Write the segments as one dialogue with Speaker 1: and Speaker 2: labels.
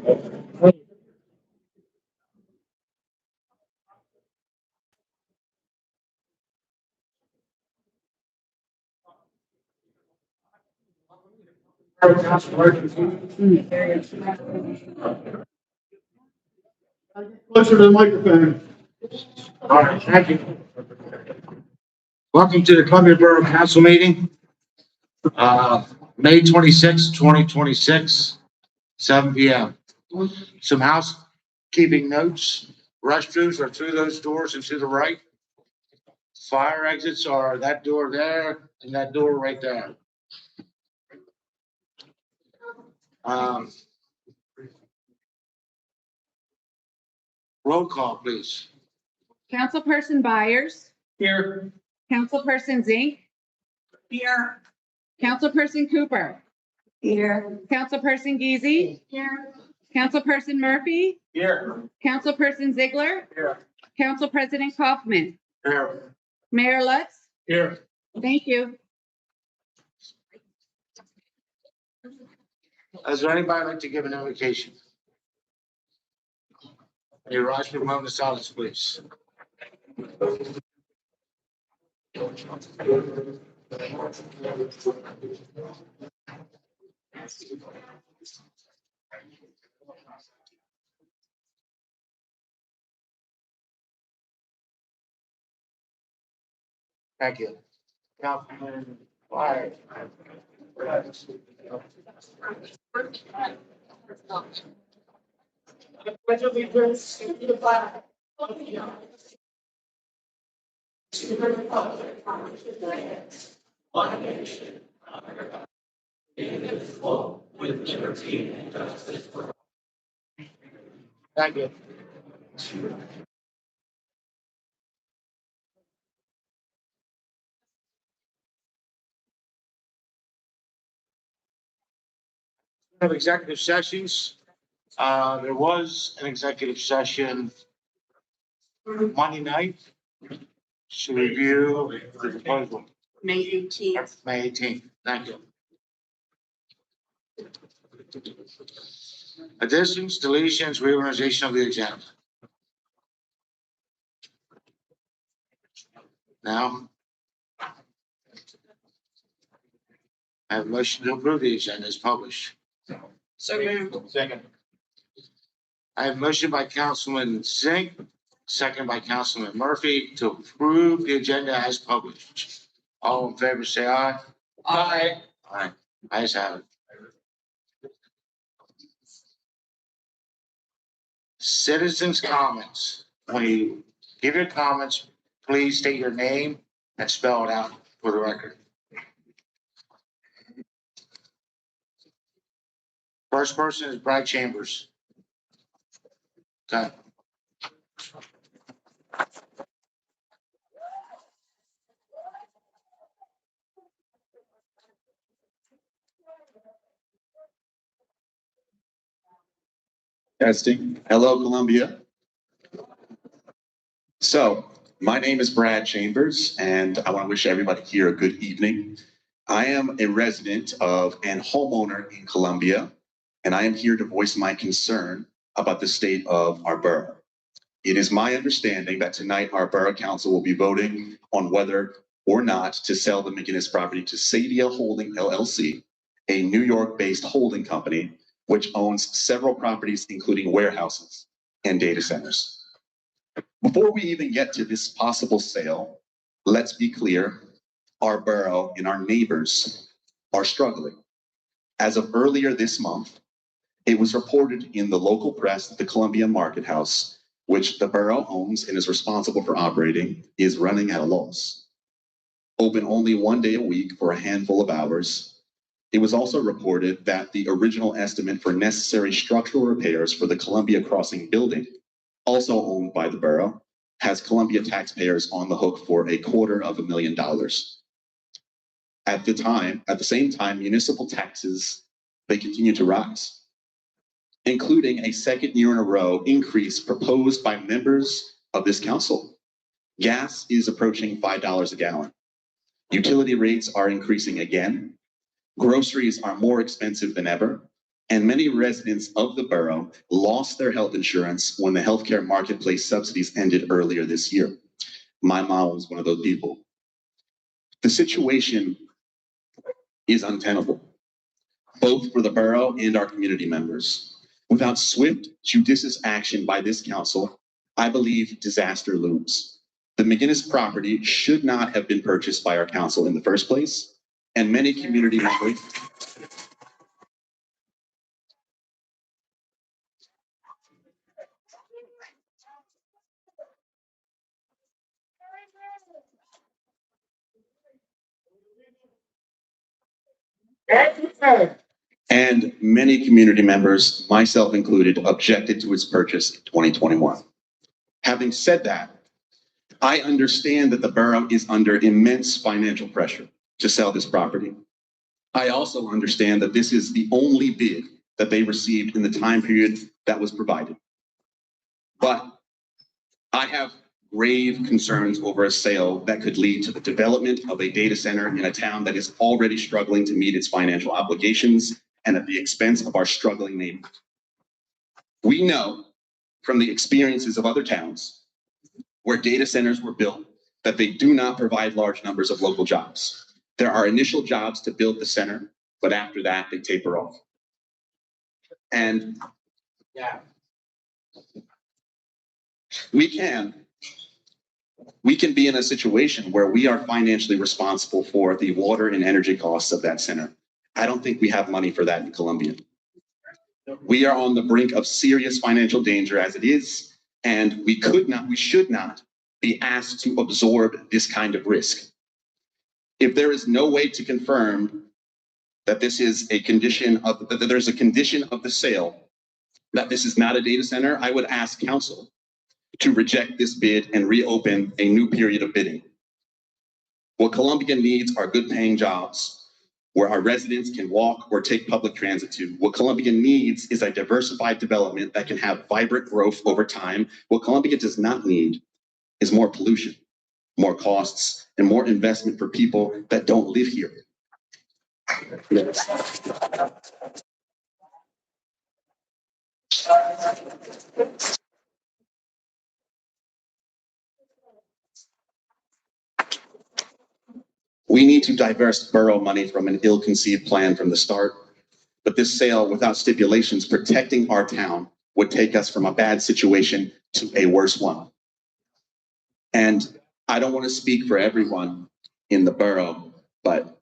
Speaker 1: Closer to the microphone.
Speaker 2: All right, thank you. Welcome to the Columbia Borough Council meeting. May 26, 2026, 7 p.m. Some housekeeping notes. Restrooms are through those doors and to the right. Fire exits are that door there and that door right there. Roll call, please.
Speaker 3: Councilperson Byers,
Speaker 1: Here.
Speaker 3: Councilperson Zink,
Speaker 1: Here.
Speaker 3: Councilperson Cooper,
Speaker 4: Here.
Speaker 3: Councilperson Geezy,
Speaker 4: Here.
Speaker 3: Councilperson Murphy,
Speaker 1: Here.
Speaker 3: Councilperson Ziegler,
Speaker 1: Here.
Speaker 3: Council President Kaufman,
Speaker 2: Here.
Speaker 3: Mayor Lutz.
Speaker 1: Here.
Speaker 3: Thank you.
Speaker 2: Is there anybody like to give an invocation? May you rise for a moment of silence, please. Thank you. Councilman Byers.
Speaker 4: Pledge allegiance to the flag of the United States, to the republic for which it stands, one nation, under God, indivisible, with liberty and justice for all.
Speaker 2: Thank you. Have executive sessions. There was an executive session Monday night to review the proposal.
Speaker 4: May 18th.
Speaker 2: May 18th. Thank you. Additions, deletions, reorganization of the agenda. Now, I have a motion to approve the agenda as published.
Speaker 4: So moved.
Speaker 2: Second. I have a motion by Councilman Zink, second by Councilman Murphy to approve the agenda as published. All in favor, say aye.
Speaker 4: Aye.
Speaker 2: Aye. Ayes have it. Citizens' comments. When you give your comments, please state your name and spell it out for the record. First person is Brad Chambers. Okay.
Speaker 5: Testing. Hello, Columbia. So, my name is Brad Chambers, and I want to wish everybody here a good evening. I am a resident of and homeowner in Columbia, and I am here to voice my concern about the state of our borough. It is my understanding that tonight our Borough Council will be voting on whether or not to sell the McGinnis property to Sadia Holding LLC, a New York-based holding company which owns several properties, including warehouses and data centers. Before we even get to this possible sale, let's be clear, our borough and our neighbors are struggling. As of earlier this month, it was reported in the local press that the Columbia Market House, which the borough owns and is responsible for operating, is running at a loss. Open only one day a week for a handful of hours. It was also reported that the original estimate for necessary structural repairs for the Columbia Crossing building, also owned by the borough, has Columbia taxpayers on the hook for $250,000. At the same time, municipal taxes, they continue to rise, including a second year in a row increase proposed by members of this council. Gas is approaching $5 a gallon. Utility rates are increasing again. Groceries are more expensive than ever. And many residents of the borough lost their health insurance when the healthcare marketplace subsidies ended earlier this year. My mom was one of those people. The situation is untenable, both for the borough and our community members. Without swift, judicious action by this council, I believe disaster looms. The McGinnis property should not have been purchased by our council in the first place, and many community members myself included, objected to its purchase in 2021. Having said that, I understand that the borough is under immense financial pressure to sell this property. I also understand that this is the only bid that they received in the time period that was provided. But I have grave concerns over a sale that could lead to the development of a data center in a town that is already struggling to meet its financial obligations and at the expense of our struggling neighbors. We know from the experiences of other towns where data centers were built that they do not provide large numbers of local jobs. There are initial jobs to build the center, but after that, they taper off. And yeah, we can be in a situation where we are financially responsible for the water and energy costs of that center. I don't think we have money for that in Columbia. We are on the brink of serious financial danger as it is, and we should not be asked to absorb this kind of risk. If there is no way to confirm that this is a condition of, that there's a condition of the sale, that this is not a data center, I would ask council to reject this bid and reopen a new period of bidding. What Columbia needs are good paying jobs where our residents can walk or take public transit to. What Columbia needs is a diversified development that can have vibrant growth over time. What Columbia does not need is more pollution, more costs, and more investment for people that don't live here. We need to divest borough money from an ill-conceived plan from the start, but this sale without stipulations protecting our town would take us from a bad situation to a worse one. And I don't want to speak for everyone in the borough, but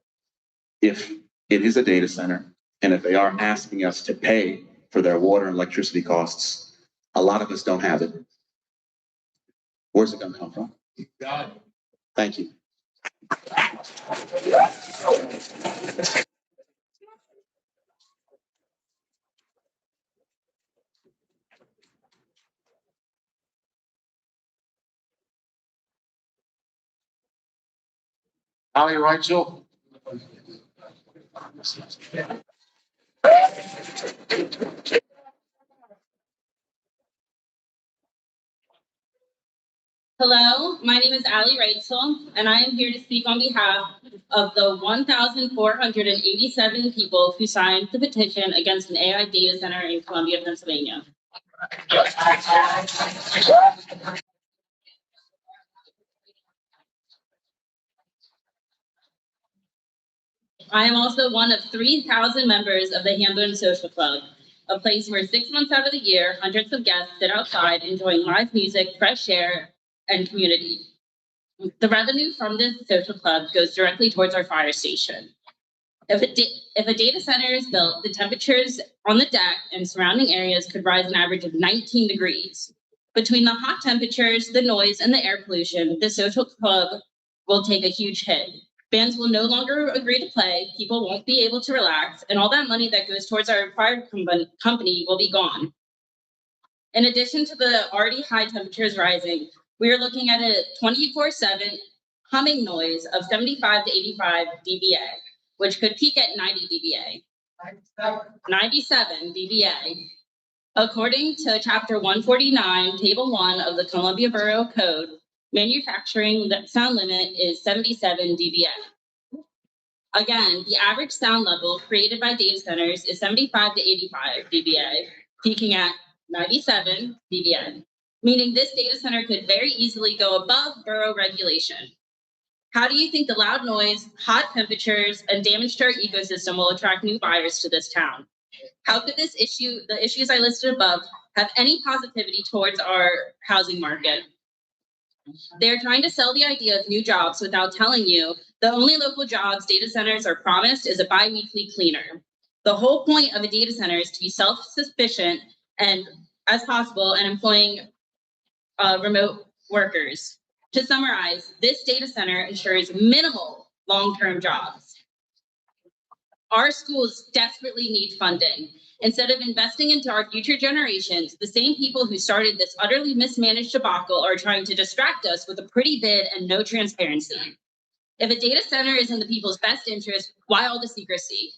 Speaker 5: if it is a data center, and if they are asking us to pay for their water and electricity costs, a lot of us don't have it. Where's it gonna come from? God. Thank you.
Speaker 2: Ali Rachel?
Speaker 6: Hello, my name is Ali Reitzel, and I am here to speak on behalf of the 1,487 people who signed the petition against an AI data center in Columbia, Pennsylvania. I am also one of 3,000 members of the Hambone Social Club, a place where 6 months out of the year, hundreds of guests sit outside enjoying live music, fresh air, and community. The revenue from this social club goes directly towards our fire station. If a data center is built, the temperatures on the deck and surrounding areas could rise an average of 19 degrees. Between the hot temperatures, the noise, and the air pollution, the social club will take a huge hit. Bands will no longer agree to play, people won't be able to relax, and all that money that goes towards our fire company will be gone. In addition to the already high temperatures rising, we are looking at a 24/7 humming noise of 75 to 85 dBA, which could peak at 90 dBA. 97 dBA. According to Chapter 149, Table 1 of the Columbia Borough Code, manufacturing sound limit is 77 dBA. Again, the average sound level created by data centers is 75 to 85 dBA, peaking at 97 dBA, meaning this data center could very easily go above borough regulation. How do you think the loud noise, hot temperatures, and damage to our ecosystem will attract new buyers to this town? How could the issues I listed above, have any positivity towards our housing market? They're trying to sell the idea of new jobs without telling you the only local jobs data centers are promised is a bi-weekly cleaner. The whole point of a data center is to be self-sufficient and as possible and employing remote workers. To summarize, this data center ensures minimal long-term jobs. Our schools desperately need funding. Instead of investing into our future generations, the same people who started this utterly mismanaged debacle are trying to distract us with a pretty bid and no transparency. If a data center is in the people's best interest, why all the secrecy?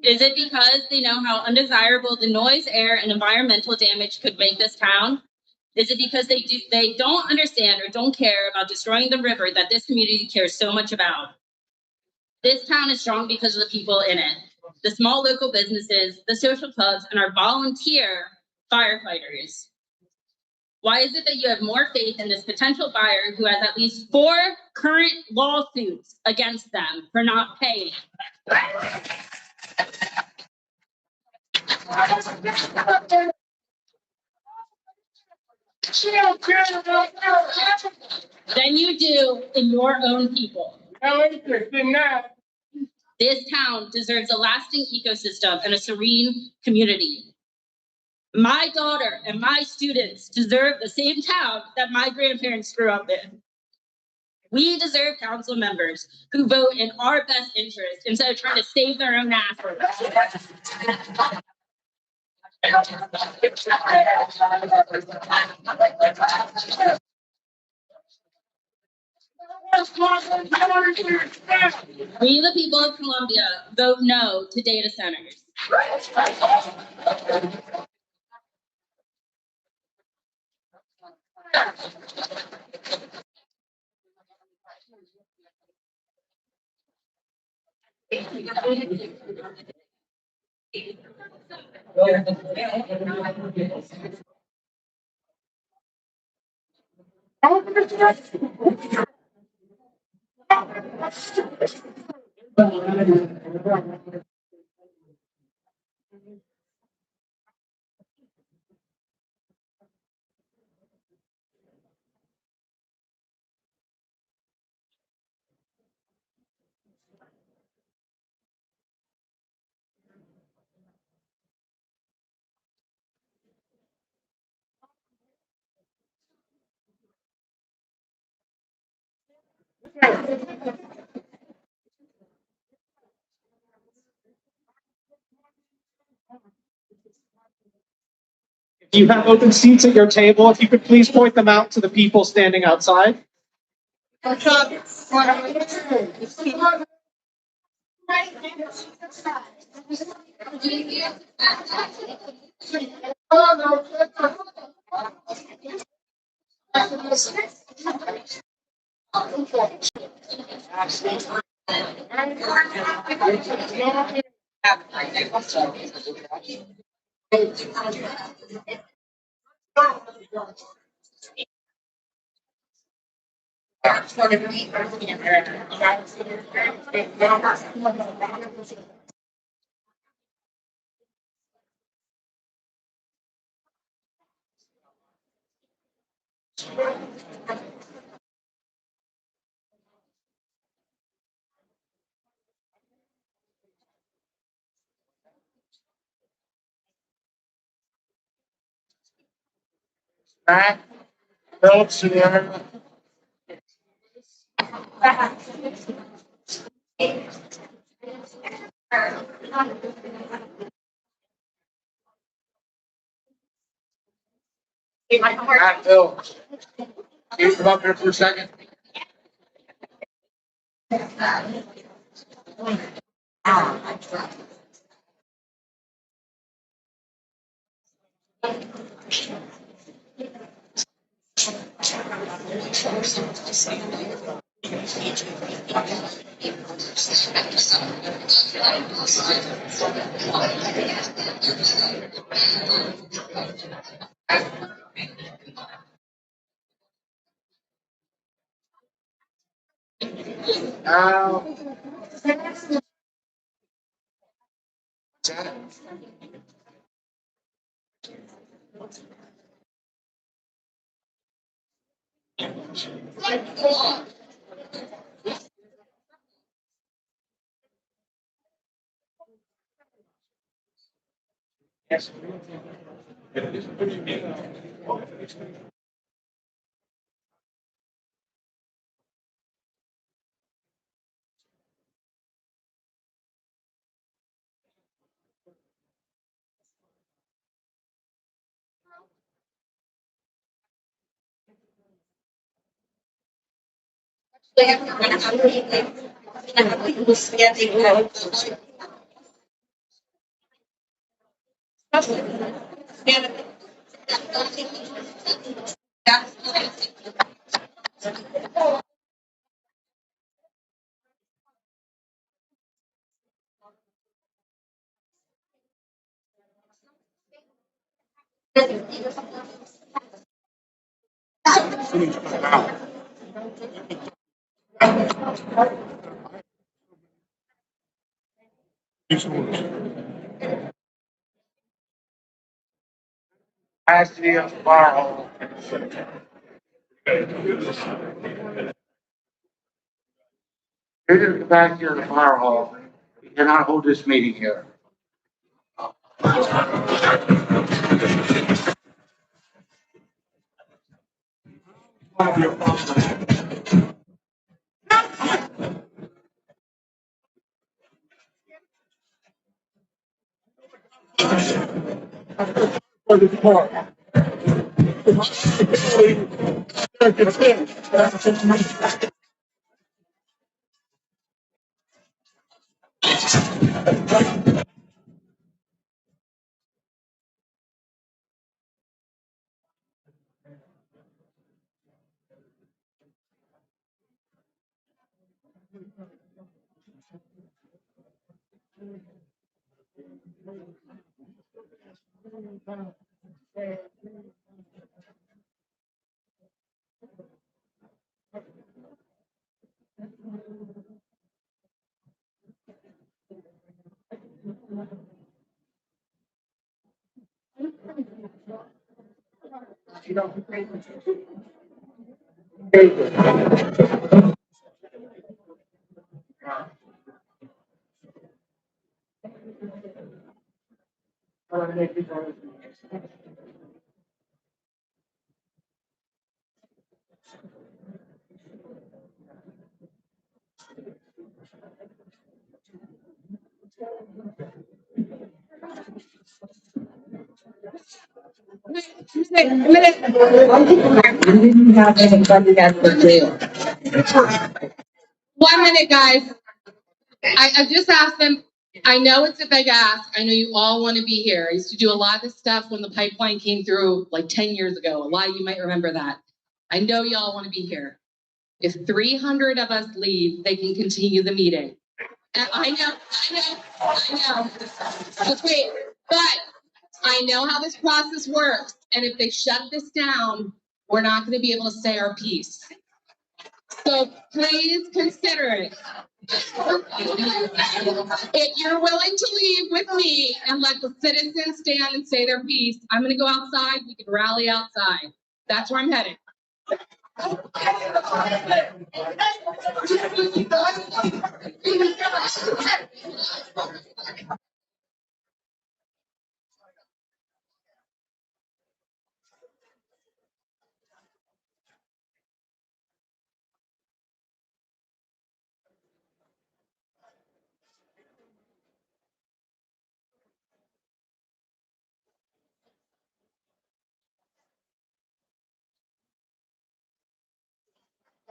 Speaker 6: Is it because they know how undesirable the noise, air, and environmental damage could make this town? Is it because they don't understand or don't care about destroying the river that this community cares so much about? This town is strong because of the people in it, the small local businesses, the social clubs, and our volunteer firefighters. Why is it that you have more faith in this potential buyer who has at least 4 current lawsuits against them for not paying? Than you do in your own people.
Speaker 1: No interest in that.
Speaker 6: This town deserves a lasting ecosystem and a serene community. My daughter and my students deserve the same town that my grandparents grew up in. We deserve council members who vote in our best interest instead of trying to save their own asses. We, the people of Columbia, vote no to data centers.
Speaker 7: If you have open seats at your table, if you could please point them out to the people standing outside.
Speaker 2: Matt, Bill, can you come up here for a second? Now. Has to be a fire hall. You're gonna come back here to the fire hall. You cannot hold this meeting here.
Speaker 8: Didn't have anybody at the jail.
Speaker 9: 1 minute, guys. I just asked them, I know it's a big ask. I know you all want to be here. I used to do a lot of this stuff when the pipeline came through like 10 years ago. A lot of you might remember that. I know y'all want to be here. If 300 of us leave, they can continue the meeting. And I know. Just wait. But I know how this process works. And if they shut this down, we're not going to be able to say our piece. So please consider it. If you're willing to leave with me and let the citizens stand and say their piece, I'm going to go outside. We can rally outside. That's where I'm headed.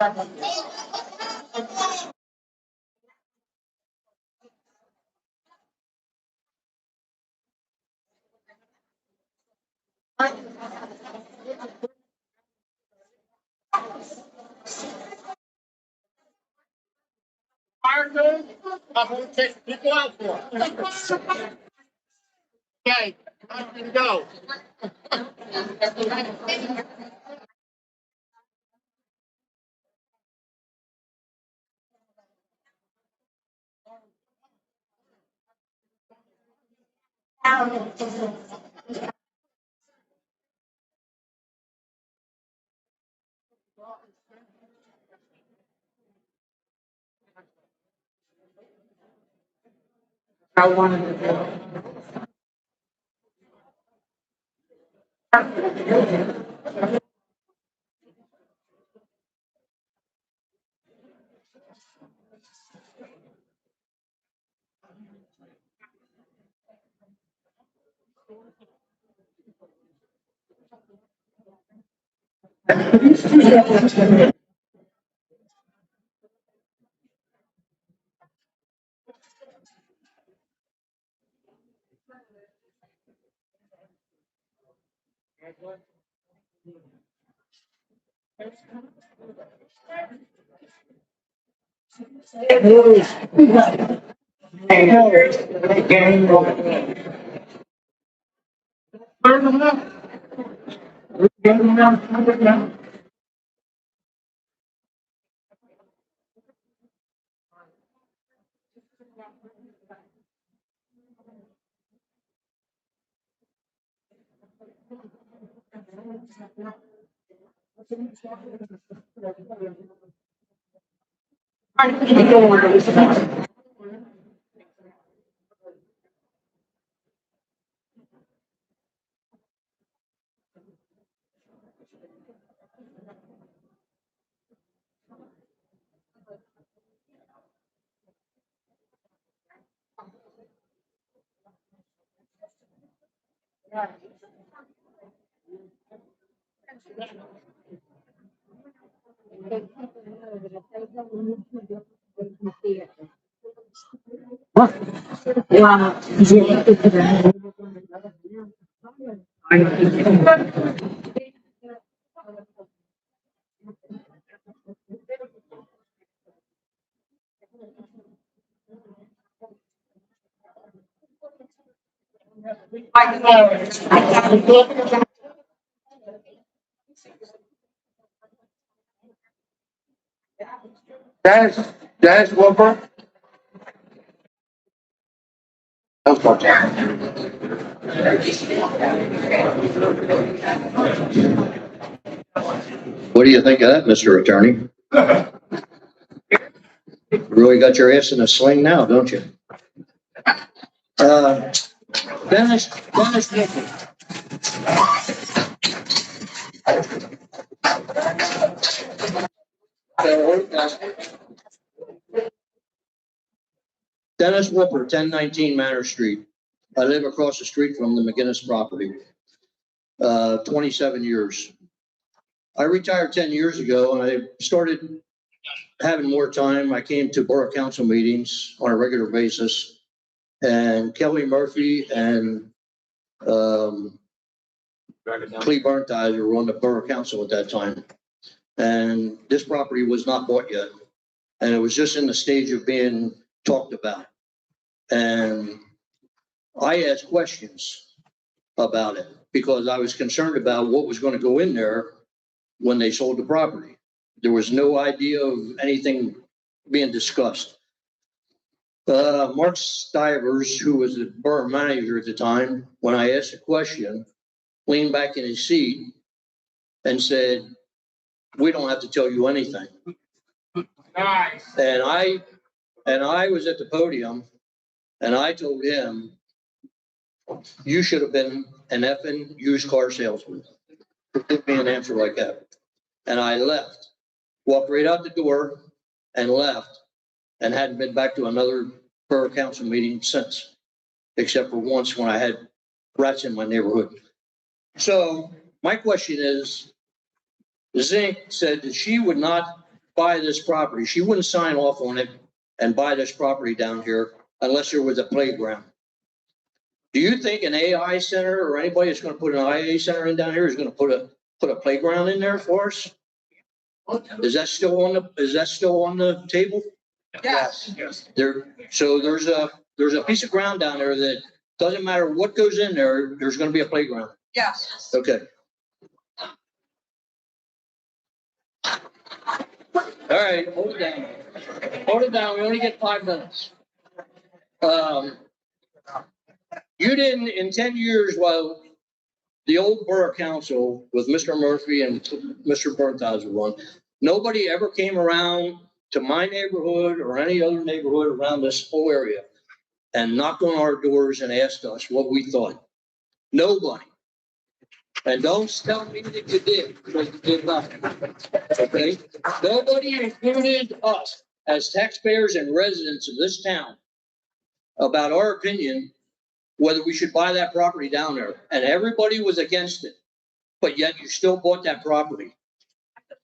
Speaker 1: Fire goes, I'm gonna take people out for it. Okay, I can go.
Speaker 8: I wanted to.
Speaker 2: Dennis Wilbur.
Speaker 10: What do you think of that, Mr. Attorney? Really got your ass in a sling now, don't you? Dennis Whipple. Dennis Whipper, 1019 Manor Street. I live across the street from the McGinnis property. 27 years. I retired 10 years ago and I started having more time. I came to Borough Council meetings on a regular basis. And Kelly Murphy and Cleve Burntizer were on the Borough Council at that time. And this property was not bought yet. And it was just in the stage of being talked about. And I asked questions about it because I was concerned about what was going to go in there when they sold the property. There was no idea of anything being discussed. Mark Stivers, who was the borough manager at the time, when I asked a question, leaned back in his seat and said, "We don't have to tell you anything."
Speaker 1: Nice.
Speaker 10: And I was at the podium and I told him, "You should have been an effing used car salesman. Give me an answer like that." And I left, walked right out the door and left, and hadn't been back to another borough council meeting since, except for once when I had rats in my neighborhood. So my question is, Zink said that she would not buy this property. She wouldn't sign off on it and buy this property down here unless there was a playground. Do you think an AI center or anybody that's gonna put an IA center in down here is gonna put a playground in there for us? Is that still on the table?
Speaker 1: Yes.
Speaker 10: So there's a piece of ground down there that doesn't matter what goes in there, there's gonna be a playground.
Speaker 1: Yes.
Speaker 10: Okay. All right, hold it down. Hold it down. We only get 5 minutes. You didn't, in 10 years, while the old Borough Council with Mr. Murphy and Mr. Bertha's one, nobody ever came around to my neighborhood or any other neighborhood around this whole area and knocked on our doors and asked us what we thought. Nobody. And don't tell me that you did, because you did nothing. Okay? Nobody included us as taxpayers and residents of this town about our opinion whether we should buy that property down there. And everybody was against it. But yet you still bought that property.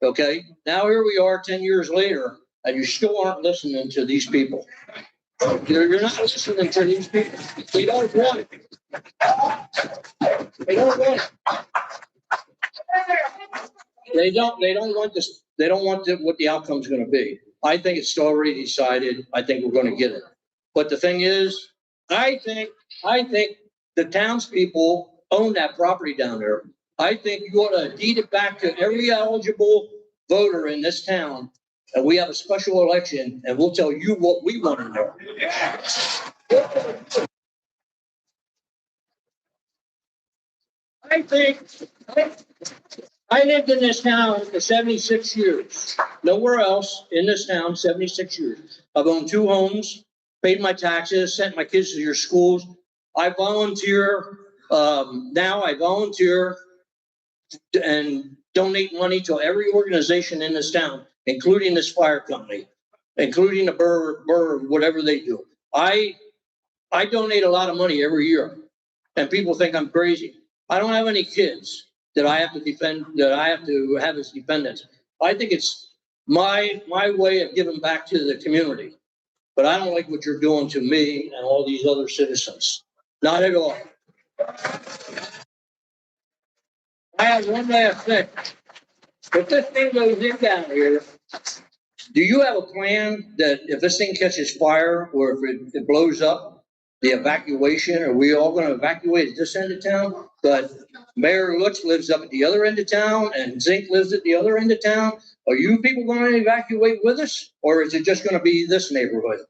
Speaker 10: Okay? Now here we are 10 years later, and you still aren't listening to these people. You're not listening to these people. They don't want it. They don't want it. They don't want this. They don't want what the outcome's going to be. I think it's already decided. I think we're going to get it. But the thing is, I think the townspeople own that property down there. I think you ought to deed it back to every eligible voter in this town, and we have a special election, and we'll tell you what we want to know. I lived in this town for 76 years. Nowhere else in this town, 76 years. I've owned 2 homes, paid my taxes, sent my kids to your schools. I volunteer, now I volunteer and donate money to every organization in this town, including this fire company, including the borough, whatever they do. I donate a lot of money every year, and people think I'm crazy. I don't have any kids that I have to defend, that I have to have as dependents. I think it's my way of giving back to the community. But I don't like what you're doing to me and all these other citizens. Not at all. I have one last thing. If this thing goes in down here, do you have a plan that if this thing catches fire or if it blows up, the evacuation, are we all going to evacuate at this end of town? But Mayor Lutz lives up at the other end of town and Zink lives at the other end of town. Are you people going to evacuate with us? Or is it just going to be this neighborhood?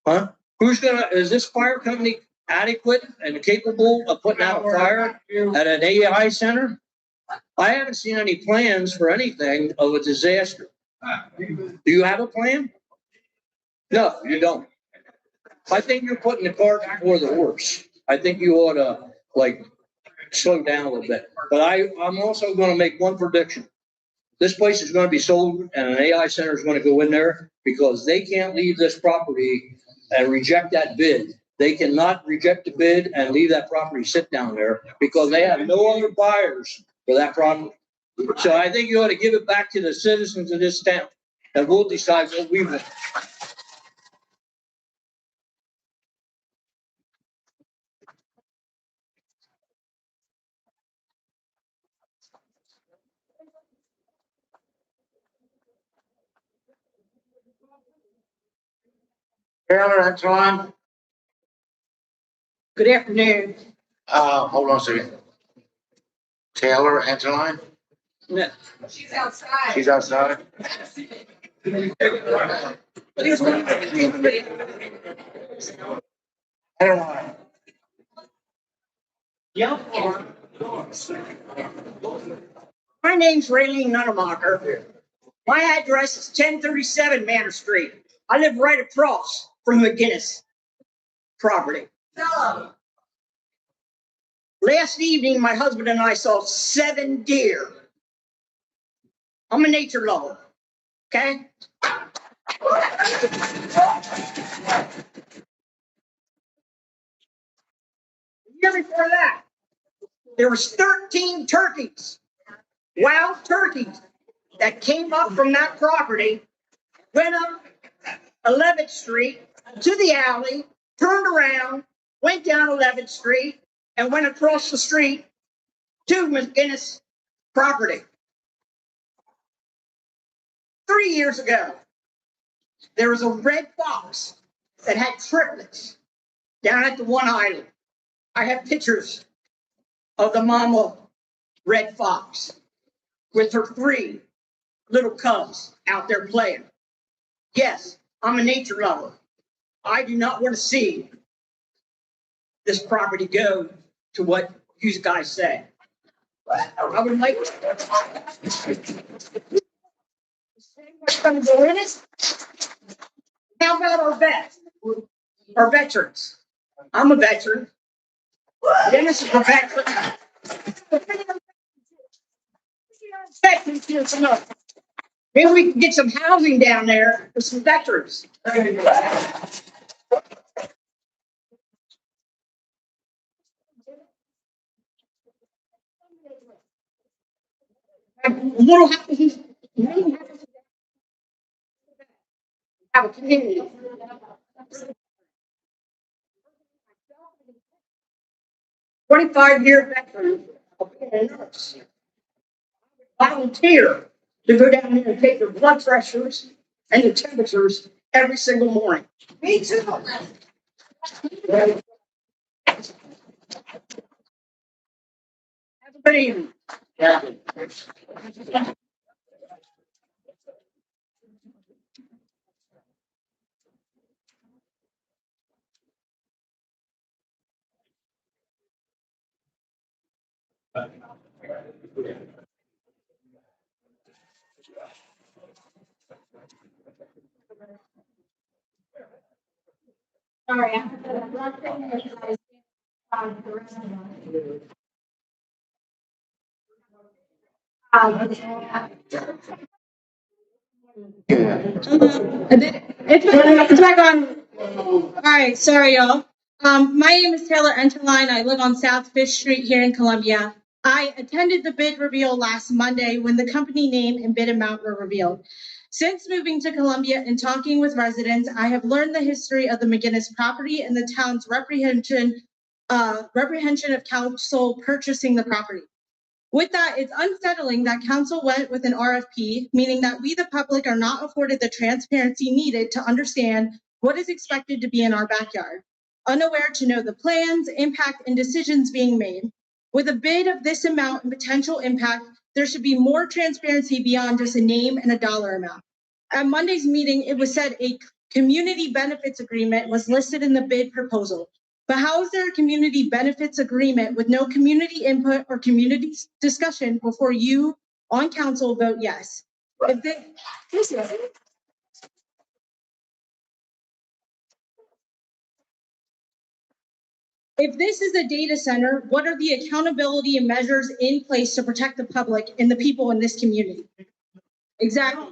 Speaker 10: Huh? Is this fire company adequate and capable of putting out a fire at an AI center? I haven't seen any plans for anything of a disaster. Do you have a plan? No, you don't. I think you're putting the cart before the horse. I think you ought to slow down a little bit. But I'm also going to make one prediction. This place is going to be sold and an AI center is going to go in there because they can't leave this property and reject that bid. They cannot reject the bid and leave that property sit down there because they have no other buyers for that property. So I think you ought to give it back to the citizens of this town and we'll decide what we want.
Speaker 2: Taylor, that's on.
Speaker 8: Good afternoon.
Speaker 2: Hold on a second. Taylor, Angeline?
Speaker 8: No.
Speaker 1: She's outside.
Speaker 2: She's outside? Angeline.
Speaker 8: My name's Raylene Nunnemacher. My address is 1037 Manor Street. I live right across from McGinnis property. Last evening, my husband and I saw 7 deer. I'm a nature lover, okay? The year before that, there was 13 turkeys, wild turkeys, that came up from that property, went up 11th Street to the alley, turned around, went down 11th Street, and went across the street to McGinnis property. 3 years ago, there was a red fox that had triplets down at the one island. I have pictures of the mama red fox with her 3 little cubs out there playing. Yes, I'm a nature lover. I do not want to see this property go to what you guys say. I would like to say what's going to go in it. How about our vets, our veterans? I'm a veteran. Dennis is a veteran. Maybe we can get some housing down there for some veterans. Little houses, have a community. 25-year veteran of being a nurse. Volunteer to go down there and take their blood pressures and their temperatures every single morning. Me too. Have a good evening.
Speaker 4: Sorry. It's back on. All right, sorry, y'all. My name is Taylor Enterline. I live on South Fish Street here in Columbia. I attended the bid reveal last Monday when the company name and bid amount were revealed. Since moving to Columbia and talking with residents, I have learned the history of the McGinnis property and the town's reprehension of council purchasing the property. With that, it's unsettling that council went with an RFP, meaning that we, the public, are not afforded the transparency needed to understand what is expected to be in our backyard, unaware to know the plans, impact, and decisions being made. With a bid of this amount and potential impact, there should be more transparency beyond just a name and a dollar amount. At Monday's meeting, it was said a community benefits agreement was listed in the bid proposal. But how is there a community benefits agreement with no community input or community discussion before you on council vote yes? If this is a data center, what are the accountability and measures in place to protect the public and the people in this community? Exactly.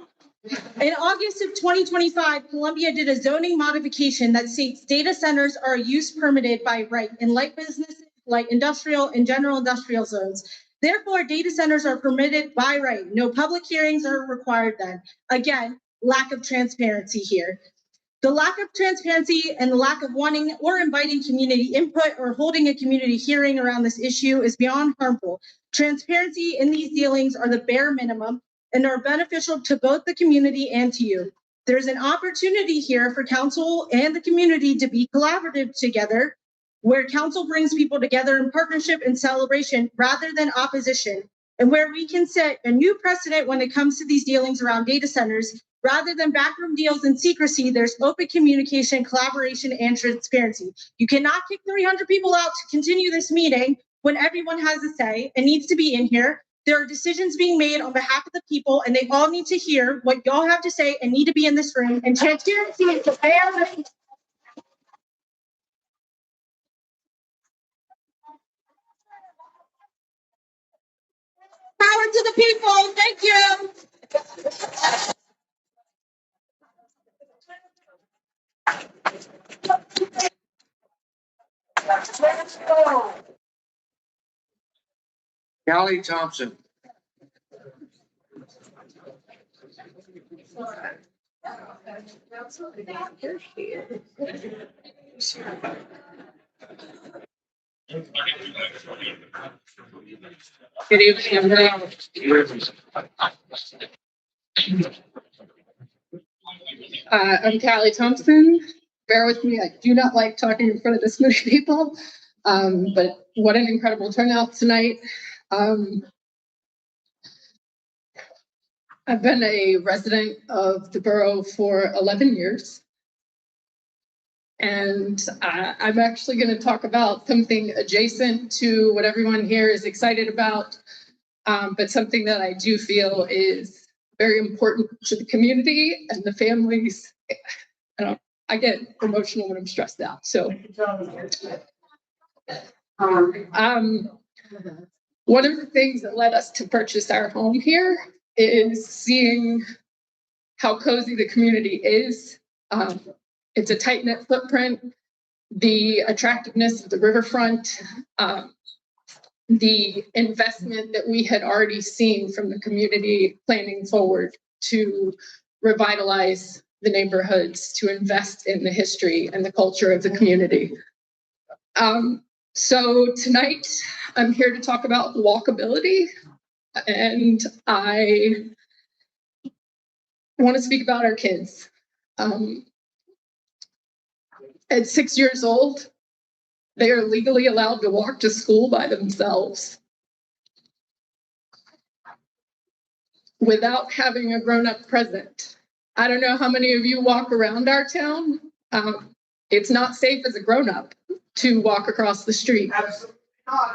Speaker 4: In August of 2025, Columbia did a zoning modification that states data centers are use permitted by right in light businesses, light industrial, and general industrial zones. Therefore, data centers are permitted by right. No public hearings are required then. Again, lack of transparency here. The lack of transparency and the lack of wanting or inviting community input or holding a community hearing around this issue is beyond harmful. Transparency in these dealings are the bare minimum and are beneficial to both the community and to you. There's an opportunity here for council and the community to be collaborative together, where council brings people together in partnership and celebration rather than opposition, and where we can set a new precedent when it comes to these dealings around data centers. Rather than backroom deals and secrecy, there's open communication, collaboration, and transparency. You cannot kick 300 people out to continue this meeting when everyone has a say and needs to be in here. There are decisions being made on behalf of the people, and they all need to hear what y'all have to say and need to be in this room. And transparency is the fair. Power to the people. Thank you.
Speaker 2: Callie Thompson.
Speaker 9: Good evening, everybody. I'm Callie Thompson. Bear with me, I do not like talking in front of this many people, but what an incredible turnout tonight. I've been a resident of the borough for 11 years. And I'm actually going to talk about something adjacent to what everyone here is excited about, but something that I do feel is very important to the community and the families. I get emotional when I'm stressed out. So, one of the things that led us to purchase our home here is seeing how cozy the community is. It's a tight-knit footprint, the attractiveness of the riverfront, the investment that we had already seen from the community planning forward to revitalize the neighborhoods, to invest in the history and the culture of the community. So tonight, I'm here to talk about walkability, and I want to speak about our kids. At 6 years old, they are legally allowed to walk to school by themselves without having a grown-up present. I don't know how many of you walk around our town. It's not safe as a grown-up to walk across the street.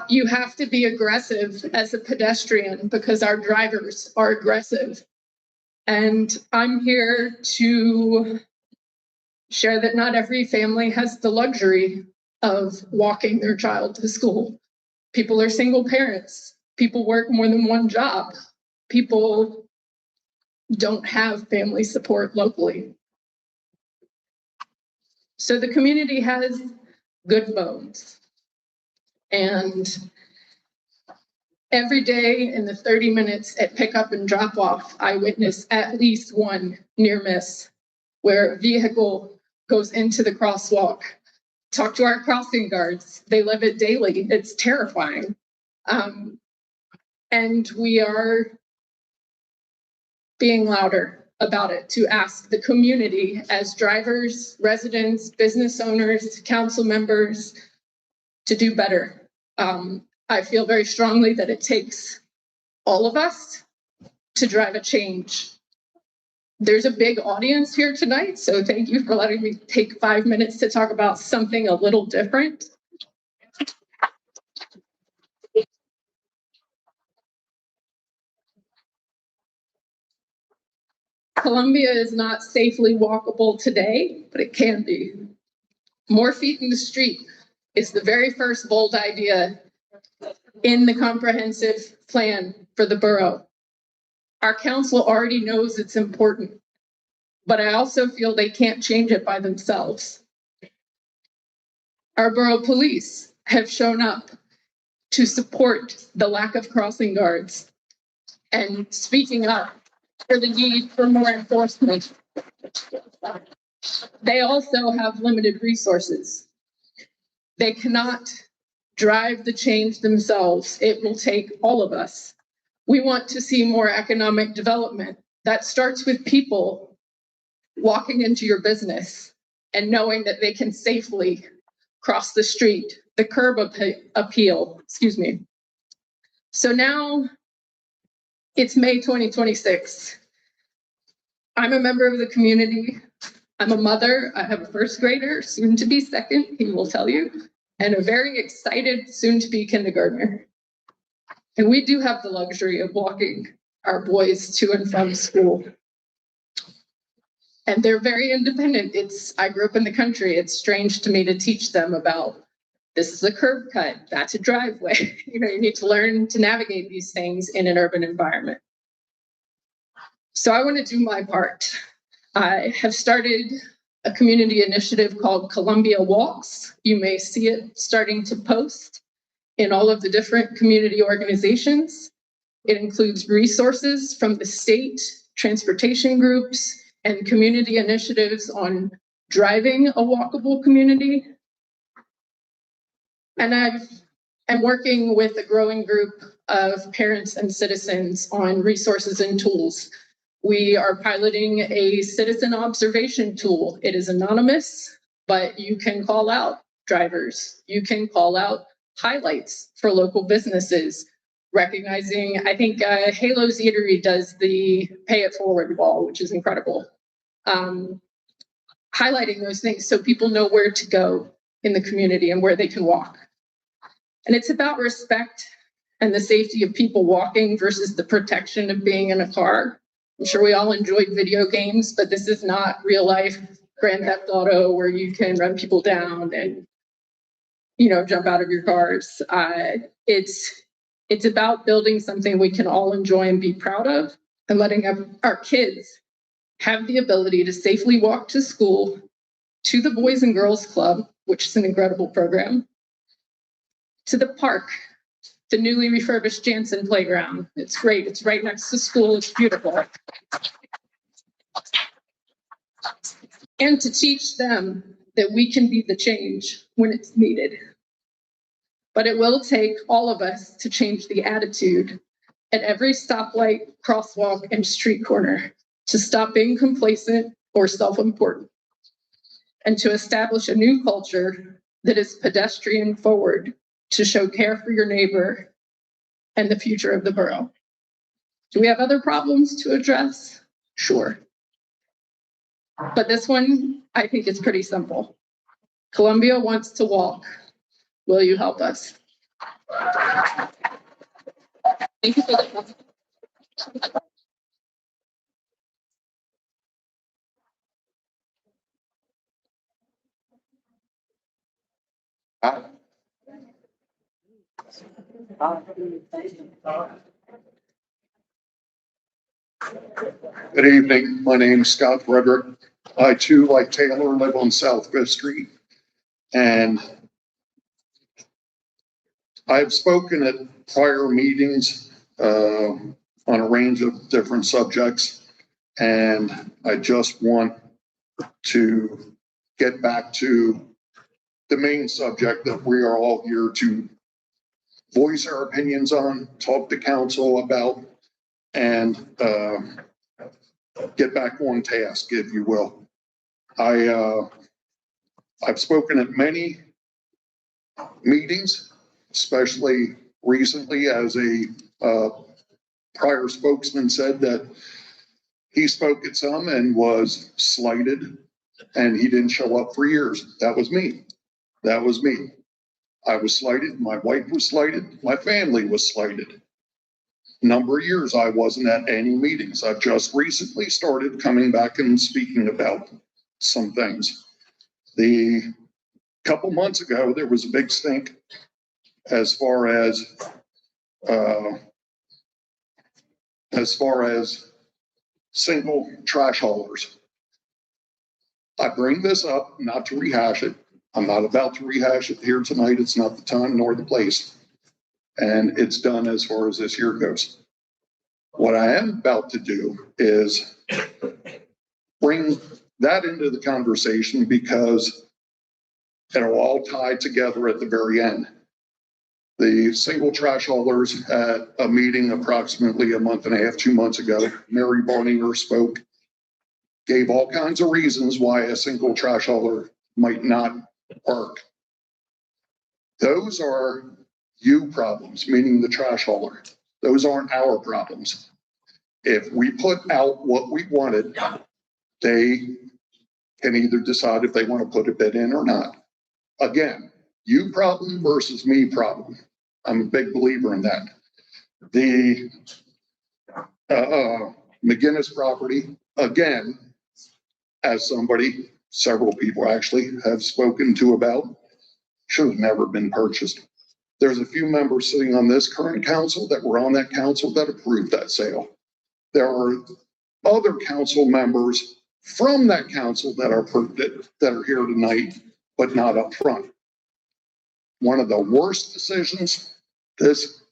Speaker 9: You have to be aggressive as a pedestrian because our drivers are aggressive. And I'm here to share that not every family has the luxury of walking their child to school. People are single parents. People work more than one job. People don't have family support locally. So the community has good bones. And every day in the 30 minutes at pickup and drop off, I witness at least one near miss where a vehicle goes into the crosswalk. Talk to our crossing guards. They live it daily. It's terrifying. And we are being louder about it to ask the community as drivers, residents, business owners, council members to do better. I feel very strongly that it takes all of us to drive a change. There's a big audience here tonight, so thank you for letting me take 5 minutes to talk about something a little different. Columbia is not safely walkable today, but it can be. More feet in the street is the very first bold idea in the comprehensive plan for the borough. Our council already knows it's important, but I also feel they can't change it by themselves. Our borough police have shown up to support the lack of crossing guards and speaking up for the need for more enforcement. They also have limited resources. They cannot drive the change themselves. It will take all of us. We want to see more economic development. That starts with people walking into your business and knowing that they can safely cross the street, the curb appeal, excuse me. So now it's May 2026. I'm a member of the community. I'm a mother. I have a first grader, soon to be second, he will tell you, and a very excited soon to be kindergartner. And we do have the luxury of walking our boys to and from school. And they're very independent. I grew up in the country. It's strange to me to teach them about this is a curb cut, that's a driveway. You need to learn to navigate these things in an urban environment. So I want to do my part. I have started a community initiative called Columbia Walks. You may see it starting to post in all of the different community organizations. It includes resources from the state, transportation groups, and community initiatives on driving a walkable community. And I'm working with a growing group of parents and citizens on resources and tools. We are piloting a citizen observation tool. It is anonymous, but you can call out drivers. You can call out highlights for local businesses, recognizing, I think Halo's Eatery does the pay it forward wall, which is incredible. Highlighting those things so people know where to go in the community and where they can walk. And it's about respect and the safety of people walking versus the protection of being in a car. I'm sure we all enjoyed video games, but this is not real life Grand Theft Auto where you can run people down and, you know, jump out of your cars. It's about building something we can all enjoy and be proud of, and letting our kids have the ability to safely walk to school, to the Boys and Girls Club, which is an incredible program, to the park, the newly refurbished Jansen Playground. It's great. It's right next to school. It's beautiful. And to teach them that we can be the change when it's needed. But it will take all of us to change the attitude at every stoplight, crosswalk, and street corner, to stop being complacent or self-important, and to establish a new culture that is pedestrian forward, to show care for your neighbor and the future of the borough. Do we have other problems to address? Sure. But this one, I think, is pretty simple. Columbia wants to walk. Will you help us? Thank you for the
Speaker 11: Good evening. My name is Scott Frederick. I too, like Taylor, live on South Fifth Street. And I've spoken at prior meetings on a range of different subjects. And I just want to get back to the main subject that we are all here to voice our opinions on, talk to council about, and get back on task, if you will. I've spoken at many meetings, especially recently, as a prior spokesman said that he spoke at some and was slighted, and he didn't show up for years. That was me. That was me. I was slighted. My wife was slighted. My family was slighted. Number of years I wasn't at any meetings. I've just recently started coming back and speaking about some things. The couple months ago, there was a big stink as far as single trash haulers. I bring this up not to rehash it. I'm not about to rehash it here tonight. It's not the time nor the place. And it's done as far as this year goes. What I am about to do is bring that into the conversation, because it'll all tie together at the very end. The single trash haulers at a meeting approximately a month and a half, 2 months ago, Mary Barninger spoke, gave all kinds of reasons why a single trash hauler might not work. Those are you problems, meaning the trash hauler. Those aren't our problems. If we put out what we wanted, they can either decide if they want to put a bid in or not. Again, you problem versus me problem. I'm a big believer in that. The McGinnis property, again, as somebody, several people actually have spoken to about, should have never been purchased. There's a few members sitting on this current council that were on that council that approved that sale. There are other council members from that council that are here tonight, but not up front. One of the worst decisions this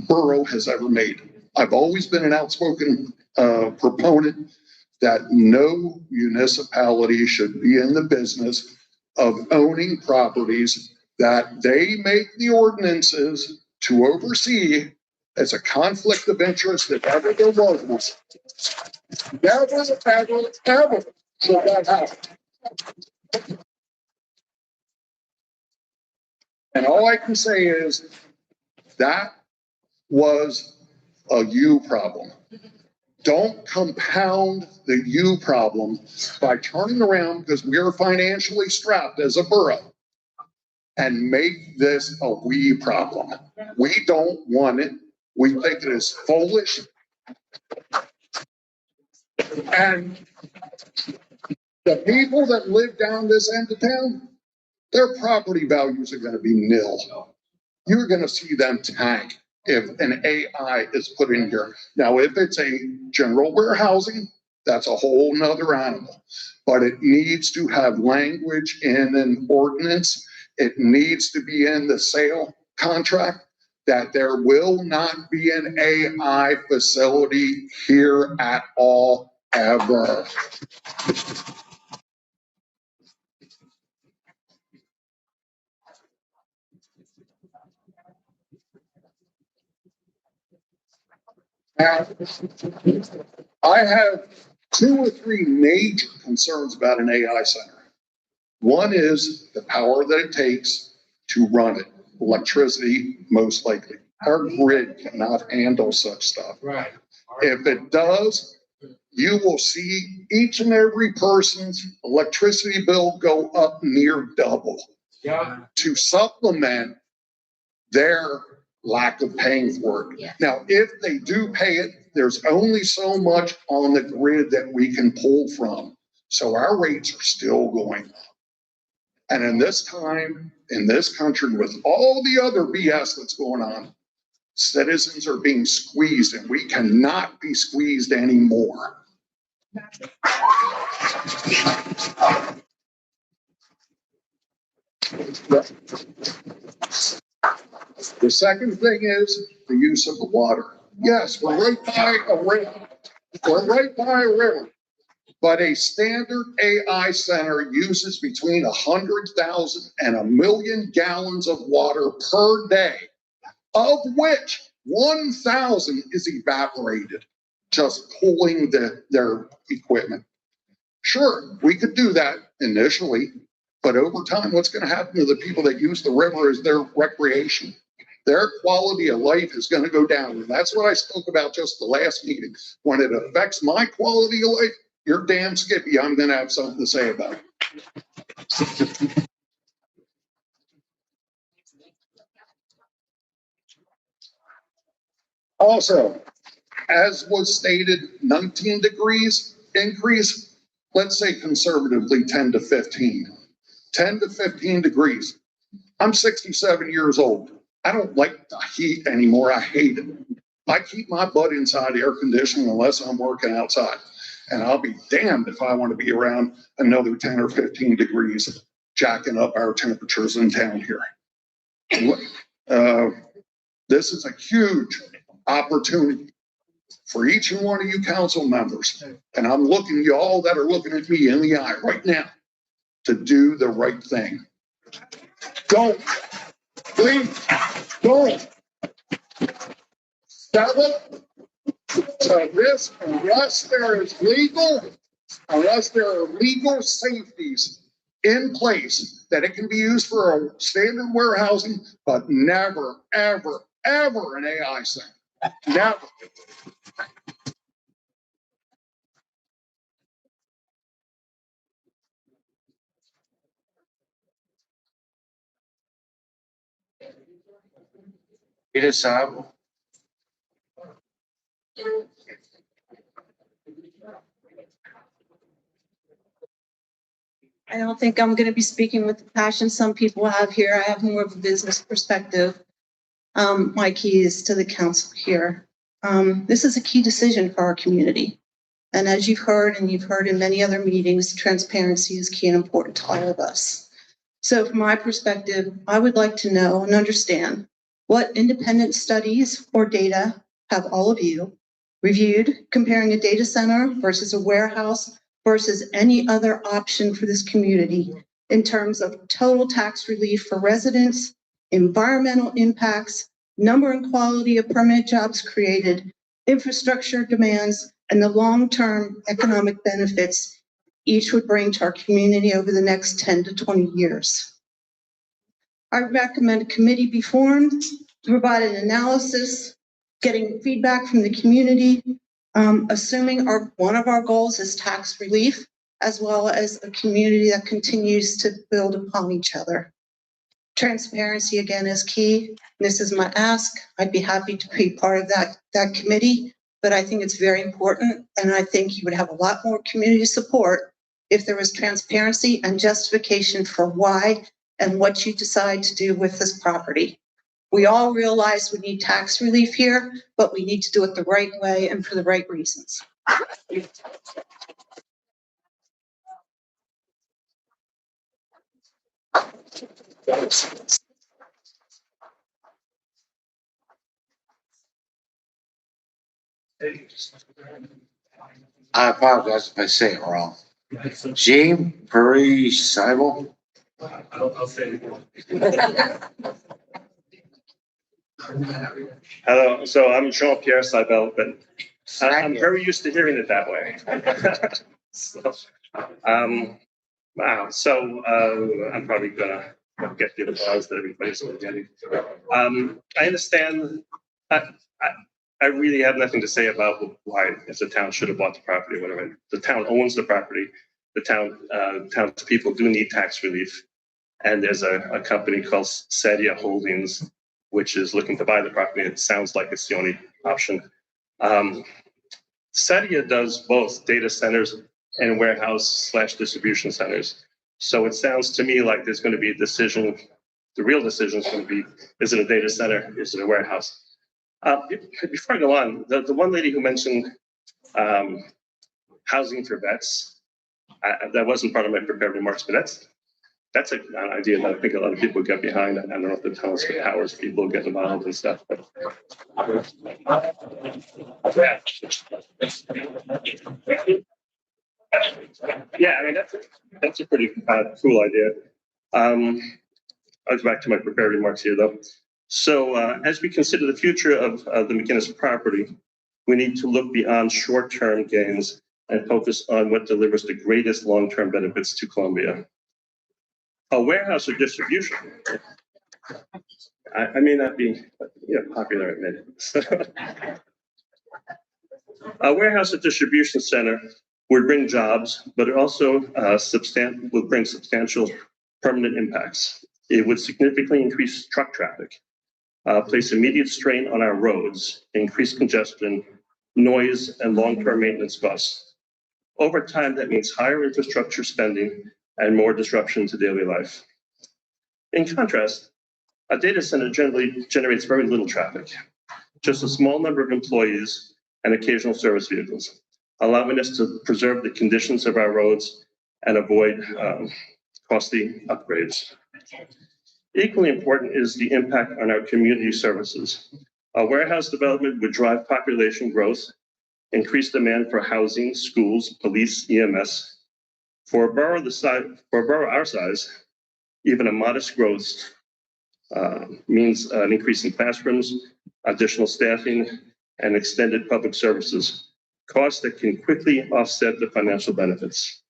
Speaker 11: borough has ever made. I've always been an outspoken proponent that no municipality should be in the business of owning properties that they make the ordinances to oversee. As a conflict of interest if ever there was. Never, ever, ever should that happen. And all I can say is that was a you problem. Don't compound the you problem by turning around because we are financially strapped as a borough and make this a we problem. We don't want it. We think it is foolish. And the people that live down this end of town, their property values are going to be nil. You're going to see them tank if an AI is put in here. Now, if it's a general warehousing, that's a whole nother animal. But it needs to have language in an ordinance. It needs to be in the sale contract that there will not be an AI facility here at all, ever. Now, I have 2 or 3 major concerns about an AI center. One is the power that it takes to run it. Electricity, most likely. Our grid cannot handle such stuff.
Speaker 2: Right.
Speaker 11: If it does, you will see each and every person's electricity bill go up near double.
Speaker 2: Yeah.
Speaker 11: To supplement their lack of paying for it.
Speaker 9: Yeah.
Speaker 11: Now, if they do pay it, there's only so much on the grid that we can pull from. So our rates are still going up. And in this time, in this country, with all the other BS that's going on, citizens are being squeezed and we cannot be squeezed anymore. The second thing is the use of the water. Yes, we're right by a river. We're right by a river. But a standard AI center uses between 100,000 and 1 million gallons of water per day, of which 1,000 is evaporated, just pulling their equipment. Sure, we could do that initially, but over time, what's going to happen to the people that use the river is their recreation. Their quality of life is going to go down. And that's what I spoke about just the last meeting. When it affects my quality of life, you're damn skippy. I'm going to have something to say about it. Also, as was stated, 19 degrees increase, let's say conservatively 10 to 15. 10 to 15 degrees. I'm 67 years old. I don't like the heat anymore. I hate it. I keep my butt inside air conditioning unless I'm working outside. And I'll be damned if I want to be around another 10 or 15 degrees, jacking up our temperatures in town here. This is a huge opportunity for each and one of you council members. And I'm looking you all that are looking at me in the eye right now to do the right thing. Don't, please, don't sell it to this unless there is unless there are legal safeties in place that it can be used for a standard warehousing, but never, ever, ever an AI center. Never.
Speaker 2: It is,
Speaker 12: I don't think I'm going to be speaking with the passion some people have here. I have more of a business perspective. My key is to the council here. This is a key decision for our community. And as you've heard, and you've heard in many other meetings, transparency is key and important to all of us. So from my perspective, I would like to know and understand what independent studies or data have all of you reviewed, comparing a data center versus a warehouse versus any other option for this community in terms of total tax relief for residents, environmental impacts, number and quality of permanent jobs created, infrastructure demands, and the long-term economic benefits each would bring to our community over the next 10 to 20 years. I recommend a committee be formed to provide an analysis, getting feedback from the community, assuming one of our goals is tax relief, as well as a community that continues to build upon each other. Transparency, again, is key. This is my ask. I'd be happy to be part of that committee, but I think it's very important, and I think you would have a lot more community support if there was transparency and justification for why and what you decide to do with this property. We all realize we need tax relief here, but we need to do it the right way and for the right reasons.
Speaker 2: I apologize if I say it wrong. Jean Puri Seibel.
Speaker 13: I'll say it. Hello, so I'm Jean-Pierre Seibel, but I'm very used to hearing it that way. Wow, so I'm probably gonna get the applause that everybody's getting. I understand. I really have nothing to say about why if the town should have bought the property or whatever. The town owns the property. The town's people do need tax relief. And there's a company called Sadia Holdings, which is looking to buy the property. It sounds like it's the only option. Sadia does both data centers and warehouse/distribution centers. So it sounds to me like there's going to be a decision. The real decision is going to be, is it a data center? Is it a warehouse? Before I go on, the one lady who mentioned housing for vets, that wasn't part of my prepared remarks, but that's an idea that I think a lot of people get behind. I don't know if the town's powers people get involved and stuff. But yeah, I mean that's a pretty cool idea. I'll go back to my prepared remarks here, though. So as we consider the future of the McGinnis property, we need to look beyond short-term gains and focus on what delivers the greatest long-term benefits to Columbia. A warehouse or distribution. I may not be popular at minute. A warehouse or distribution center would bring jobs, but it also would bring substantial permanent impacts. It would significantly increase truck traffic, place immediate strain on our roads, increase congestion, noise, and long-term maintenance costs. Over time, that means higher infrastructure spending and more disruption to daily life. In contrast, a data center generally generates very little traffic, just a small number of employees and occasional service vehicles, allowing us to preserve the conditions of our roads and avoid costly upgrades. Equally important is the impact on our community services. A warehouse development would drive population growth, increase demand for housing, schools, police, EMS. For a borough our size, even a modest growth means an increase in classrooms, additional staffing, and extended public services, costs that can quickly offset the financial benefits.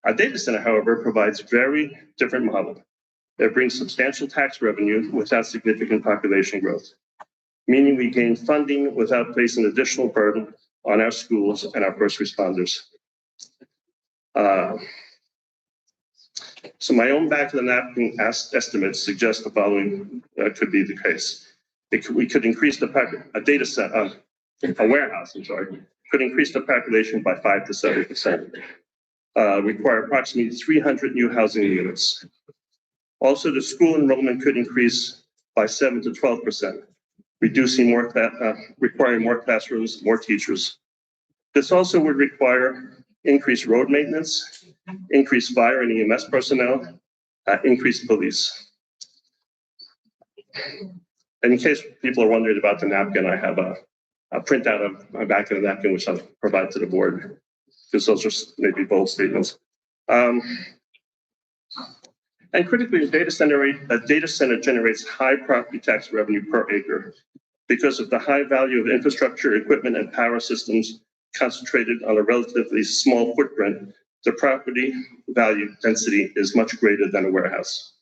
Speaker 13: A data center, however, provides a very different model. It brings substantial tax revenue without significant population growth, meaning we gain funding without placing additional burden on our schools and our first responders. So my own back of the napkin estimates suggest the following could be the case. We could increase a data set, a warehouse, could increase the population by 5 to 7%. Require approximately 300 new housing units. Also, the school enrollment could increase by 7 to 12%, requiring more classrooms, more teachers. This also would require increased road maintenance, increased fire and EMS personnel, increased police. And in case people are wondering about the napkin, I have printout of my back of the napkin, which I'll provide to the board, because those are maybe bold statements. And critically, a data center generates high property tax revenue per acre because of the high value of infrastructure, equipment, and power systems concentrated on a relatively small footprint. The property value density is much greater than a warehouse.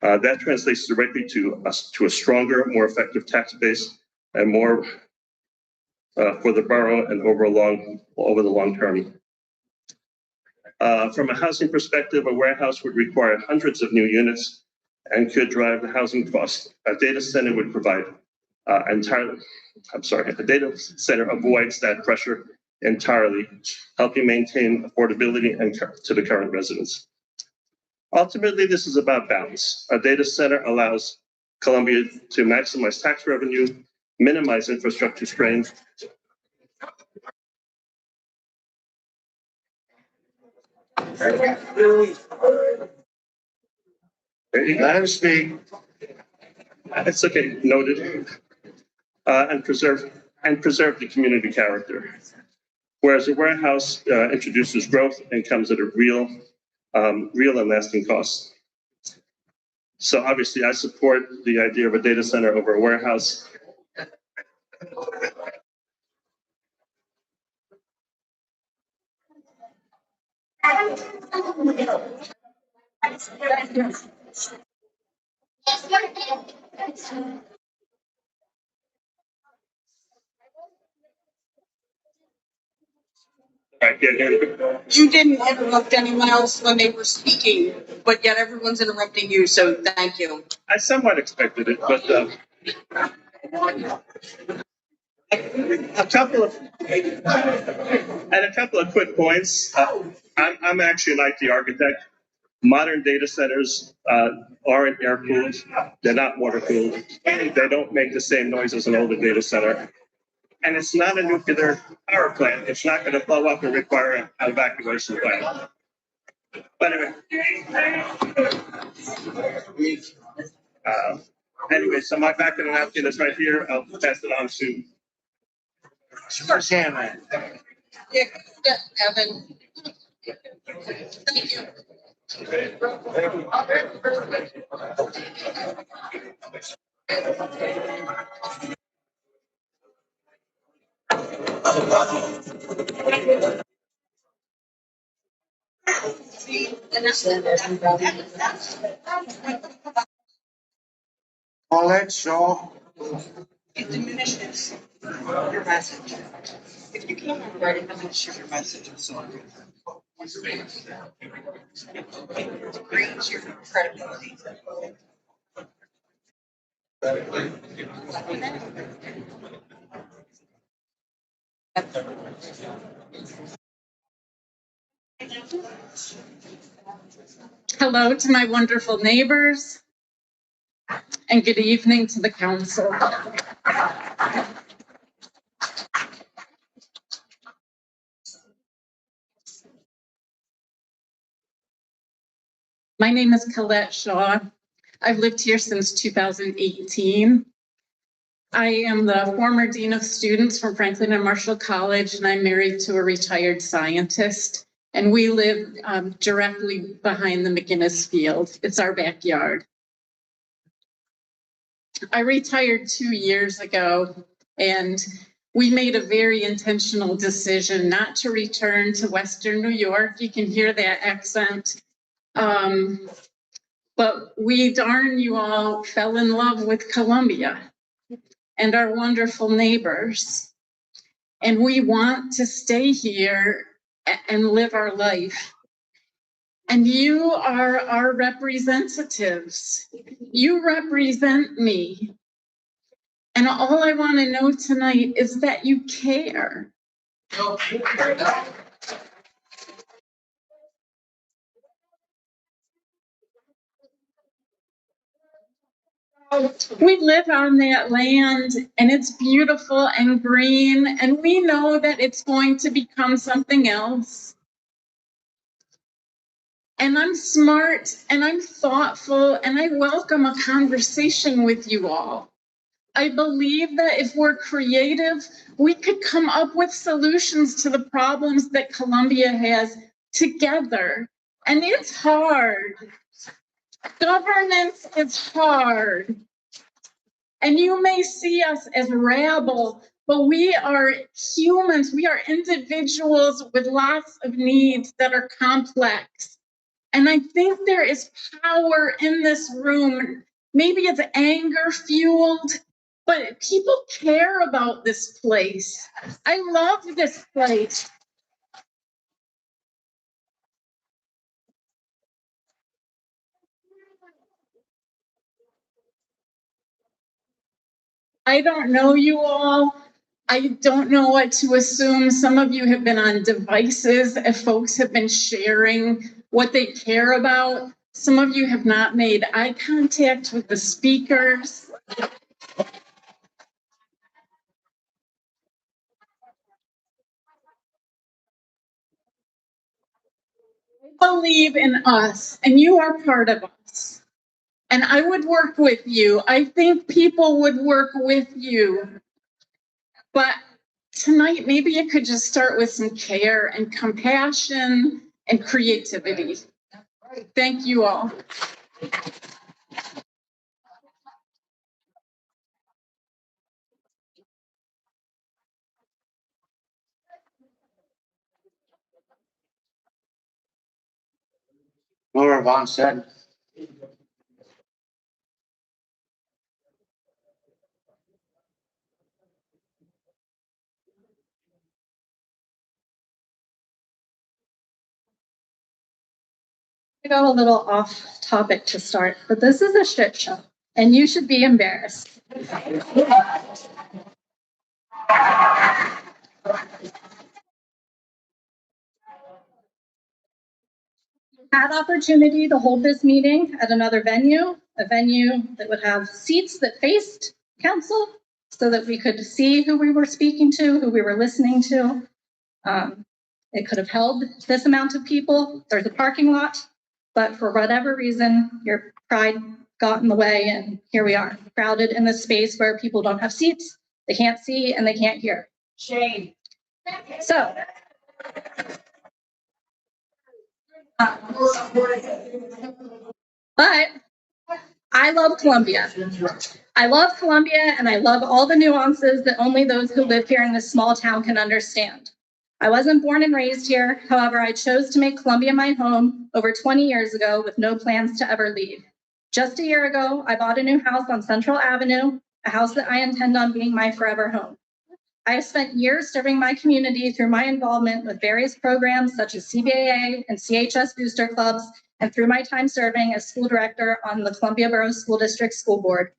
Speaker 13: That translates directly to a stronger, more effective tax base and more for the borough and over the long term. From a housing perspective, a warehouse would require hundreds of new units and could drive the housing costs. A data center would provide a data center avoids that pressure entirely, helping maintain affordability and to the current residents. Ultimately, this is about balance. A data center allows Columbia to maximize tax revenue, minimize infrastructure strain,
Speaker 2: Let him speak.
Speaker 13: It's okay, noted. And preserve the community character. Whereas a warehouse introduces growth and comes at a real and lasting cost. So obviously, I support the idea of a data center over a warehouse.
Speaker 8: You didn't interrupt anyone else when they were speaking, but yet everyone's interrupting you, so thank you.
Speaker 13: I somewhat expected it, but a couple of quick points. I'm actually an IT architect. Modern data centers aren't air cooled. They're not water cooled. They don't make the same noise as an older data center. And it's not a nuclear power plant. It's not going to blow up and require an evacuation plan. But anyway, so my back of the napkin is right here. I'll pass it on to
Speaker 2: Shannon.
Speaker 8: Yeah, Evan. Thank you.
Speaker 2: Paulette Shaw.
Speaker 8: It diminishes your message. If you can't write it, diminishes your message. It degrades your credibility.
Speaker 3: Hello to my wonderful neighbors, and good evening to the council. My name is Colette Shaw. I've lived here since 2018. I am the former Dean of Students from Franklin and Marshall College, and I'm married to a retired scientist. And we live directly behind the McGinnis Field. It's our backyard. I retired 2 years ago, and we made a very intentional decision not to return to Western New York. You can hear that accent. But we, darn you all, fell in love with Columbia and our wonderful neighbors. And we want to stay here and live our life. And you are our representatives. You represent me. And all I want to know tonight is that you care. We live on that land and it's beautiful and green, and we know that it's going to become something else. And I'm smart and I'm thoughtful and I welcome a conversation with you all. I believe that if we're creative, we could come up with solutions to the problems that Columbia has together. And it's hard. Governance is hard. And you may see us as rabble, but we are humans. We are individuals with lots of needs that are complex. And I think there is power in this room. Maybe it's anger fueled, but people care about this place. I love this place. I don't know you all. I don't know what to assume. Some of you have been on devices if folks have been sharing what they care about. Some of you have not made eye contact with the speakers. I believe in us, and you are part of us. And I would work with you. I think people would work with you. But tonight, maybe you could just start with some care and compassion and creativity. Thank you all.
Speaker 2: Laura Von said.
Speaker 14: To go a little off topic to start, but this is a shit show and you should be embarrassed. Had opportunity to hold this meeting at another venue, a venue that would have seats that faced council so that we could see who we were speaking to, who we were listening to. It could have held this amount of people. There's a parking lot, but for whatever reason, your pride got in the way and here we are, crowded in this space where people don't have seats, they can't see and they can't hear. Shame. So, but I love Columbia. I love Columbia and I love all the nuances that only those who live here in this small town can understand. I wasn't born and raised here. However, I chose to make Columbia my home over 20 years ago with no plans to ever leave. Just a year ago, I bought a new house on Central Avenue, a house that I intend on being my forever home. I have spent years serving my community through my involvement with various programs such as CBAA and CHS booster clubs, and through my time serving as school director on the Columbia Borough School District School Board.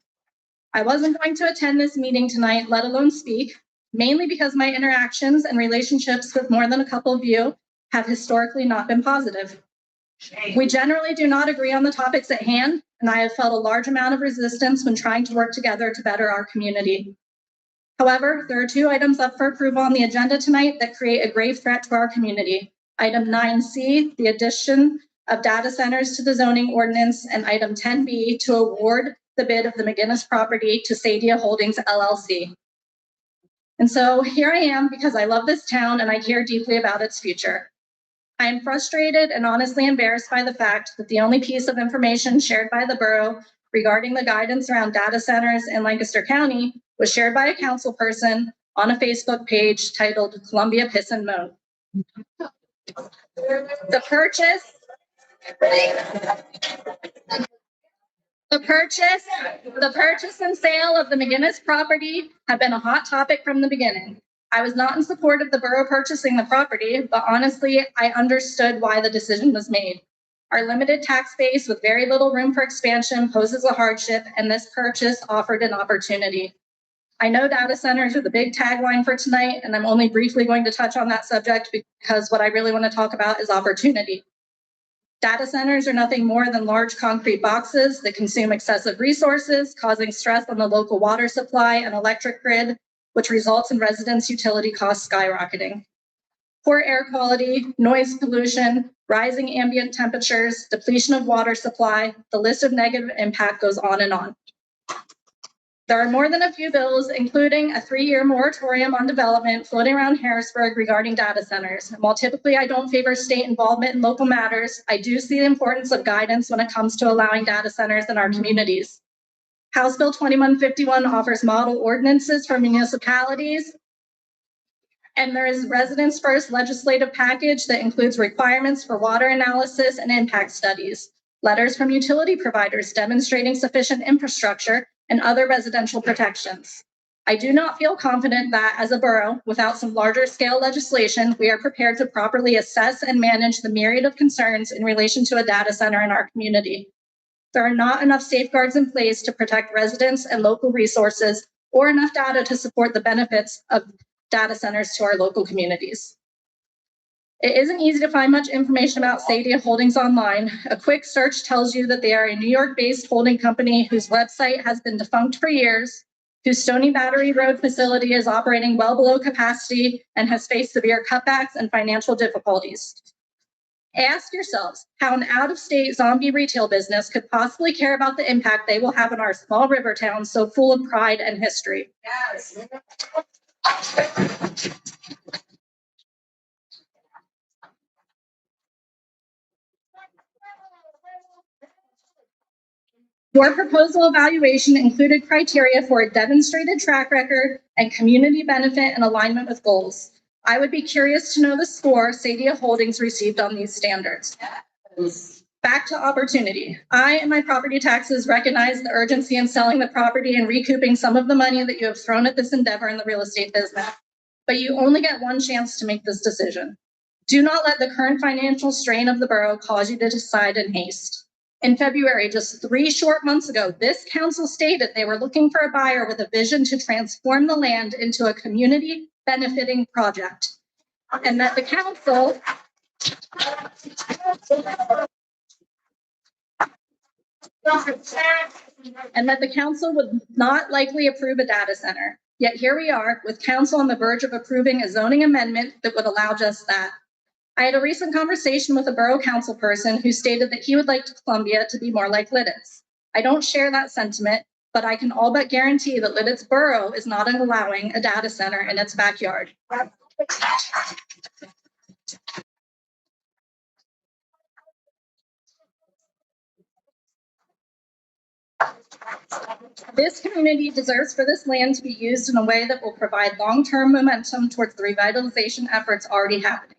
Speaker 14: I wasn't going to attend this meeting tonight, let alone speak, mainly because my interactions and relationships with more than a couple of you have historically not been positive. We generally do not agree on the topics at hand, and I have felt a large amount of resistance when trying to work together to better our community. However, there are 2 items up for approval on the agenda tonight that create a grave threat to our community. Item 9C, the addition of data centers to the zoning ordinance, and item 10B to award the bid of the McGinnis property to Sadia Holdings LLC. And so here I am because I love this town and I care deeply about its future. I am frustrated and honestly embarrassed by the fact that the only piece of information shared by the borough regarding the guidance around data centers in Lancaster County was shared by a council person on a Facebook page titled Columbia Piss and Moan. The purchase and sale of the McGinnis property have been a hot topic from the beginning. I was not in support of the borough purchasing the property, but honestly, I understood why the decision was made. Our limited tax base with very little room for expansion poses a hardship, and this purchase offered an opportunity. I know data centers are the big tagline for tonight, and I'm only briefly going to touch on that subject because what I really want to talk about is opportunity. Data centers are nothing more than large concrete boxes that consume excessive resources, causing stress on the local water supply and electric grid, which results in residents' utility costs skyrocketing. Poor air quality, noise pollution, rising ambient temperatures, depletion of water supply, the list of negative impact goes on and on. There are more than a few bills, including a 3-year moratorium on development floating around Harrisburg regarding data centers. And while typically I don't favor state involvement in local matters, I do see the importance of guidance when it comes to allowing data centers in our communities. House Bill 2151 offers model ordinances for municipalities. And there is Residents First legislative package that includes requirements for water analysis and impact studies, letters from utility providers demonstrating sufficient infrastructure, and other residential protections. I do not feel confident that as a borough, without some larger scale legislation, we are prepared to properly assess and manage the myriad of concerns in relation to a data center in our community. There are not enough safeguards in place to protect residents and local resources, or enough data to support the benefits of data centers to our local communities. It isn't easy to find much information about Sadia Holdings online. A quick search tells you that they are a New York-based holding company whose website has been defunct for years, whose Stony Battery Road facility is operating well below capacity and has faced severe cutbacks and financial difficulties. Ask yourselves how an out-of-state zombie retail business could possibly care about the impact they will have on our small river town so full of pride and history. Yes. Your proposal evaluation included criteria for a demonstrated track record and community benefit and alignment with goals. I would be curious to know the score Sadia Holdings received on these standards. Back to opportunity. I and my property taxes recognize the urgency in selling the property and recouping some of the money that you have thrown at this endeavor in the real estate business. But you only get one chance to make this decision. Do not let the current financial strain of the borough cause you to decide in haste. In February, just 3 short months ago, this council stated they were looking for a buyer with a vision to transform the land into a community benefiting project. And that the council would not likely approve a data center. Yet here we are with council on the verge of approving a zoning amendment that would allow just that. I had a recent conversation with a Borough Council person who stated that he would like Columbia to be more like Lidditz. I don't share that sentiment, but I can all but guarantee that Lidditz Borough is not allowing a data center in its backyard. This community deserves for this land to be used in a way that will provide long-term momentum towards the revitalization efforts already happening.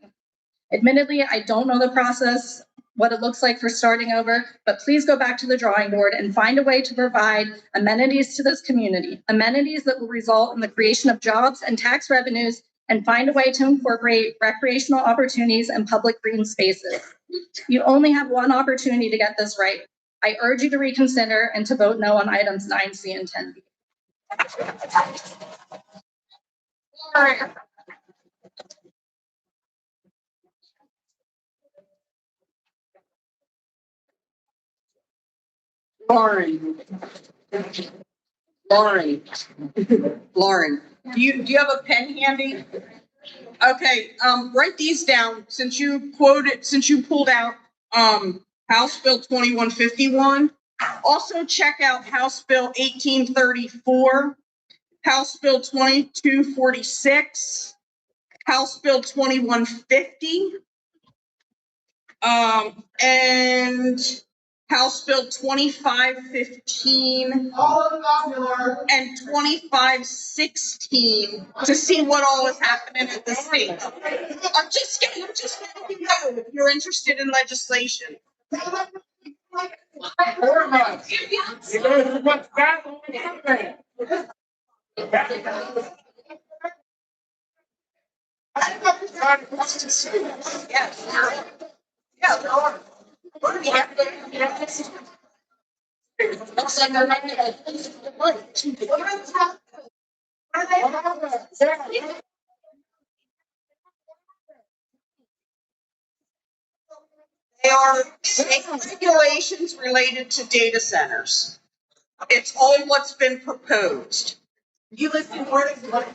Speaker 14: Admittedly, I don't know the process, what it looks like for starting over, but please go back to the drawing board and find a way to provide amenities to this community, amenities that will result in the creation of jobs and tax revenues, and find a way to incorporate recreational opportunities and public green spaces. You only have one opportunity to get this right. I urge you to reconsider and to vote no on items 9C and 10B.
Speaker 8: Lauren, do you have a pen handy? Okay, write these down since you pulled out House Bill 2151. Also check out House Bill 1834, House Bill 2246, House Bill 2150, and House Bill 2515 and 2516 to see what all is happening at the state. I'm just letting you know if you're interested in legislation. They are regulations related to data centers. It's all what's been proposed. You listen more than one?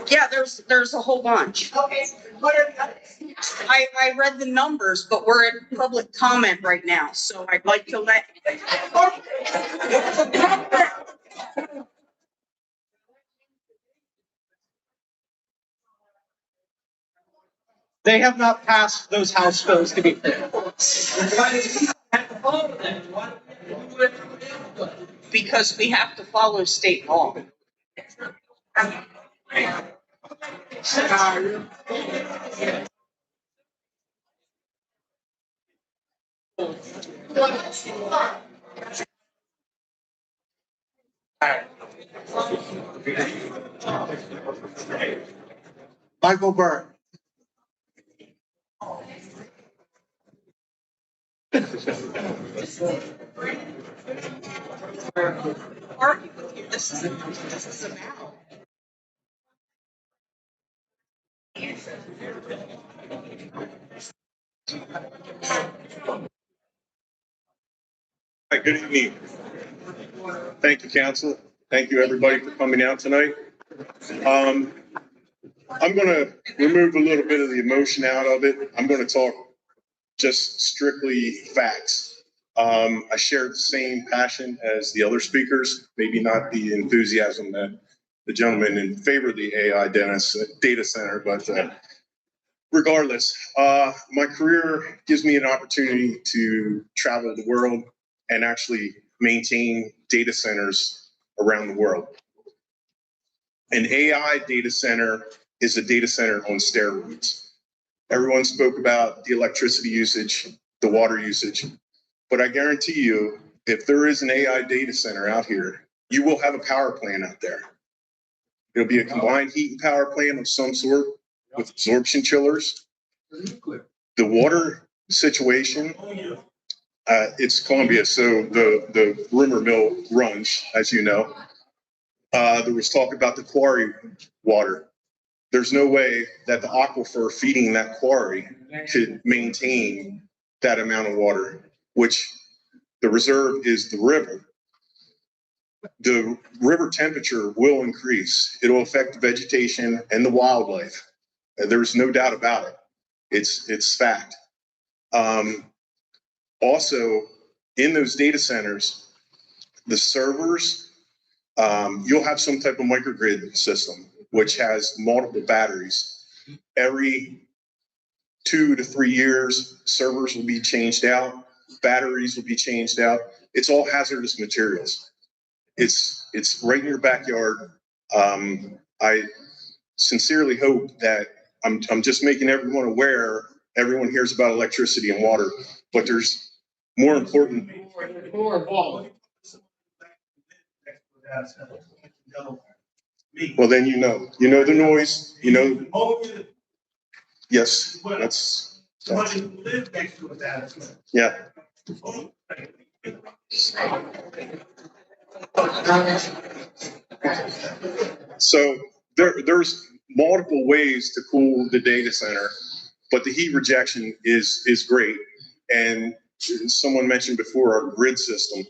Speaker 8: Yeah, there's a whole bunch. Okay. What are the others? I read the numbers, but we're at public comment right now, so I'd like to let.
Speaker 7: They have not passed those House bills, to be clear.
Speaker 8: Because we have to follow state law.
Speaker 2: Michael Burke.
Speaker 8: Argue with you. This is about.
Speaker 15: Hi, good evening. Thank you, council. Thank you, everybody, for coming out tonight. I'm going to remove a little bit of the emotion out of it. I'm going to talk just strictly facts. I share the same passion as the other speakers, maybe not the enthusiasm that the gentleman in favor of the AI data center, but regardless, my career gives me an opportunity to travel the world and actually maintain data centers around the world. An AI data center is a data center on steroids. Everyone spoke about the electricity usage, the water usage, but I guarantee you, if there is an AI data center out here, you will have a power plant out there. It'll be a combined heat and power plant of some sort with absorption chillers. The water situation, it's Columbia, so the rumor mill runs, as you know. There was talk about the quarry water. There's no way that the aquifer feeding that quarry could maintain that amount of water, which the reserve is the river. The river temperature will increase. It'll affect the vegetation and the wildlife. There's no doubt about it. It's fact. Also, in those data centers, the servers, you'll have some type of microgrid system, which has multiple batteries. Every 2 to 3 years, servers will be changed out, batteries will be changed out. It's all hazardous materials. It's right in your backyard. I sincerely hope that I'm just making everyone aware. Everyone hears about electricity and water, but there's more important. Well, then you know the noise. You know. Yes, that's. Yeah. So there's multiple ways to cool the data center, but the heat rejection is great. And someone mentioned before our grid system.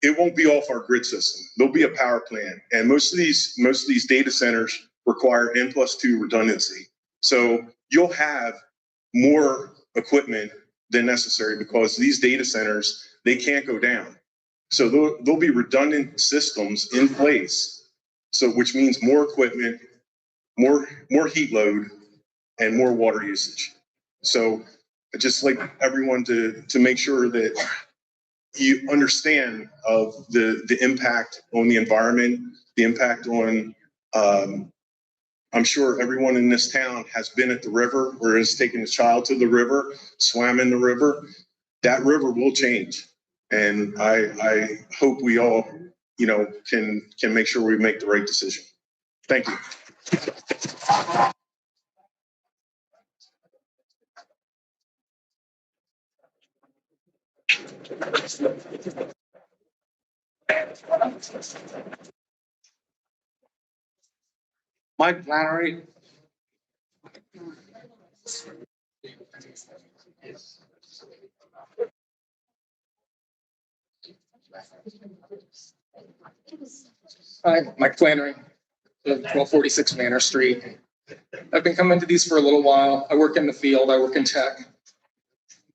Speaker 15: It won't be off our grid system. There'll be a power plant, and most of these data centers require N+2 redundancy. So you'll have more equipment than necessary because these data centers, they can't go down. So there'll be redundant systems in place. So which means more equipment, more heat load, and more water usage. So I just like everyone to make sure that you understand of the impact on the environment, the impact on, I'm sure everyone in this town has been at the river or has taken a child to the river, swam in the river. That river will change. And I hope we all, can make sure we make the right decision. Thank you.
Speaker 2: Mike Flannery.
Speaker 16: Hi, Mike Flannery, 1246 Manor Street. I've been coming to these for a little while. I work in the field, I work in tech.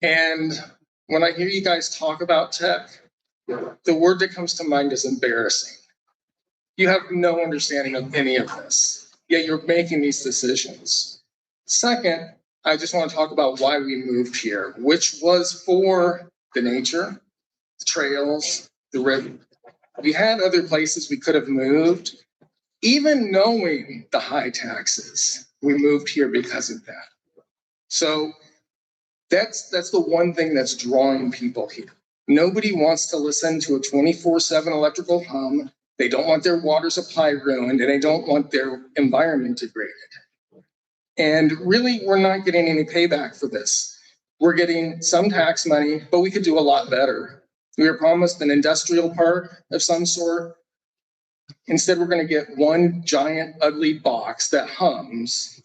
Speaker 16: And when I hear you guys talk about tech, the word that comes to mind is embarrassing. You have no understanding of any of this, yet you're making these decisions. Second, I just want to talk about why we moved here, which was for the nature, the trails, the river. We had other places we could have moved, even knowing the high taxes. We moved here because of that. So that's the one thing that's drawing people here. Nobody wants to listen to a 24/7 electrical hum. They don't want their water supply ruined, and they don't want their environment degraded. And really, we're not getting any payback for this. We're getting some tax money, but we could do a lot better. We were promised an industrial park of some sort. Instead, we're going to get one giant ugly box that hums,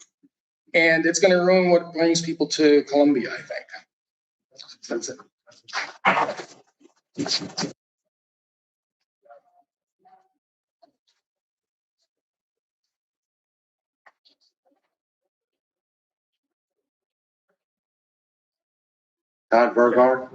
Speaker 16: and it's going to ruin what brings people to Columbia, I think. That's it.
Speaker 2: Todd Burgard.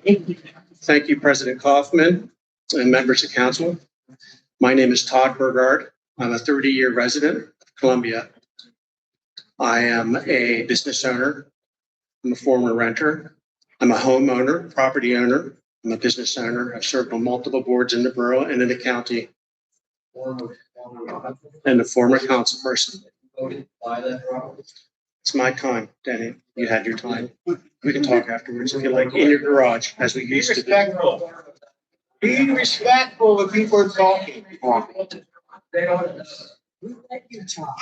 Speaker 17: Thank you, President Kaufman and members of council. My name is Todd Burgard. I'm a 30-year resident of Columbia. I am a business owner. I'm a former renter. I'm a homeowner, property owner. I'm a business owner. I've served on multiple boards in the borough and in the county. And a former council person. It's my time, Denny. You had your time. We can talk afterwards if you like, in your garage, as we used to do.
Speaker 2: Be respectful when people are talking.
Speaker 4: They don't. Let you talk.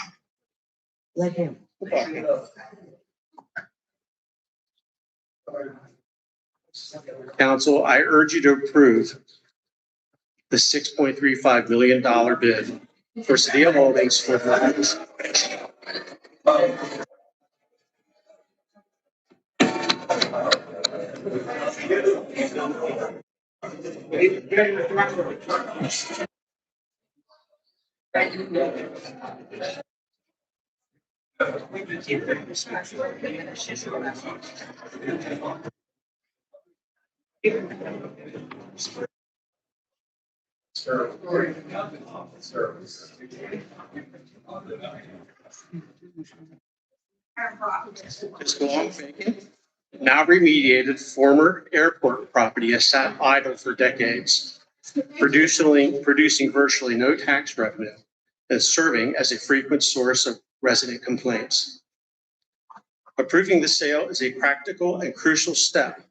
Speaker 4: Let him.
Speaker 17: Council, I urge you to approve the $6.35 million bid for Cedillo Holdings for This long vacant, now remediated former airport property has sat idle for decades, producing virtually no tax revenue and serving as a frequent source of resident complaints. Approving the sale is a practical and crucial step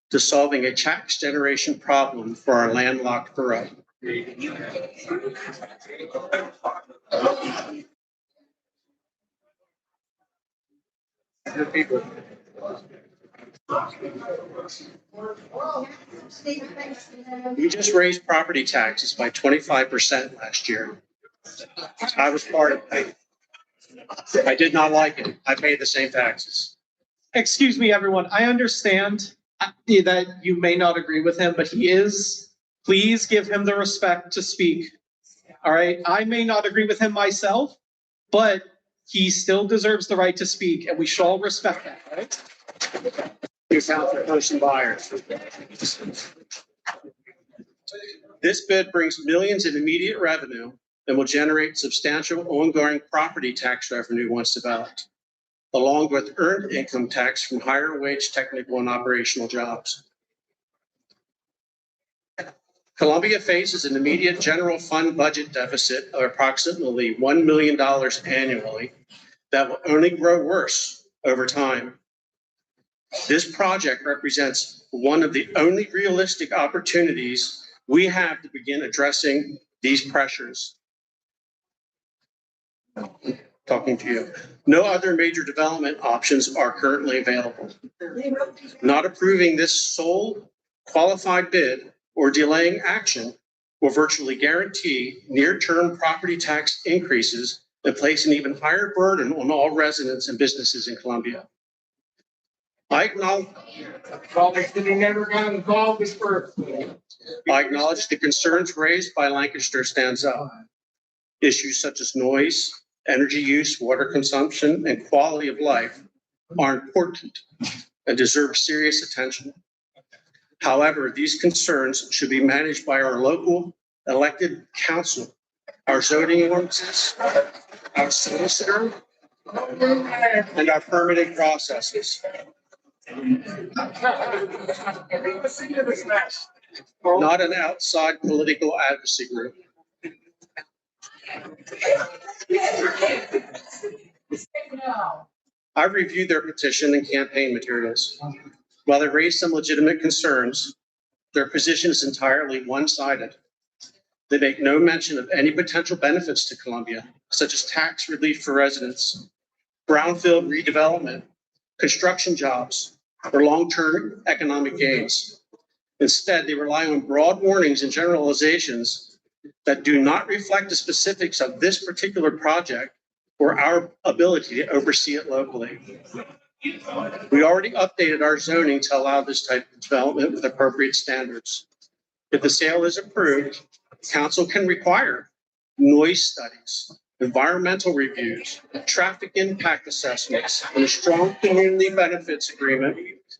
Speaker 17: to solving a tax generation problem for our landlocked borough. We just raised property taxes by 25% last year. I was part of it. I did not like it. I paid the same taxes.
Speaker 7: Excuse me, everyone. I understand that you may not agree with him, but he is. Please give him the respect to speak. All right. I may not agree with him myself, but he still deserves the right to speak, and we should all respect that, right?
Speaker 17: You found for person buyers. This bid brings millions in immediate revenue and will generate substantial ongoing property tax revenue once developed, along with earned income tax from higher wage technical and operational jobs. Columbia faces an immediate general fund budget deficit of approximately $1 million annually that will only grow worse over time. This project represents one of the only realistic opportunities we have to begin addressing these pressures. Talking to you. No other major development options are currently available. Not approving this sole qualified bid or delaying action will virtually guarantee near-term property tax increases and place an even higher burden on all residents and businesses in Columbia. I acknowledge the concerns raised by Lancaster stands up. Issues such as noise, energy use, water consumption, and quality of life are important and deserve serious attention. However, these concerns should be managed by our local elected council, our zoning ordinances, our solicitor, and our permitting processes. Not an outside political advocacy group. I've reviewed their petition and campaign materials. While they raise some legitimate concerns, their position is entirely one-sided. They make no mention of any potential benefits to Columbia, such as tax relief for residents, brownfield redevelopment, construction jobs, or long-term economic gains. Instead, they rely on broad warnings and generalizations that do not reflect the specifics of this particular project or our ability to oversee it locally. We already updated our zoning to allow this type of development with appropriate standards. If the sale is approved, council can require noise studies, environmental reviews, traffic impact assessments, and a strong community benefits agreement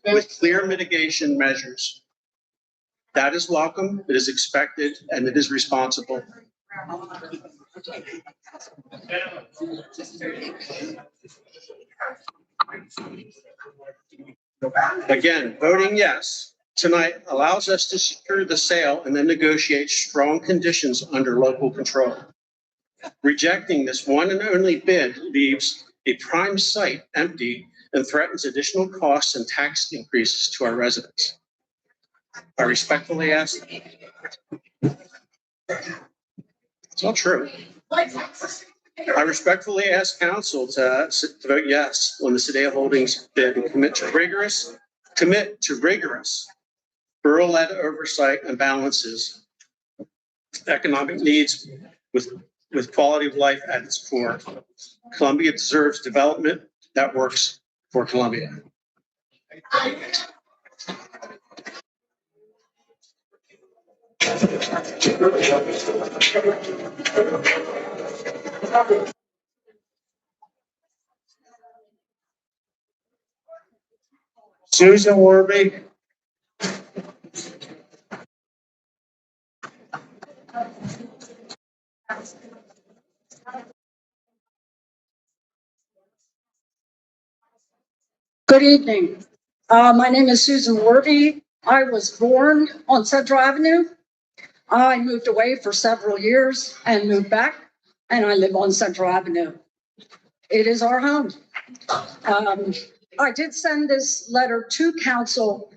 Speaker 17: with clear mitigation measures. That is welcome, it is expected, and it is responsible. Again, voting yes tonight allows us to secure the sale and then negotiate strong conditions under local control. Rejecting this one and only bid leaves a prime site empty and threatens additional costs and tax increases to our residents. I respectfully ask. It's not true. I respectfully ask council to vote yes on the Sedea Holdings bid and commit to rigorous borough-led oversight and balances economic needs with quality of life at its core. Columbia deserves development that works for Columbia.
Speaker 2: Susan Warby.
Speaker 18: Good evening. My name is Susan Warby. I was born on Central Avenue. I moved away for several years and moved back, and I live on Central Avenue. It is our home. I did send this letter to council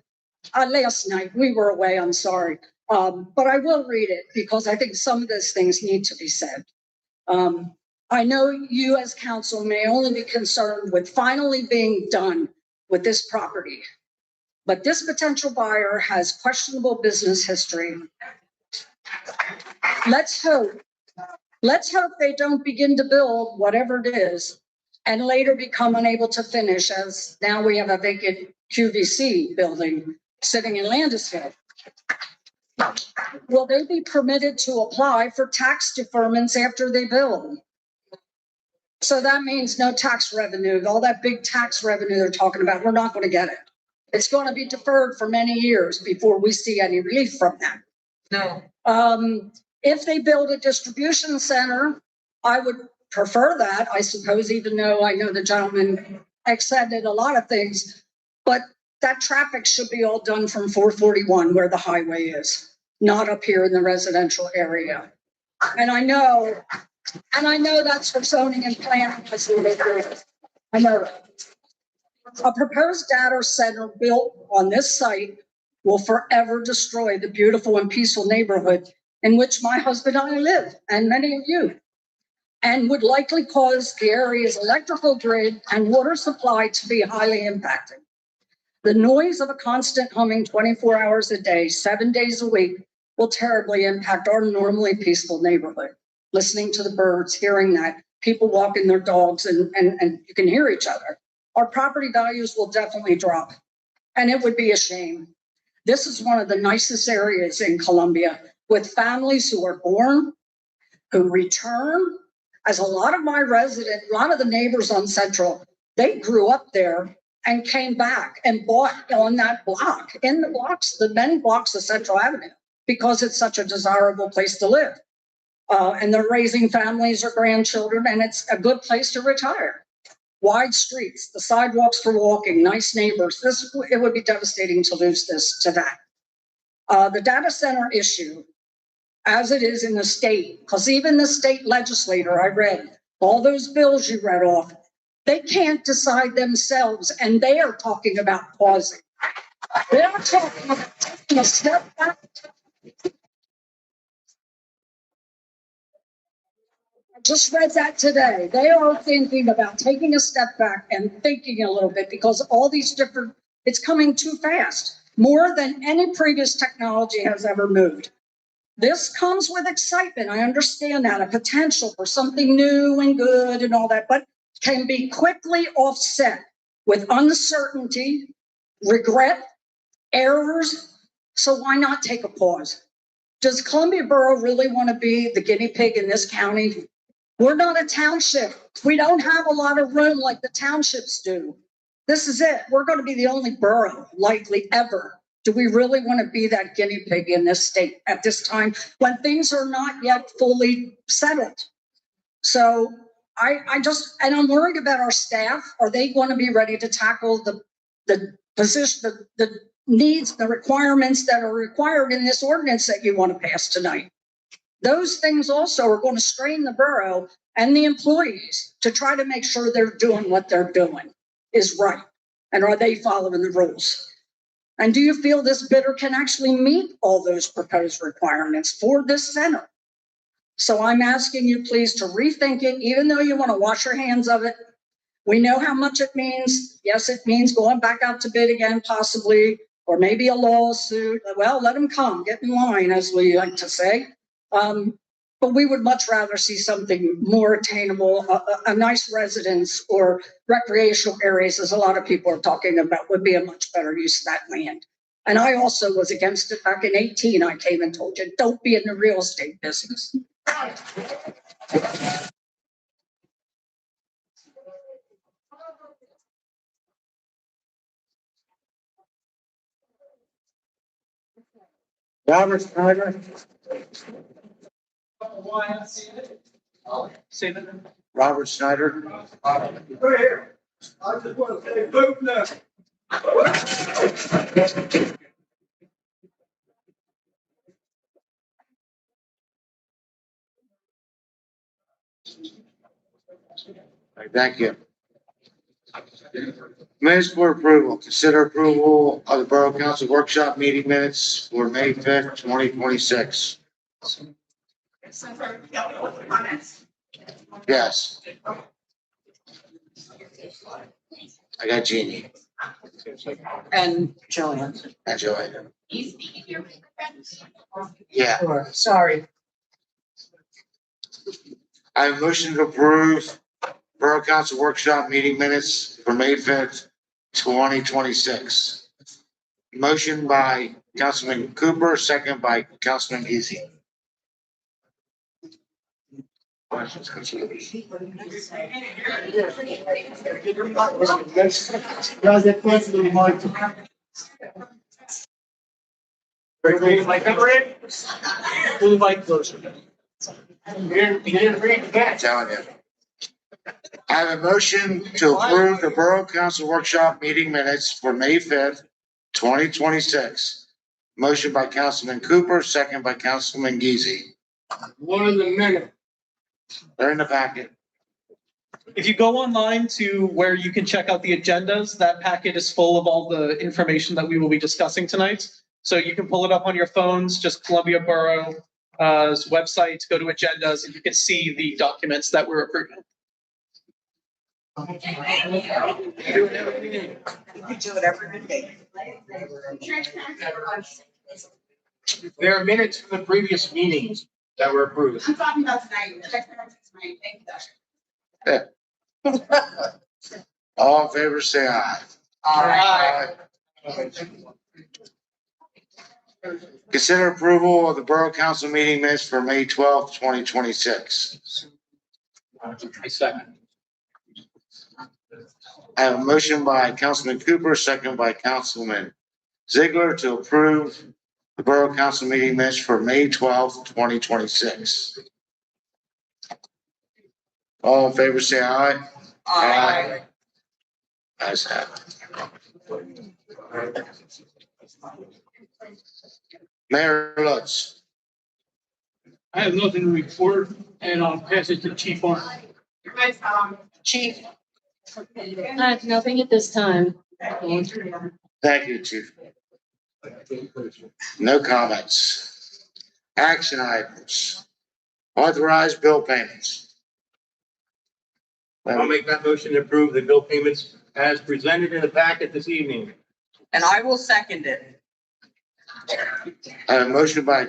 Speaker 18: last night. We were away, I'm sorry. But I will read it because I think some of those things need to be said. I know you as council may only be concerned with finally being done with this property, but this potential buyer has questionable business history. Let's hope they don't begin to build whatever it is and later become unable to finish, as now we have a vacant QVC building sitting in Landisville. Will they be permitted to apply for tax deferments after they build? So that means no tax revenue. All that big tax revenue they're talking about, we're not going to get it. It's going to be deferred for many years before we see any relief from that. No. If they build a distribution center, I would prefer that, I suppose, even though I know the gentleman accepted a lot of things, but that traffic should be all done from 441 where the highway is, not up here in the residential area. And I know that's for zoning and planning. I know that. A proposed data center built on this site will forever destroy the beautiful and peaceful neighborhood in which my husband and I live, and many of you, and would likely cause the area's electrical grid and water supply to be highly impacted. The noise of a constant humming 24 hours a day, 7 days a week, will terribly impact our normally peaceful neighborhood. Listening to the birds, hearing that people walking their dogs and you can hear each other. Our property values will definitely drop, and it would be a shame. This is one of the nicest areas in Columbia, with families who are born, who return. As a lot of the neighbors on Central, they grew up there and came back and bought on that block, in the many blocks of Central Avenue, because it's such a desirable place to live. And they're raising families or grandchildren, and it's a good place to retire. Wide streets, the sidewalks for walking, nice neighbors. It would be devastating to lose this to that. The data center issue, as it is in the state, because even the state legislator, I read all those bills you read off, they can't decide themselves, and they are talking about pausing. They're talking about taking a step back. I just read that today. They are thinking about taking a step back and thinking a little bit, because all these it's coming too fast, more than any previous technology has ever moved. This comes with excitement. I understand that, a potential for something new and good and all that, but can be quickly offset with uncertainty, regret, errors. So why not take a pause? Does Columbia Borough really want to be the guinea pig in this county? We're not a township. We don't have a lot of room like the townships do. This is it. We're going to be the only borough likely ever. Do we really want to be that guinea pig in this state at this time when things are not yet fully settled? So I'm worried about our staff. Are they going to be ready to tackle the position, the needs, the requirements that are required in this ordinance that you want to pass tonight? Those things also are going to strain the borough and the employees to try to make sure they're doing what they're doing is right. And are they following the rules? And do you feel this bidder can actually meet all those proposed requirements for this center? So I'm asking you please to rethink it, even though you want to wash your hands of it. We know how much it means. Yes, it means going back out to bid again, possibly, or maybe a lawsuit. Well, let them come, get in line, as we like to say. But we would much rather see something more attainable, a nice residence or recreational areas, as a lot of people are talking about, would be a much better use of that land. And I also was against it back in 18. I came and told you, don't be in the real estate business.
Speaker 2: Robert Snyder. Robert Snyder.
Speaker 4: Right here. I just want to say, vote no.
Speaker 2: Thank you. Minutes for approval. Consider approval of the Borough Council workshop meeting minutes for May 5th, 2026. Yes. I got Jeannie.
Speaker 8: And Joanne.
Speaker 2: And Joanne. Yeah.
Speaker 8: Sure. Sorry.
Speaker 2: I have a motion to approve Borough Council workshop meeting minutes for May 5th, 2026. Motion by Councilman Cooper, second by Councilman Easy. Questions?
Speaker 7: Pull the mic closer.
Speaker 2: You didn't read the catch. Telling you. I have a motion to approve the Borough Council workshop meeting minutes for May 5th, 2026. Motion by Councilman Cooper, second by Councilman Geezy.
Speaker 1: One in the minute.
Speaker 2: They're in the packet.
Speaker 7: If you go online to where you can check out the agendas, that packet is full of all the information that we will be discussing tonight. So you can pull it up on your phones, just Columbia Borough's website, go to agendas, and you can see the documents that we're approving.
Speaker 8: You do it every day.
Speaker 1: There are minutes from the previous meetings that were approved.
Speaker 8: I'm talking about tonight. Thank you.
Speaker 2: All in favor, say aye.
Speaker 8: Aye.
Speaker 2: Consider approval of the Borough Council meeting minutes for May 12th, 2026.
Speaker 17: I second.
Speaker 2: I have a motion by Councilman Cooper, second by Councilman Ziegler to approve the Borough Council meeting minutes for May 12th, 2026. All in favor, say aye. Aye. Ayes have it. Mayor Lutz.
Speaker 19: I have nothing to report, and I'll pass it to Chief Arnold.
Speaker 8: Chief.
Speaker 20: I have nothing at this time.
Speaker 2: Thank you, Chief. No comments. Action items. Authorized bill payments.
Speaker 21: I'll make that motion to approve the bill payments as presented in the packet this evening.
Speaker 8: And I will second it.
Speaker 2: I have a motion by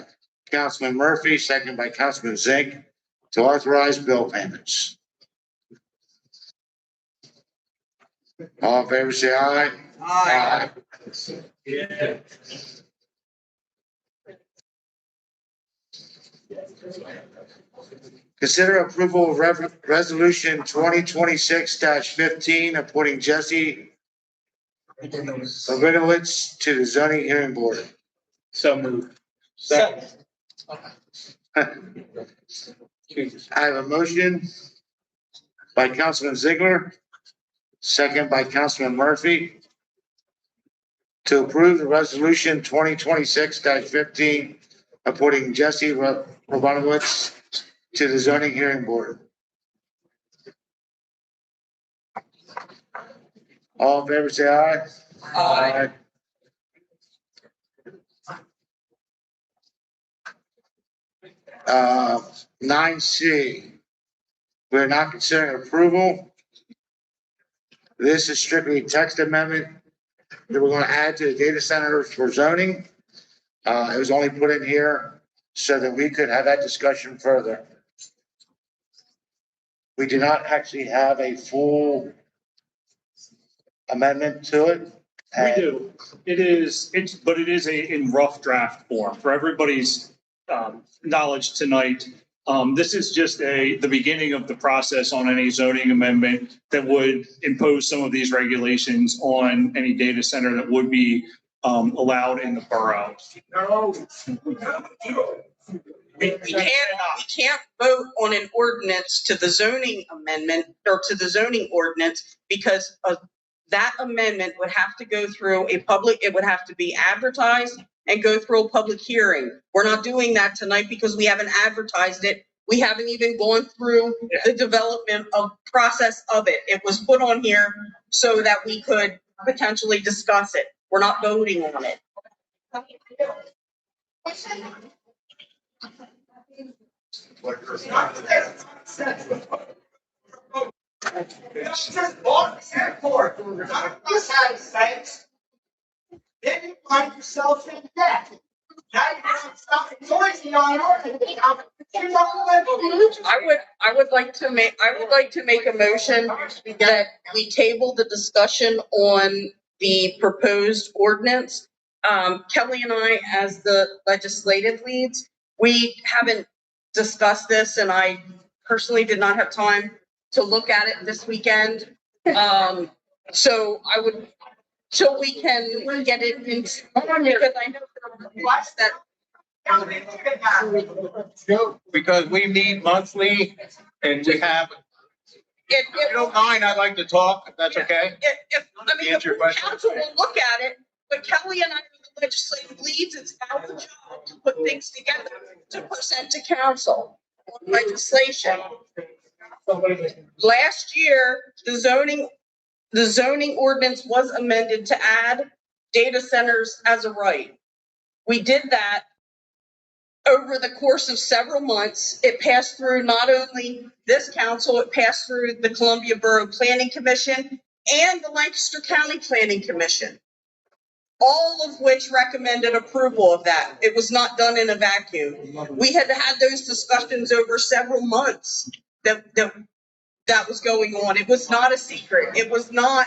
Speaker 2: Councilman Murphy, second by Councilman Zink to authorize bill payments. All in favor, say aye.
Speaker 8: Aye.
Speaker 21: Yeah.
Speaker 2: Consider approval of resolution 2026-15 appointing Jesse Rabinowitz to the zoning hearing board.
Speaker 17: So moved.
Speaker 21: Second.
Speaker 2: I have a motion by Councilman Ziegler, second by Councilman Murphy to approve the resolution 2026-15 appointing Jesse Rabinowitz to the zoning hearing board. All in favor, say aye.
Speaker 8: Aye.
Speaker 2: 9C, we're not considering approval. This is strictly text amendment that we're going to add to the data center for zoning. It was only put in here so that we could have that discussion further. We do not actually have a full amendment to it.
Speaker 22: We do. It is in rough draft form for everybody's knowledge tonight. This is just the beginning of the process on any zoning amendment that would impose some of these regulations on any data center that would be allowed in the borough.
Speaker 8: We can't vote on an ordinance to the zoning amendment or to the zoning ordinance because that amendment would have to go through it would have to be advertised and go through a public hearing. We're not doing that tonight because we haven't advertised it. We haven't even gone through the development of process of it. It was put on here so that we could potentially discuss it. We're not voting on it.
Speaker 1: Then you find yourself in debt. Now you're gonna stop noisy on
Speaker 8: I would like to make a motion that we table the discussion on the proposed ordinance. Kelly and I, as the legislative leads, we haven't discussed this, and I personally did not have time to look at it this weekend. So I would, so we can get it into, because I know there are requests that.
Speaker 17: Because we meet monthly and we have, if you don't mind, I'd like to talk, if that's okay.
Speaker 8: The council will look at it, but Kelly and I are the legislative leads. It's our job to put things together to present to council on legislation. Last year, the zoning ordinance was amended to add data centers as a right. We did that over the course of several months. It passed through not only this council, it passed through the Columbia Borough Planning Commission and the Lancaster County Planning Commission, all of which recommended approval of that. It was not done in a vacuum. We had had those discussions over several months that that was going on. It was not a secret. It was not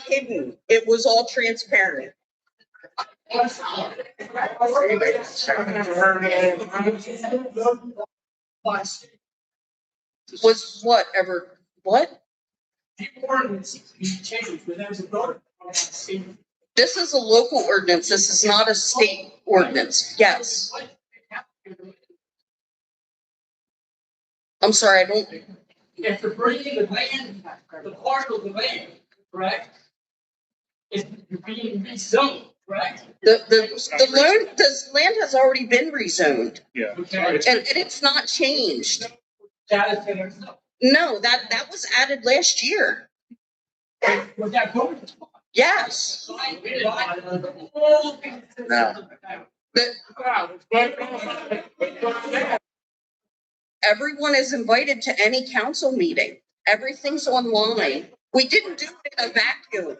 Speaker 8: hidden. It was all transparent. Was whatever, what? This is a local ordinance. This is not a state ordinance. Yes. I'm sorry, I don't.
Speaker 19: If you're bringing the land, the parcel of the land, correct? It's being rezoned, correct?
Speaker 8: The land has already been rezoned.
Speaker 22: Yeah.
Speaker 8: And it's not changed.
Speaker 19: Data centers.
Speaker 8: No, that was added last year.
Speaker 19: Was that going?
Speaker 8: Yes. Everyone is invited to any council meeting. Everything's online. We didn't do it in a vacuum.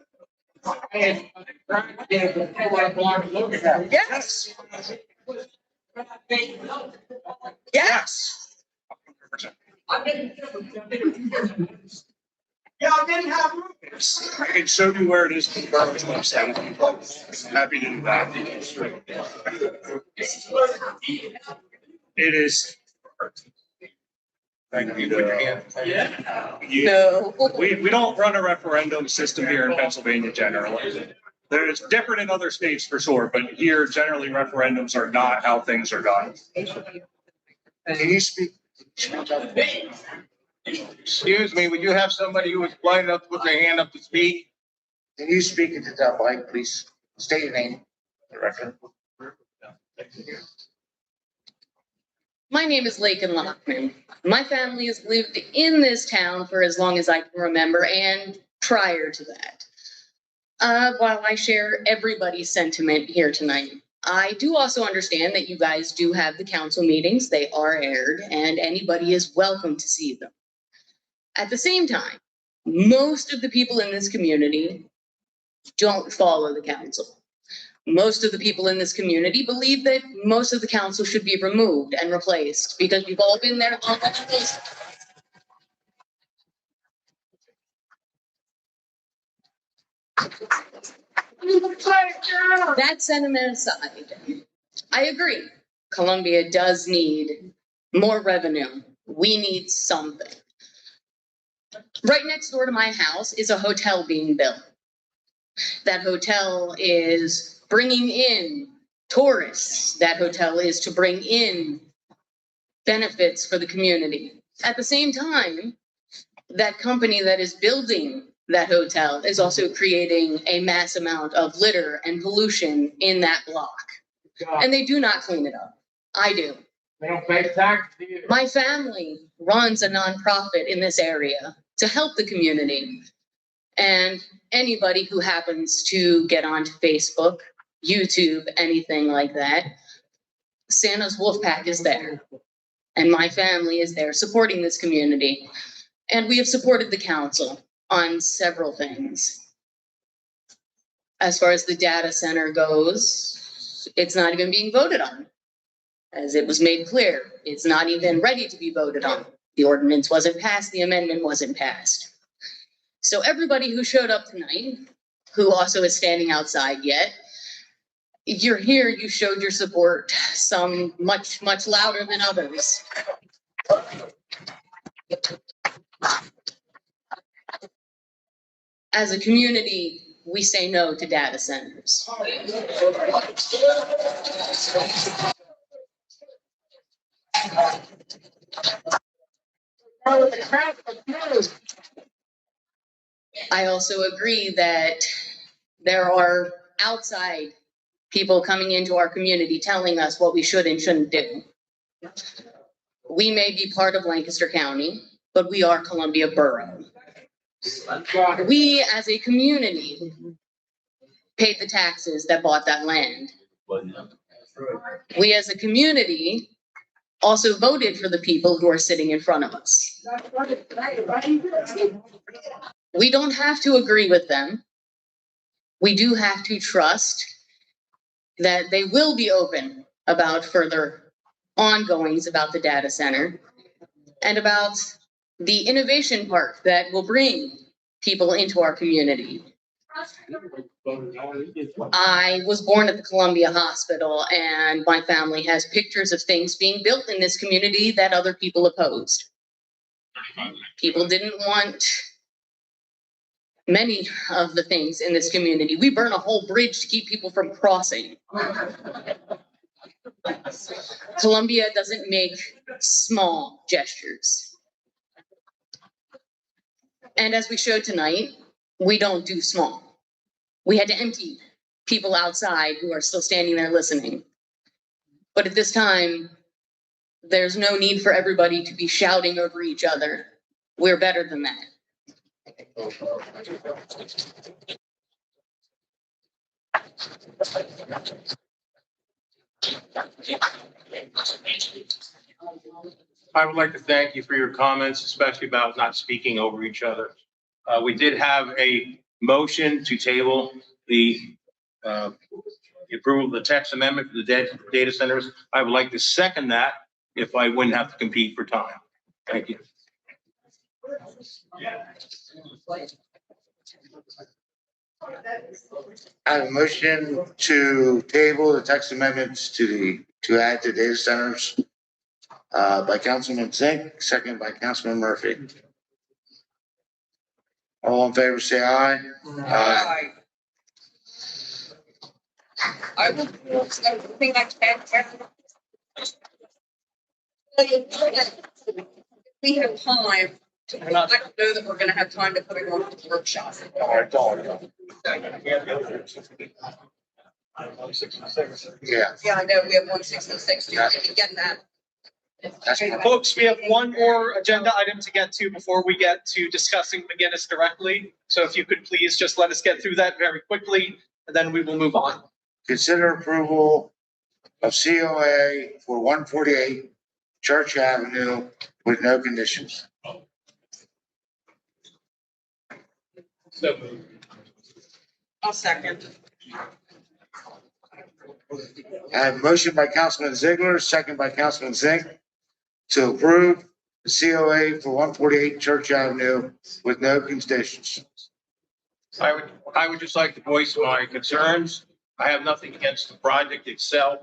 Speaker 8: Yes. Yes.
Speaker 1: Yeah, I didn't have room.
Speaker 22: I can show you where it is. Happy to do that. It is. Thank you.
Speaker 8: No.
Speaker 22: We don't run a referendum system here in Pennsylvania generally. There's different in other states for sure, but here generally referendums are not how things are done.
Speaker 2: Can you speak?
Speaker 21: Excuse me, would you have somebody who was blind enough to put their hand up to speak?
Speaker 2: Can you speak into that mic, please? State your name. The record.
Speaker 5: My name is Lakin Lockman. My family has lived in this town for as long as I can remember and prior to that. While I share everybody's sentiment here tonight, I do also understand that you guys do have the council meetings. They are aired and anybody is welcome to see them. At the same time, most of the people in this community don't follow the council. Most of the people in this community believe that most of the council should be removed and replaced because we've all been there long enough. That sentiment aside, I agree. Columbia does need more revenue. We need something. Right next door to my house is a hotel being built. That hotel is bringing in tourists. That hotel is to bring in benefits for the community. At the same time, that company that is building that hotel is also creating a mass amount of litter and pollution in that block. And they do not clean it up. I do.
Speaker 19: They don't pay tax either.
Speaker 5: My family runs a nonprofit in this area to help the community. And anybody who happens to get onto Facebook, YouTube, anything like that, Santa's Wolfpack is there. And my family is there supporting this community. And we have supported the council on several things. As far as the data center goes, it's not even being voted on. As it was made clear, it's not even ready to be voted on. The ordinance wasn't passed, the amendment wasn't passed. So everybody who showed up tonight, who also is standing outside yet, you're here, you showed your support, some much, much louder than others. As a community, we say no to data centers. I also agree that there are outside people coming into our community telling us what we should and shouldn't do. We may be part of Lancaster County, but we are Columbia Borough. We as a community paid the taxes that bought that land. We as a community also voted for the people who are sitting in front of us. We don't have to agree with them. We do have to trust that they will be open about further ongoings about the data center and about the innovation park that will bring people into our community. I was born at the Columbia Hospital, and my family has pictures of things being built in this community that other people opposed. People didn't want many of the things in this community. We burn a whole bridge to keep people from crossing. Columbia doesn't make small gestures. And as we showed tonight, we don't do small. We had to empty people outside who are still standing there listening. But at this time, there's no need for everybody to be shouting over each other. We're better than that.
Speaker 21: I would like to thank you for your comments, especially about not speaking over each other. We did have a motion to table the approval of the text amendment for the data centers. I would like to second that if I wouldn't have to compete for time. Thank you.
Speaker 2: I have a motion to table the text amendments to add to data centers by Councilman Zink, second by Councilman Murphy. All in favor, say aye. Aye.
Speaker 8: I will do everything I can. We have time. I don't know that we're gonna have time to put it on the workshop.
Speaker 2: Yeah.
Speaker 8: Yeah, I know, we have 166, we can get that.
Speaker 7: Folks, we have one more agenda item to get to before we get to discussing McGinnis directly. So if you could please just let us get through that very quickly, and then we will move on.
Speaker 2: Consider approval of COA for 148 Church Avenue with no conditions.
Speaker 21: So moved.
Speaker 8: I'll second.
Speaker 2: I have a motion by Councilman Ziegler, second by Councilman Zink to approve the COA for 148 Church Avenue with no conditions.
Speaker 21: I would just like to voice my concerns. I have nothing against the project itself.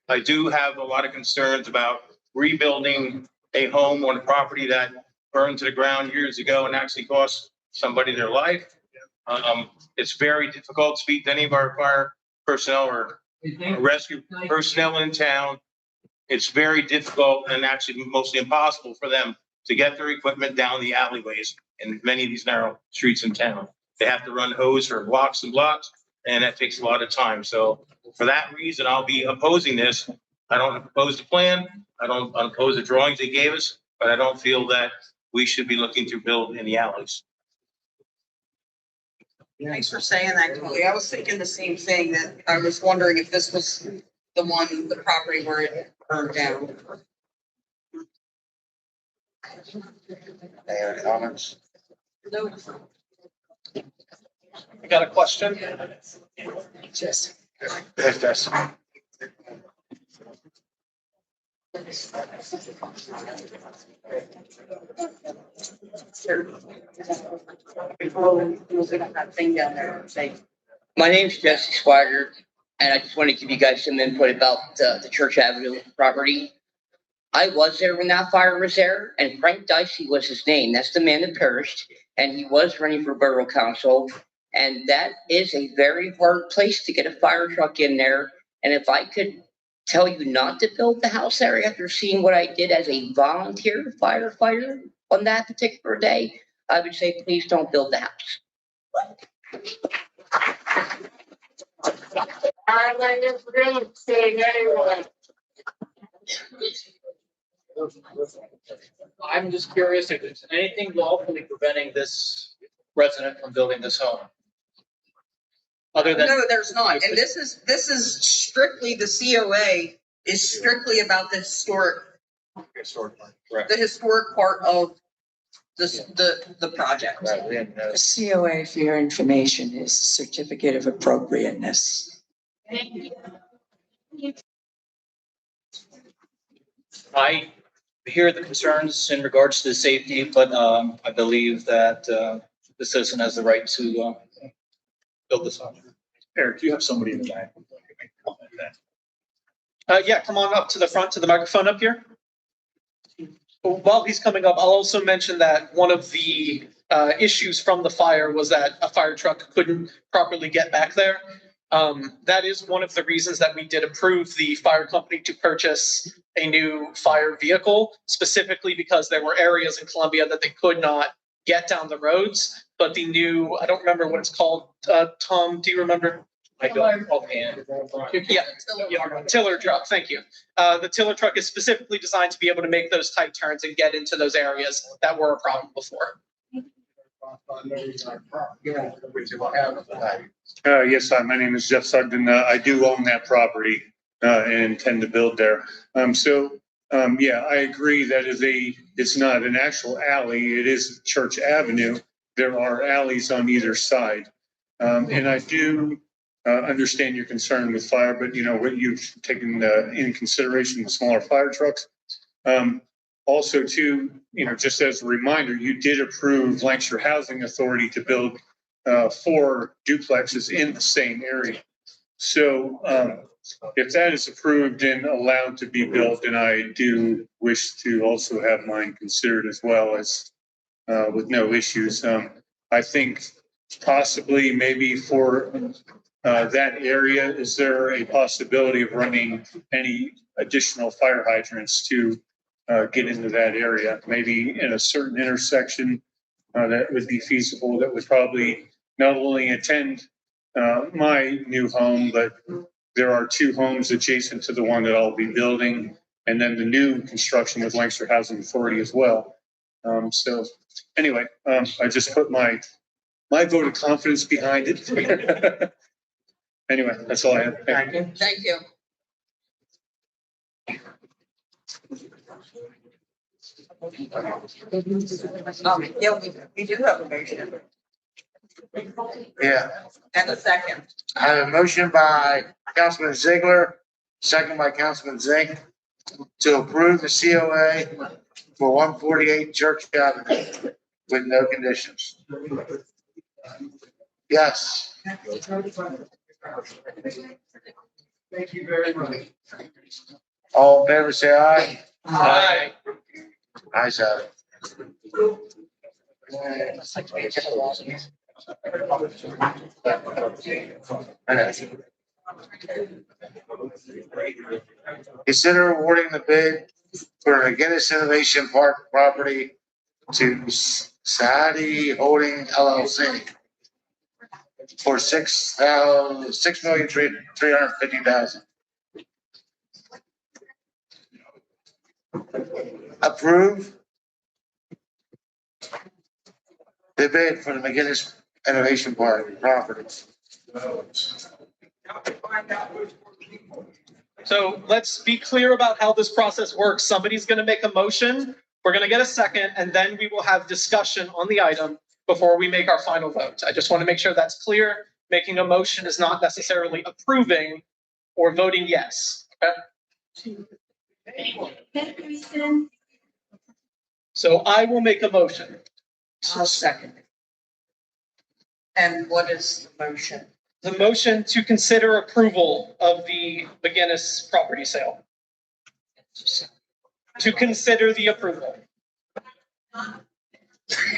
Speaker 21: I do have a lot of concerns about rebuilding a home on a property that burned to the ground years ago and actually cost somebody their life. It's very difficult to speak to any of our fire personnel or rescue personnel in town. It's very difficult and actually mostly impossible for them to get their equipment down the alleyways in many of these narrow streets in town. They have to run hose for blocks and blocks, and that takes a lot of time. So for that reason, I'll be opposing this. I don't oppose the plan. I don't oppose the drawings they gave us, but I don't feel that we should be looking to build in the alleys.
Speaker 8: Thanks for saying that, Tony. I was thinking the same thing, that I was wondering if this was the property where it burned down.
Speaker 2: Any other comments?
Speaker 8: No.
Speaker 7: You got a question?
Speaker 8: Yes.
Speaker 2: Yes.
Speaker 6: My name's Jesse Swigert, and I just want to give you guys some input about the Church Avenue property. I was there when that fire was there, and Frank Dicey was his name. That's the man that perished, and he was running for Borough Council. And that is a very hard place to get a fire truck in there. And if I could tell you not to build the house there after seeing what I did as a volunteer firefighter on that particular day, I would say, please don't build the house.
Speaker 7: I'm just curious if there's anything lawfully preventing this resident from building this home. Other than.
Speaker 8: No, there's not. And this is strictly, the COA is strictly about the historic part of the project.
Speaker 10: The COA, for your information, is certificate of appropriateness.
Speaker 21: I
Speaker 9: hear the concerns in regards to safety, but I believe that the citizen has the right to build this on.
Speaker 22: Eric, you have somebody in the back.
Speaker 7: Yeah, come on up to the front, to the microphone up here. While he's coming up, I'll also mention that one of the issues from the fire was that a fire truck couldn't properly get back there. That is one of the reasons that we did approve the fire company to purchase a new fire vehicle, specifically because there were areas in Columbia that they could not get down the roads. But the new, I don't remember what it's called. Tom, do you remember?
Speaker 9: I don't offhand.
Speaker 7: Yeah, tiller truck, thank you. The tiller truck is specifically designed to be able to make those tight turns and get into those areas that were a problem before.
Speaker 22: Yes, my name is Jeff Sugden. I do own that property and intend to build there. Yeah, I agree that it's not an actual alley. It is Church Avenue. There are alleys on either side. And I do understand your concern with fire, but you know, what you've taken in consideration the smaller fire trucks. Also too, you know, just as a reminder, you did approve Lancashire Housing Authority to build 4 duplexes in the same area. So if that is approved and allowed to be built, then I do wish to also have mine considered as well, as with no issues. I think possibly maybe for that area, is there a possibility of running any additional fire hydrants to get into that area? Maybe in a certain intersection that would be feasible, that would probably not only attend my new home, but there are 2 homes adjacent to the one that I'll be building, and then the new construction with Lancashire Housing Authority as well. So anyway, I just put my vote of confidence behind it. Anyway, that's all I have. Thank you.
Speaker 18: Thank you.
Speaker 8: Yeah, we do have a motion
Speaker 2: Yeah,
Speaker 8: and a second.
Speaker 2: I have a motion by Councilman Ziegler, second by Councilman Zink, to approve the COA for 148 Church Avenue with no conditions. Yes.
Speaker 1: Thank you very much.
Speaker 2: All in favor, say aye.
Speaker 1: Aye.
Speaker 2: Ayes have it. Consider awarding the bid for the McGinnis Innovation Park property to Saadi Holding LLC for $6,350,000. Approve the bid for the McGinnis Innovation Park property.
Speaker 7: So let's be clear about how this process works. Somebody's going to make a motion. We're going to get a second, and then we will have discussion on the item before we make our final vote. I just want to make sure that's clear. Making a motion is not necessarily approving or voting yes. Okay? So I will make a motion.
Speaker 8: I'll second it. And what is the motion?
Speaker 7: The motion to consider approval of the McGinnis property sale. To consider the approval.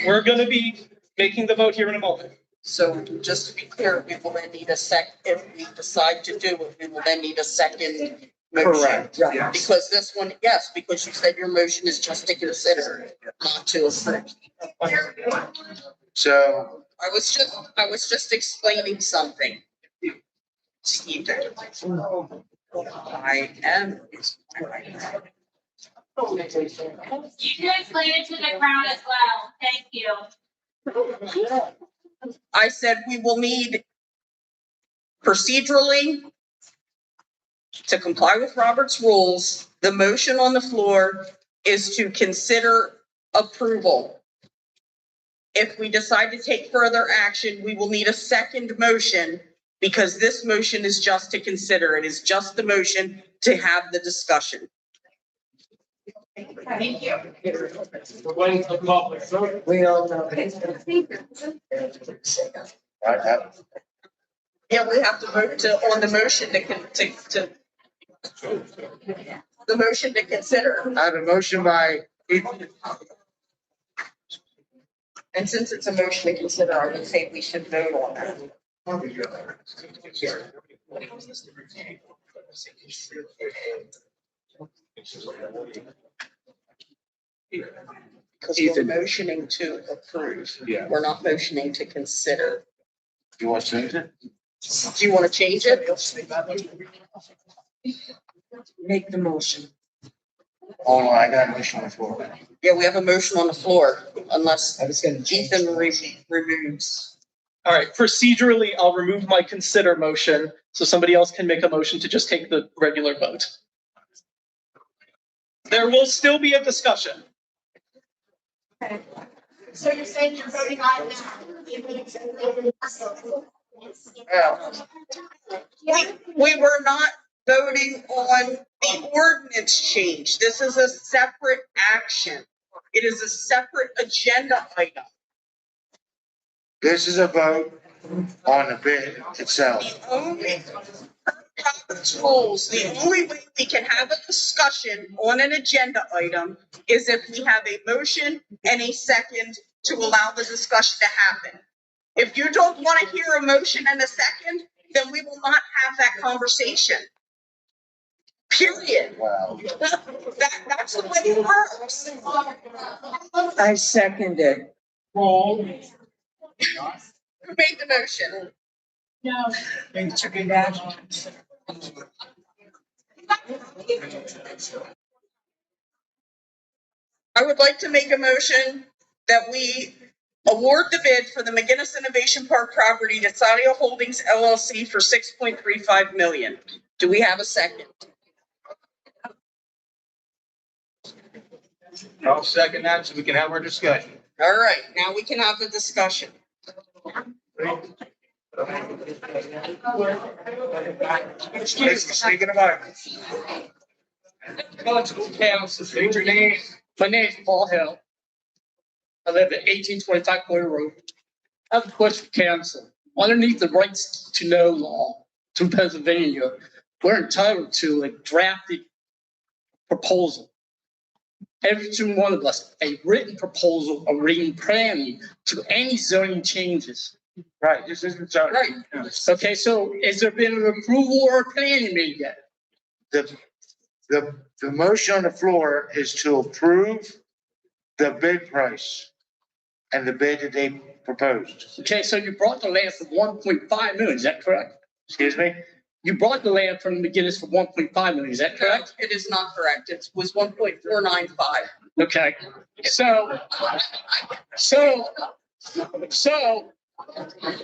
Speaker 7: We're going to be making the vote here in a moment.
Speaker 8: So just to be clear, we will then need a if we decide to do it, we will then need a second motion.
Speaker 22: Correct,
Speaker 8: Right,
Speaker 22: yes.
Speaker 8: because this one, yes, because you said your motion is just to consider, not to approve.
Speaker 2: So
Speaker 8: I was just explaining something. Steve. I am.
Speaker 11: You can explain it to the crowd as well. Thank you.
Speaker 8: I said we will need procedurally to comply with Robert's rules. The motion on the floor is to consider approval. If we decide to take further action, we will need a second motion because this motion is just to consider. It is just the motion to have the discussion.
Speaker 19: Thank you. When's the public service?
Speaker 10: We all know.
Speaker 8: Yeah, we have to vote on the motion the motion to consider.
Speaker 2: I have a motion by,
Speaker 8: And since it's a motion to consider, I would say we should vote on that. Because we're motioning to approve.
Speaker 2: Yeah.
Speaker 8: We're not motioning to consider.
Speaker 2: you want to change it?
Speaker 8: Do you want to change it?
Speaker 10: Make the motion.
Speaker 2: Hold on, I got a motion on the floor.
Speaker 8: Yeah, we have a motion on the floor unless Ethan removes.
Speaker 7: All right, procedurally, I'll remove my consider motion so somebody else can make a motion to just take the regular vote. There will still be a discussion.
Speaker 1: Okay. So you're saying you're voting on it now?
Speaker 8: We were not voting on the ordinance change. This is a separate action. It is a separate agenda item.
Speaker 2: This is a vote on the bid itself.
Speaker 8: The only rules, the only way we can have a discussion on an agenda item is if we have a motion and a second to allow the discussion to happen. If you don't want to hear a motion and a second, then we will not have that conversation. Period.
Speaker 2: Wow.
Speaker 8: That's the way it works.
Speaker 10: I second it.
Speaker 8: Who made the motion?
Speaker 10: No.
Speaker 8: I would like to make a motion that we award the bid for the McGinnis Innovation Park property to Sadio Holdings LLC for $6.35 million. Do we have a second?
Speaker 21: I'll second that so we can have our discussion.
Speaker 8: All right, now we can have the discussion.
Speaker 2: Speaking about
Speaker 19: Council, state your name. My name is Paul Hill. I live at 1825 Quarter Road. I have a question for council. Underneath the rights to know law to Pennsylvania, we're entitled to a drafted proposal. Every single one of us, a written proposal, a written planning to any zoning changes.
Speaker 2: right, this isn't zoning.
Speaker 8: Right.
Speaker 19: Okay, so has there been an approval or a planning made yet?
Speaker 2: The motion on the floor is to approve the bid price and the bid that they proposed.
Speaker 19: Okay, so you brought the land for 1.5 million, is that correct?
Speaker 2: Excuse me?
Speaker 19: You brought the land from McGinnis for 1.5 million, is that correct?
Speaker 8: It is not correct. It was 1.495.
Speaker 19: Okay, so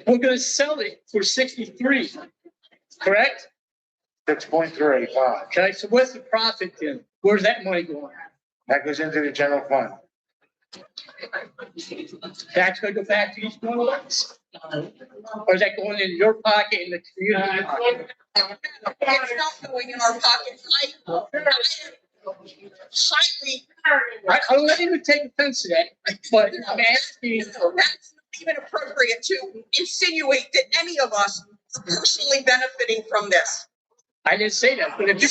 Speaker 19: we're gonna sell it for 63, correct?
Speaker 2: 6.35.
Speaker 19: Okay, so what's the profit then? Where's that money going?
Speaker 2: That goes into the general fund.
Speaker 19: That's gonna go back to each one of us? Or is that going in your pocket and the community pocket?
Speaker 8: It's not going in our pockets.
Speaker 19: I don't even take offense to that, but I'm asking.
Speaker 8: That's not even appropriate to insinuate that any of us are personally benefiting from this.
Speaker 19: I didn't say that, but if you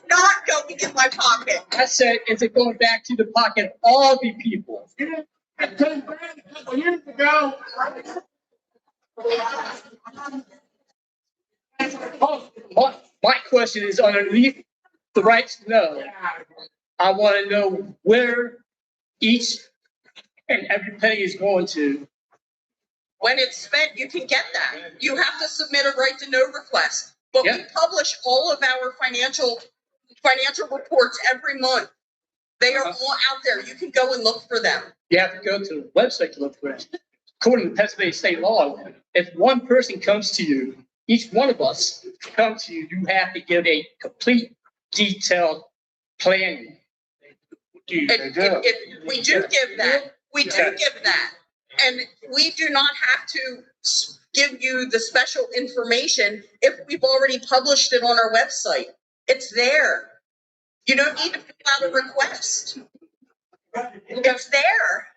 Speaker 8: not going in my pocket.
Speaker 19: I said, is it going back to the pocket of all the people?
Speaker 1: A couple years ago.
Speaker 19: My question is underneath the right to know. I want to know where each and every penny is going to.
Speaker 8: When it's spent, you can get that. You have to submit a right to know request. But we publish all of our financial reports every month. They are all out there. You can go and look for them.
Speaker 19: You have to go to the website to look for it. According to Pennsylvania state law, if one person comes to you, each one of us comes to you, you have to give a complete, detailed plan.
Speaker 8: We do give that. We do give that. And we do not have to give you the special information if we've already published it on our website.
Speaker 12: It's there. You don't need to fill out a request. It's there.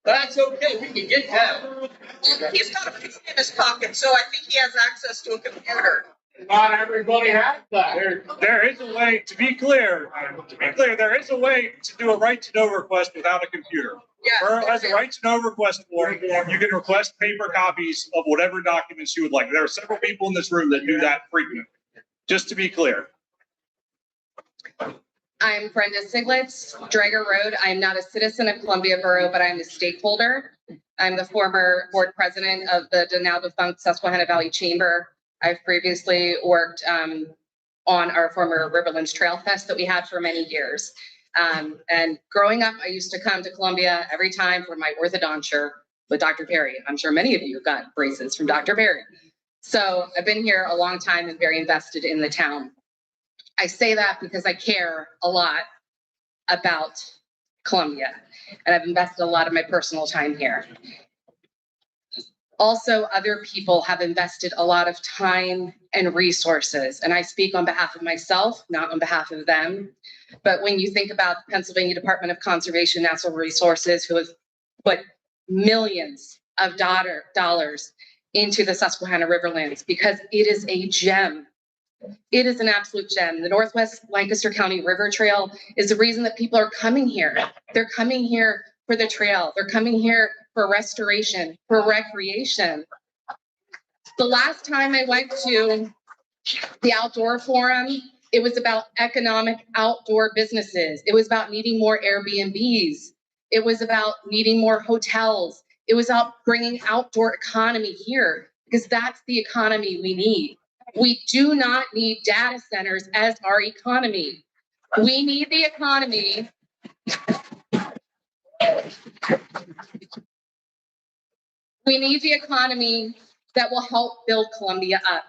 Speaker 19: That's okay, we can get that.
Speaker 12: He's got a phone in his pocket, so I think he has access to a computer.
Speaker 1: Not everybody has that.
Speaker 22: There is a way, to be clear, there is a way to do a right to know request without a computer. Borough has a right to know request form. You can request paper copies of whatever documents you would like. There are several people in this room that do that frequently. Just to be clear.
Speaker 13: I'm Brenda Siglitz, Drager Road. I'm not a citizen of Columbia Borough, but I'm a stakeholder. I'm the former board president of the now defunct Susquehanna Valley Chamber. I've previously worked on our former Riverlands Trail Fest that we had for many years. And growing up, I used to come to Columbia every time for my orthodonture with Dr. Perry. I'm sure many of you got braces from Dr. Perry. So I've been here a long time and very invested in the town. I say that because I care a lot about Columbia, and I've invested a lot of my personal time here. Also, other people have invested a lot of time and resources, and I speak on behalf of myself, not on behalf of them. But when you think about the Pennsylvania Department of Conservation and Natural Resources, who has put millions of dollars into the Susquehanna Riverlands, because it is a gem. It is an absolute gem. The Northwest Lancaster County River Trail is the reason that people are coming here. They're coming here for the trail. They're coming here for restoration, for recreation. The last time I went to the outdoor forum, it was about economic outdoor businesses. It was about needing more Airbnbs. It was about needing more hotels. It was about bringing outdoor economy here, because that's the economy we need. We do not need data centers as our economy. We need the economy. We need the economy that will help build Columbia up.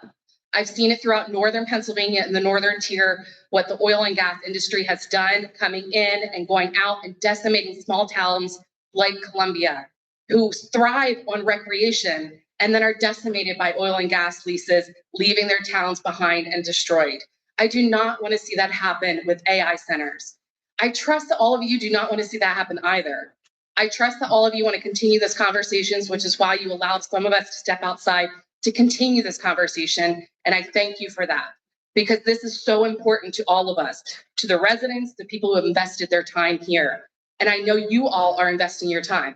Speaker 13: I've seen it throughout northern Pennsylvania and the northern tier, what the oil and gas industry has done, coming in and going out and decimating small towns like Columbia, who thrive on recreation and then are decimated by oil and gas leases, leaving their towns behind and destroyed. I do not want to see that happen with AI centers. I trust that all of you do not want to see that happen either. I trust that all of you want to continue this conversations, which is why you allowed some of us to step outside to continue this conversation. And I thank you for that, because this is so important to all of us, to the residents, the people who have invested their time here. And I know you all are investing your time.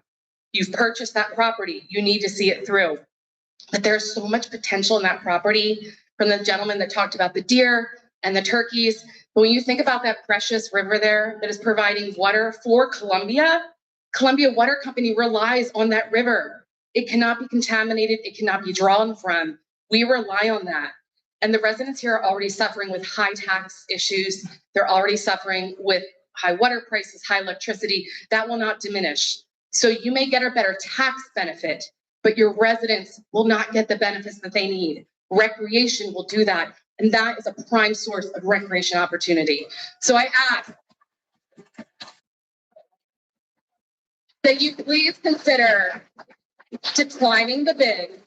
Speaker 13: You've purchased that property. You need to see it through. But there's so much potential in that property, from the gentleman that talked about the deer and the turkeys. But when you think about that precious river there that is providing water for Columbia, Columbia Water Company relies on that river. It cannot be contaminated. It cannot be drawn from. We rely on that. And the residents here are already suffering with high tax issues. They're already suffering with high water prices, high electricity. That will not diminish. So you may get a better tax benefit, but your residents will not get the benefits that they need. Recreation will do that. And that is a prime source of recreation opportunity. So I ask that you please consider declining the bid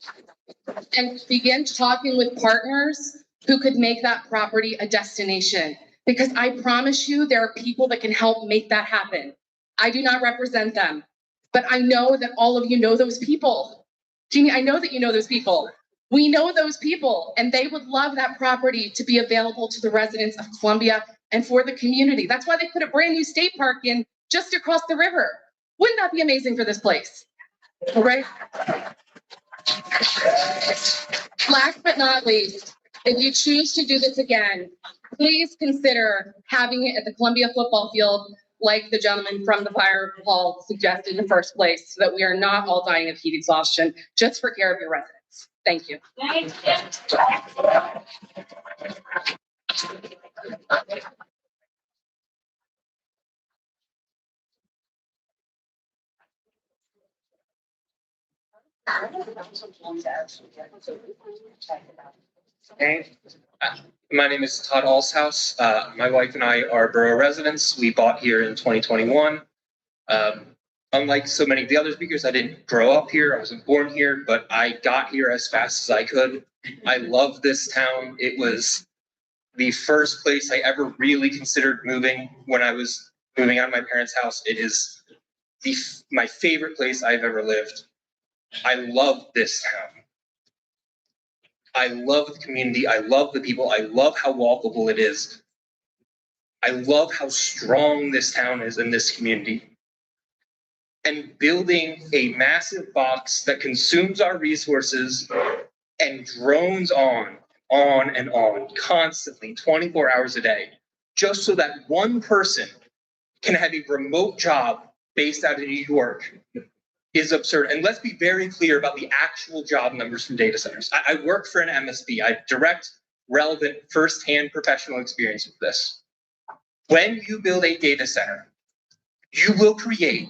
Speaker 13: and begin talking with partners who could make that property a destination. Because I promise you, there are people that can help make that happen. I do not represent them, but I know that all of you know those people. Jeannie, I know that you know those people. We know those people, and they would love that property to be available to the residents of Columbia and for the community. That's why they put a brand new state park in just across the river. Wouldn't that be amazing for this place? All right. Last but not least, if you choose to do this again, please consider having it at the Columbia football field, like the gentleman from the fire hall suggested in the first place, so that we are not all dying of heat exhaustion, just for care of your residents. Thank you.
Speaker 23: Hey, my name is Todd Alshouse. My wife and I are borough residents. We bought here in 2021. unlike so many of the other speakers, I didn't grow up here. I wasn't born here, but I got here as fast as I could. I love this town. It was the first place I ever really considered moving when I was moving out of my parents' house. It is my favorite place I've ever lived. I love this town. I love the community. I love the people. I love how walkable it is. I love how strong this town is in this community. And building a massive box that consumes our resources and drones on and on, constantly, 24 hours a day, just so that one person can have a remote job based out of New York is absurd. And let's be very clear about the actual job numbers from data centers. I work for an MSP. I have direct, relevant, firsthand professional experience with this. When you build a data center, you will create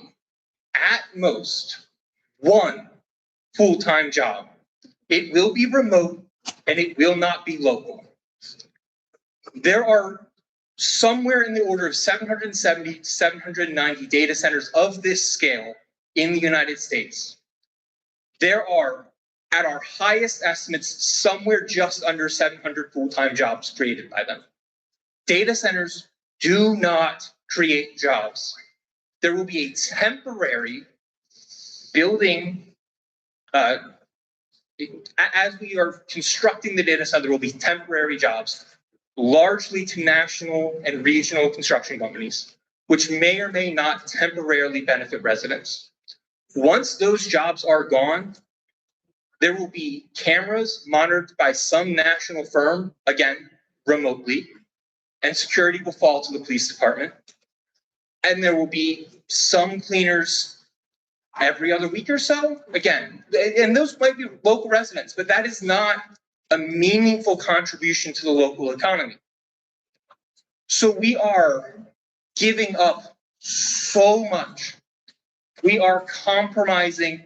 Speaker 23: at most one full-time job. It will be remote and it will not be local. There are somewhere in the order of 770, 790 data centers of this scale in the United States. There are, at our highest estimates, somewhere just under 700 full-time jobs created by them. Data centers do not create jobs. There will be a temporary building, as we are constructing the data center, there will be temporary jobs, largely to national and regional construction companies, which may or may not temporarily benefit residents. Once those jobs are gone, there will be cameras monitored by some national firm, again, remotely, and security will fall to the police department. And there will be some cleaners every other week or so, again, and those might be local residents, but that is not a meaningful contribution to the local economy. So we are giving up so much. We are compromising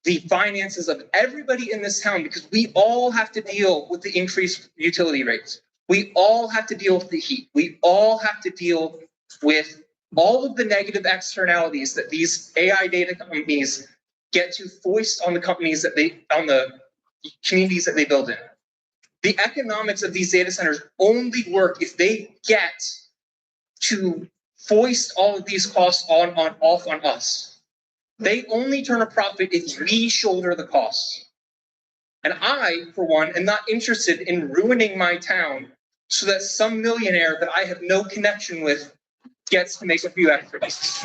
Speaker 23: the finances of everybody in this town because we all have to deal with the increased utility rates. We all have to deal with the heat. We all have to deal with all of the negative externalities that these AI data companies get to foist on the companies that on the communities that they build in. The economics of these data centers only work if they get to foist all of these costs off on us. They only turn a profit if we shoulder the costs. And I, for one, am not interested in ruining my town so that some millionaire that I have no connection with gets to make a few extras.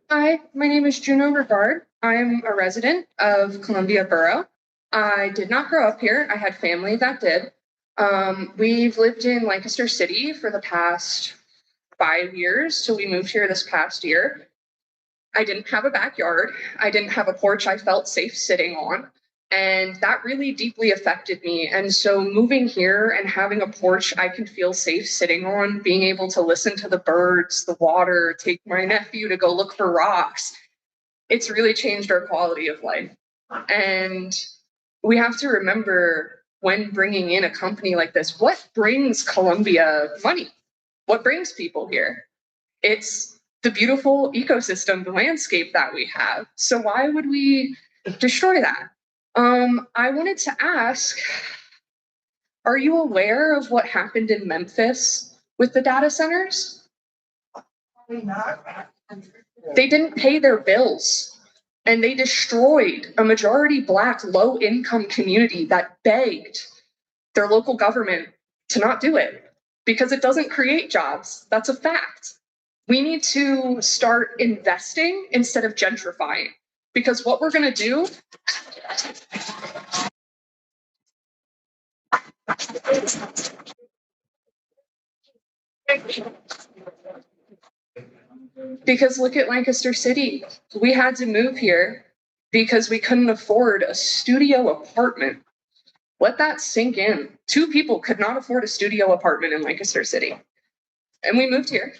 Speaker 13: Hi, my name is Juno Regard. I'm a resident of Columbia Borough. I did not grow up here. I had family that did. We've lived in Lancaster City for the past 5 years, so we moved here this past year. I didn't have a backyard. I didn't have a porch I felt safe sitting on. And that really deeply affected me. And so moving here and having a porch I can feel safe sitting on, being able to listen to the birds, the water, take my nephew to go look for rocks, it's really changed our quality of life. And we have to remember when bringing in a company like this, what brings Columbia money? What brings people here? It's the beautiful ecosystem, the landscape that we have. So why would we destroy that? I wanted to ask, are you aware of what happened in Memphis with the data centers? They didn't pay their bills and they destroyed a majority Black low-income community that begged their local government to not do it because it doesn't create jobs. That's a fact. We need to start investing instead of gentrifying, because what we're going to do because look at Lancaster City. We had to move here because we couldn't afford a studio apartment. Let that sink in. 2 people could not afford a studio apartment in Lancaster City. And we moved here.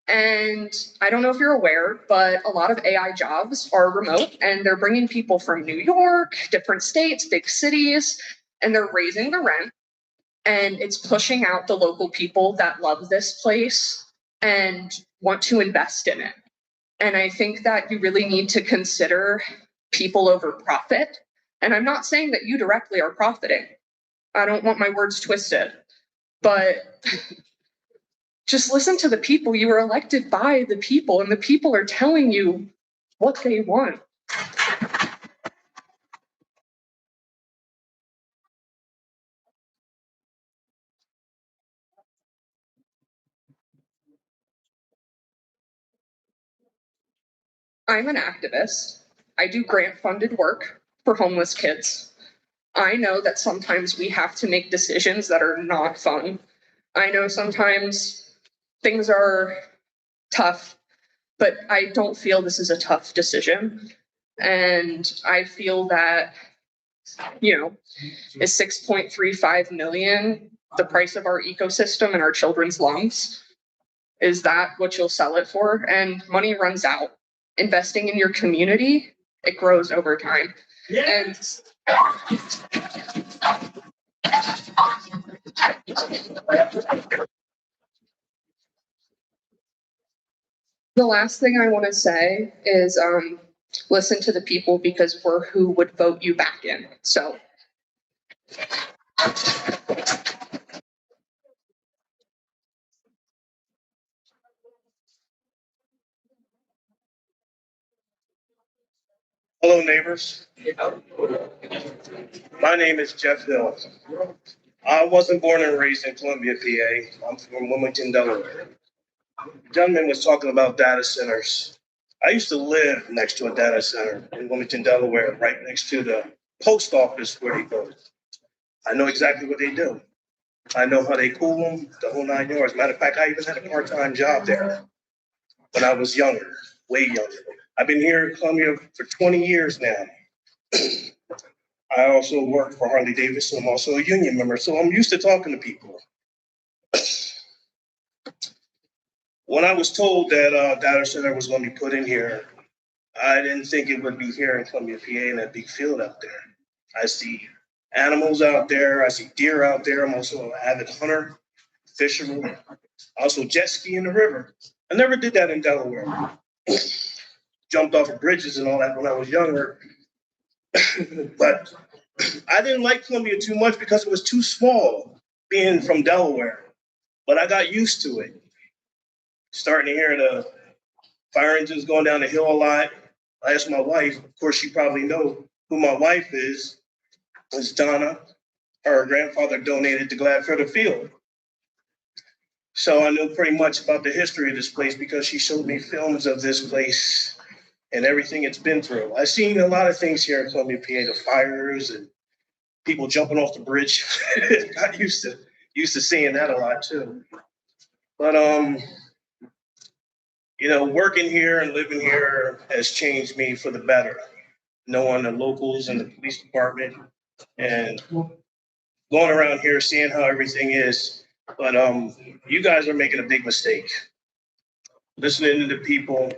Speaker 3: And I don't know if you're aware, but a lot of AI jobs are remote and they're bringing people from New York, different states, big cities, and they're raising the rent. And it's pushing out the local people that love this place and want to invest in it. And I think that you really need to consider people over profit. And I'm not saying that you directly are profiting. I don't want my words twisted, but just listen to the people. You were elected by the people, and the people are telling you what they want. I'm an activist. I do grant-funded work for homeless kids. I know that sometimes we have to make decisions that are not fun. I know sometimes things are tough, but I don't feel this is a tough decision. And I feel that, is 6.35 million the price of our ecosystem and our children's lungs? Is that what you'll sell it for? And money runs out. Investing in your community, it grows over time. And the last thing I want to say is listen to the people, because we're who would vote you back in. So
Speaker 14: hello, neighbors. My name is Jeff Hill. I wasn't born and raised in Columbia, PA. I'm from Wilmington, Delaware. The gentleman was talking about data centers. I used to live next to a data center in Wilmington, Delaware, right next to the post office where he goes. I know exactly what they do. I know how they cool them, the whole 9 yards. Matter of fact, I even had a part-time job there when I was younger, way younger. I've been here in Columbia for 20 years now. I also work for Harley Davidson. I'm also a union member, so I'm used to talking to people. When I was told that data center was going to be put in here, I didn't think it would be here in Columbia, PA, in that big field out there. I see animals out there. I see deer out there. I'm also an avid hunter, fisherman. I also jet ski in the river. I never did that in Delaware. Jumped off of bridges and all that when I was younger. But I didn't like Columbia too much because it was too small, being from Delaware. But I got used to it. Starting to hear the fire engines going down the hill a lot. I asked my wife, of course, she probably knows who my wife is. It's Donna. Her grandfather donated the Gladfelder Field. So I knew pretty much about the history of this place because she showed me films of this place and everything it's been through. I've seen a lot of things here in Columbia, PA, the fires and people jumping off the bridge. Got used to seeing that a lot too. But working here and living here has changed me for the better. Knowing the locals and the police department and going around here, seeing how everything is. But you guys are making a big mistake. Listening to the people.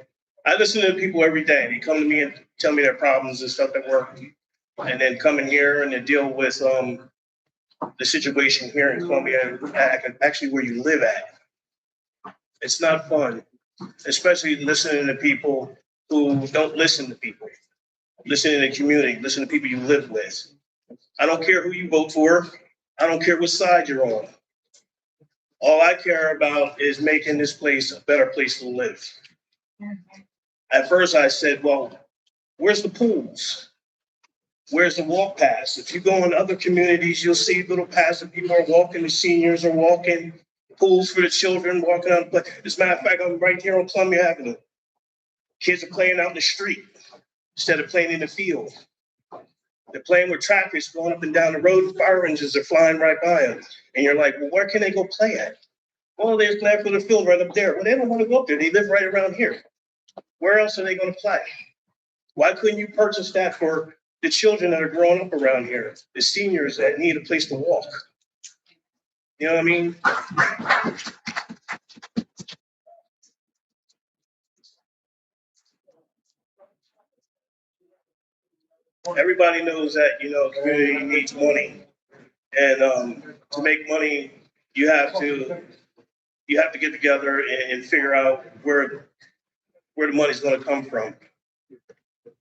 Speaker 14: I listen to the people every day. They come to me and tell me their problems and stuff at work. And then coming here and to deal with the situation here in Columbia, actually where you live at. It's not fun, especially listening to people who don't listen to people. Listen to the community, listen to people you live with. I don't care who you vote for. I don't care what side you're on. All I care about is making this place a better place to live. At first I said, well, where's the pools? Where's the walk paths? If you go in other communities, you'll see little paths that people are walking, the seniors are walking, pools for the children walking out. But as a matter of fact, I'm right here on Columbia Avenue. Kids are playing out in the street instead of playing in the field. They're playing with tractors going up and down the road. Fire engines are flying right by them. And you're like, well, where can they go play at? Well, there's Gladfelder Field right up there. Well, they don't want to go up there. They live right around here. Where else are they going to play? Why couldn't you purchase that for the children that are growing up around here, the seniors that need a place to walk? You know what I mean? everybody knows that, the community needs money. And to make money, you have to get together and figure out where the money's gonna come from.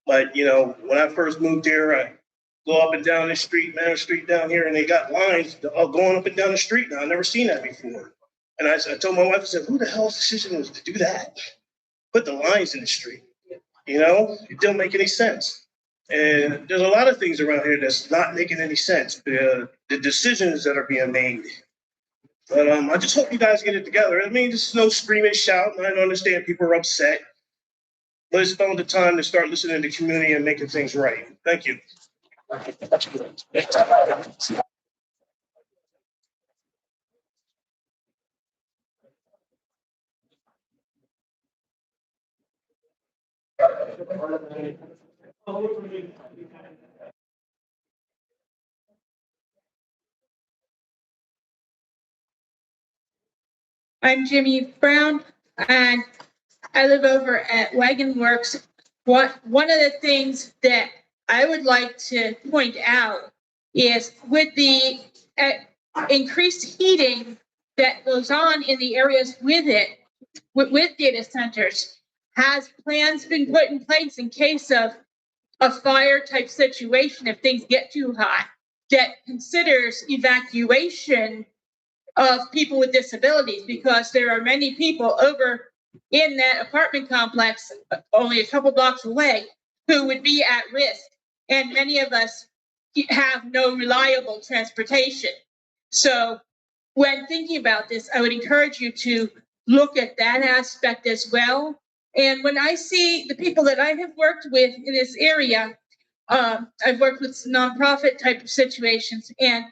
Speaker 14: But, when I first moved here, I go up and down this street, Manor Street down here, and they got lines going up and down the street now. I've never seen that before. And I told my wife, I said, who the hell's decision was to do that? Put the lines in the street. It don't make any sense. And there's a lot of things around here that's not making any sense. The decisions that are being made. But I just hope you guys get it together. I mean, there's no screaming, shouting. I understand people are upset. But it's found the time to start listening to the community and making things right. Thank you.
Speaker 4: I'm Jimmy Brown, and I live over at Wagon Works. One of the things that I would like to point out is with the increased heating that goes on in the areas with data centers, has plans been put in place in case of a fire type situation if things get too hot that considers evacuation of people with disabilities, because there are many people over in that apartment complex only a couple blocks away who would be at risk, and many of us have no reliable transportation. So when thinking about this, I would encourage you to look at that aspect as well. And when I see the people that I have worked with in this area, I've worked with nonprofit type of situations, and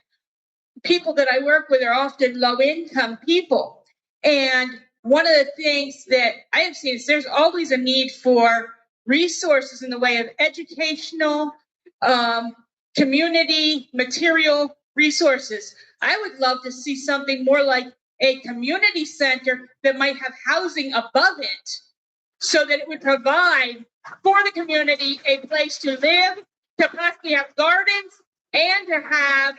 Speaker 4: people that I work with are often low income people. And one of the things that I have seen is there's always a need for resources in the way of educational, community, material resources. I would love to see something more like a community center that might have housing above it, so that it would provide for the community a place to live, to possibly have gardens, and to have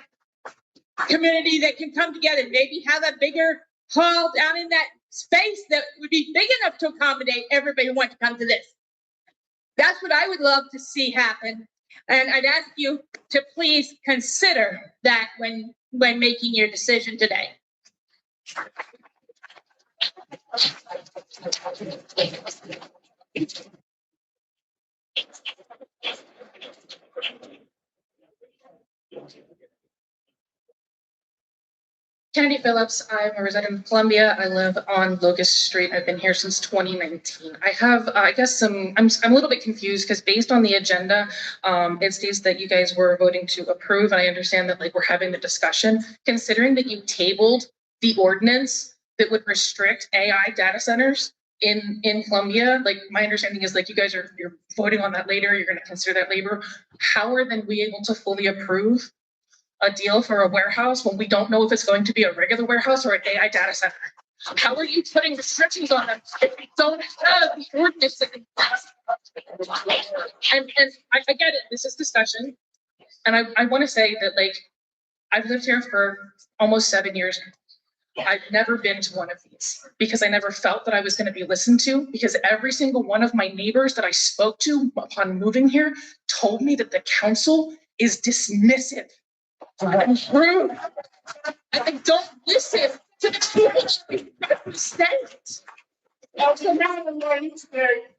Speaker 4: community that can come together, maybe have a bigger hall down in that space that would be big enough to accommodate everybody who wants to come to this. That's what I would love to see happen. And I'd ask you to please consider that when making your decision today.
Speaker 3: Kennedy Phillips, I'm a resident of Columbia. I live on Locust Street. I've been here since 2019. I have, I guess I'm a little bit confused because based on the agenda, it states that you guys were voting to approve. And I understand that we're having the discussion, considering that you tabled the ordinance that would restrict AI data centers in Columbia. My understanding is you guys you're voting on that later. You're going to consider that later. How are then we able to fully approve a deal for a warehouse when we don't know if it's going to be a regular warehouse or an AI data center? How are you putting restrictions on them if we don't have the ordinance that can pass? And I get it, this is discussion. And I want to say that I've lived here for almost 7 years. I've never been to one of these because I never felt that I was going to be listened to, because every single one of my neighbors that I spoke to upon moving here told me that the council is dismissive and rude. And I don't listen to the people we represent.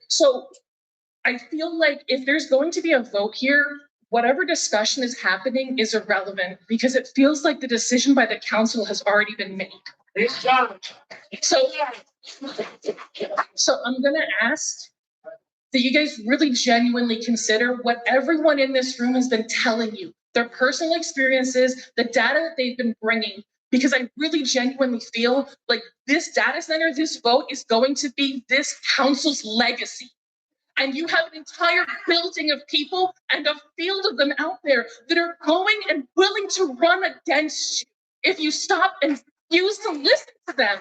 Speaker 3: So I feel like if there's going to be a vote here, whatever discussion is happening is irrelevant, because it feels like the decision by the council has already been made. So I'm gonna ask that you guys really genuinely consider what everyone in this room has been telling you, their personal experiences, the data that they've been bringing, because I really genuinely feel like this data center, this vote is going to be this council's legacy. And you have an entire building of people and a field of them out there that are going and willing to run against you if you stop and refuse to listen to them.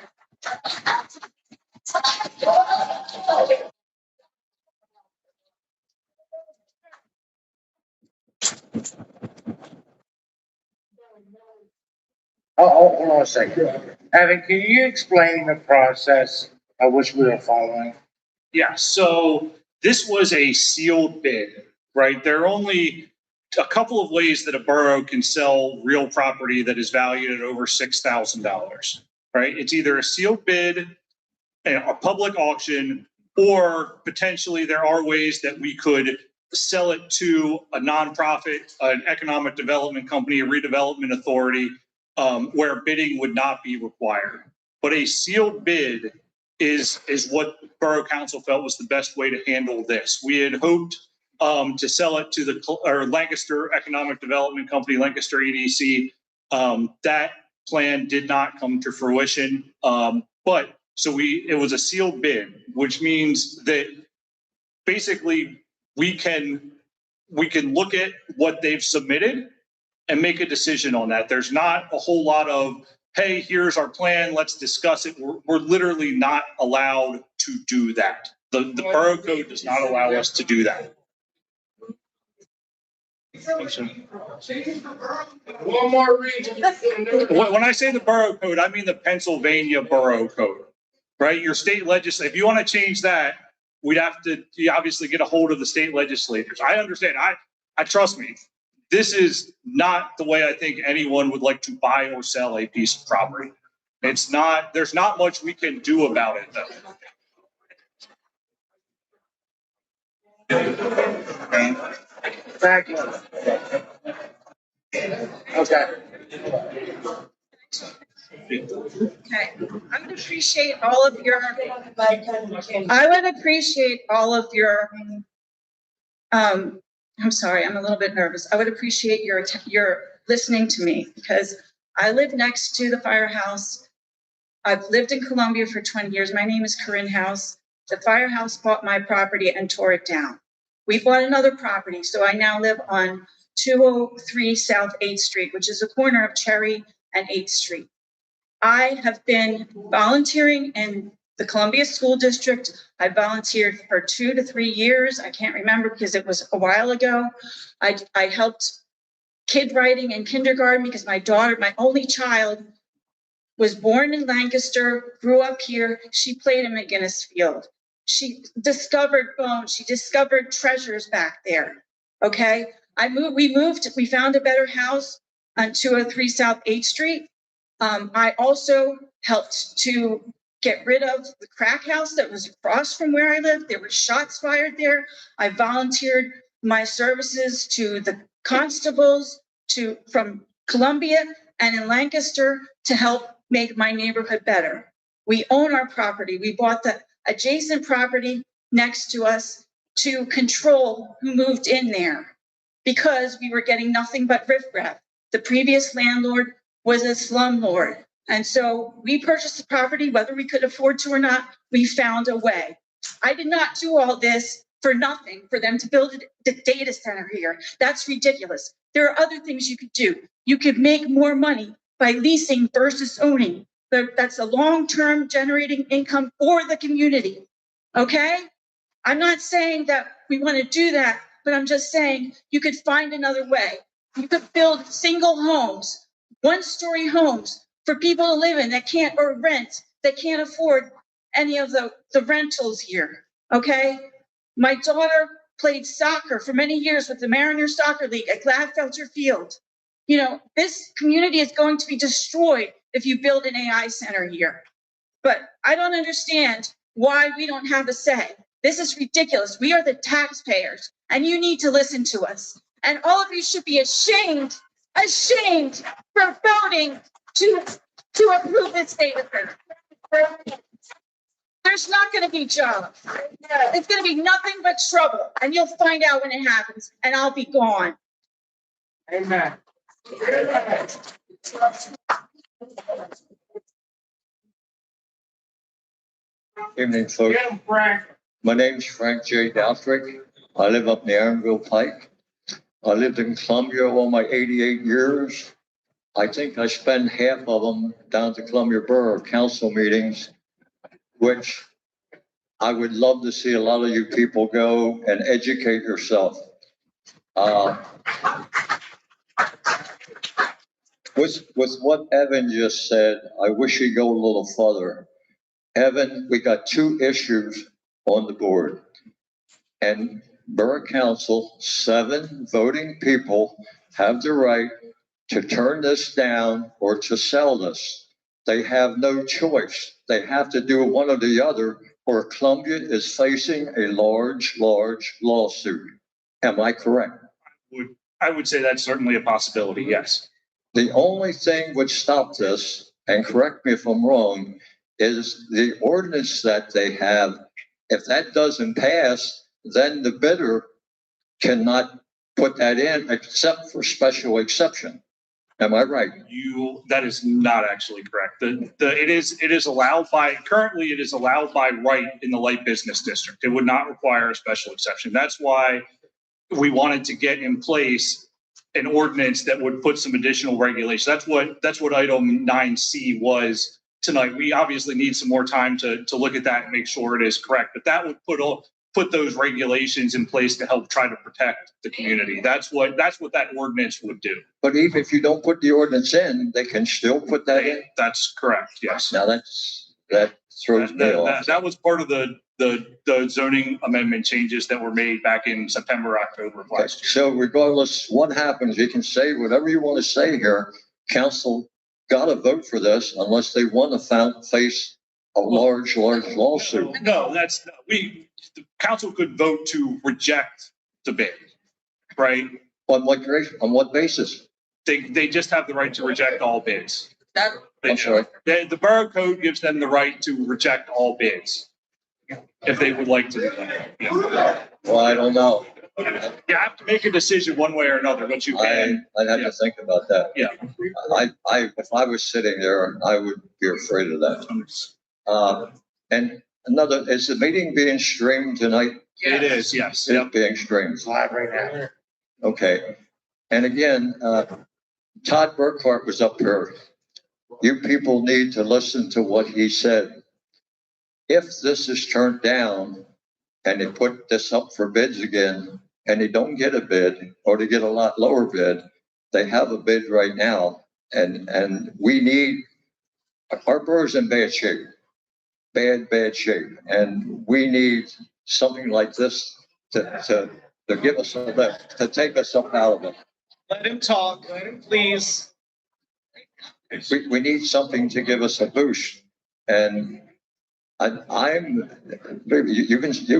Speaker 2: Hold on a second. Evan, can you explain the process of which we are following?
Speaker 22: Yeah, so this was a sealed bid, right? There are only a couple of ways that a borough can sell real property that is valued at over $6,000, right? It's either a sealed bid, a public auction, or potentially there are ways that we could sell it to a nonprofit, an economic development company, a redevelopment authority, where bidding would not be required. But a sealed bid is what Borough Council felt was the best way to handle this. We had hoped to sell it to the Lancaster Economic Development Company, Lancaster EDC. That plan did not come to fruition. It was a sealed bid, which means that basically we can look at what they've submitted and make a decision on that. There's not a whole lot of, hey, here's our plan, let's discuss it. We're literally not allowed to do that. The Borough Code does not allow us to do that.
Speaker 1: One more reason.
Speaker 22: When I say the Borough Code, I mean the Pennsylvania Borough Code, right? Your state legislature, if you want to change that, we'd have to obviously get a hold of the state legislators. I understand. I trust me. This is not the way I think anyone would like to buy or sell a piece of property. It's not, there's not much we can do about it though.
Speaker 2: Thank you. Okay.
Speaker 15: Okay, I would appreciate all of your, I'm sorry, I'm a little bit nervous. I would appreciate your listening to me because I live next to the firehouse. I've lived in Columbia for 20 years. My name is Corinne House. The firehouse bought my property and tore it down. We bought another property, so I now live on 203 South 8th Street, which is a corner of Cherry and 8th Street. I have been volunteering in the Columbia School District. I volunteered for 2 to 3 years. I can't remember because it was a while ago. I helped kid writing in kindergarten because my daughter, my only child, was born in Lancaster, grew up here. She played in McGinnis Field. She discovered bones. She discovered treasures back there. Okay. We found a better house on 203 South 8th Street. I also helped to get rid of the crack house that was across from where I lived. There were shots fired there. I volunteered my services to the constables from Columbia and in Lancaster to help make my neighborhood better. We own our property. We bought the adjacent property next to us to control who moved in there because we were getting nothing but riffraff. The previous landlord was a slumlord. And so we purchased the property, whether we could afford to or not, we found a way. I did not do all this for nothing, for them to build a data center here. That's ridiculous. There are other things you could do. You could make more money by leasing versus owning. That's a long-term generating income for the community, okay? I'm not saying that we want to do that, but I'm just saying you could find another way. You could build single homes, one-story homes for people to live in that can't, or rent, that can't afford any of the rentals here, okay? My daughter played soccer for many years with the Mariners Soccer League at Gladfelter Field. You know, this community is going to be destroyed if you build an AI center here. But I don't understand why we don't have a say. This is ridiculous. We are the taxpayers, and you need to listen to us. And all of you should be ashamed for voting to approve this data center. There's not going to be jobs. It's going to be nothing but trouble, and you'll find out when it happens, and I'll be gone.
Speaker 2: Amen.
Speaker 16: Evening, folks. My name is Frank J. Douthrick. I live up near Aaronville Pike. I lived in Columbia all my 88 years. I think I spent half of them down to Columbia Borough Council meetings, which I would love to see a lot of you people go and educate yourself. With what Evan just said, I wish he'd go a little further. Evan, we got two issues on the board. And Borough Council, 7 voting people have the right to turn this down or to sell this. They have no choice. They have to do one or the other, or Columbia is facing a large lawsuit. Am I correct?
Speaker 22: I would say that's certainly a possibility, yes.
Speaker 16: The only thing which stopped this, and correct me if I'm wrong, is the ordinance that they have. If that doesn't pass, then the bidder cannot put that in except for special exception. Am I right?
Speaker 22: That is not actually correct. It is allowed by, currently it is allowed by right in the light business district. It would not require a special exception. That's why we wanted to get in place an ordinance that would put some additional regulation. That's what item 9C was tonight. We obviously need some more time to look at that and make sure it is correct, but that would put those regulations in place to help try to protect the community. That's what that ordinance would do.
Speaker 16: But even if you don't put the ordinance in, they can still put that in?
Speaker 22: That's correct, yes.
Speaker 16: Now that throws me off.
Speaker 22: That was part of the zoning amendment changes that were made back in September, October of last year.
Speaker 16: So regardless what happens, you can say whatever you want to say here. Council got to vote for this unless they want to face a large lawsuit.
Speaker 22: No, the council could vote to reject the bid, right?
Speaker 16: On what basis?
Speaker 22: They just have the right to reject all bids.
Speaker 16: I'm sorry.
Speaker 22: The borough code gives them the right to reject all bids if they would like to do that. Yeah.
Speaker 16: Well, I don't know.
Speaker 22: You have to make a decision one way or another, but you can.
Speaker 16: I'd have to think about that.
Speaker 22: Yeah.
Speaker 16: If I was sitting there, I would be afraid of that. And another, is the meeting being streamed tonight?
Speaker 22: It is, yes.
Speaker 16: It's being streamed.
Speaker 2: Live right now.
Speaker 16: Okay. And again, Todd Burkhart was up here. You people need to listen to what he said. If this is turned down and they put this up for bids again and they don't get a bid or they get a lot lower bid, they have a bid right now. And we need, our borough's in bad shape, bad shape. And we need something like this to give us a lift, to take us up out of it.
Speaker 7: Let him talk, please.
Speaker 16: We need something to give us a boost. And you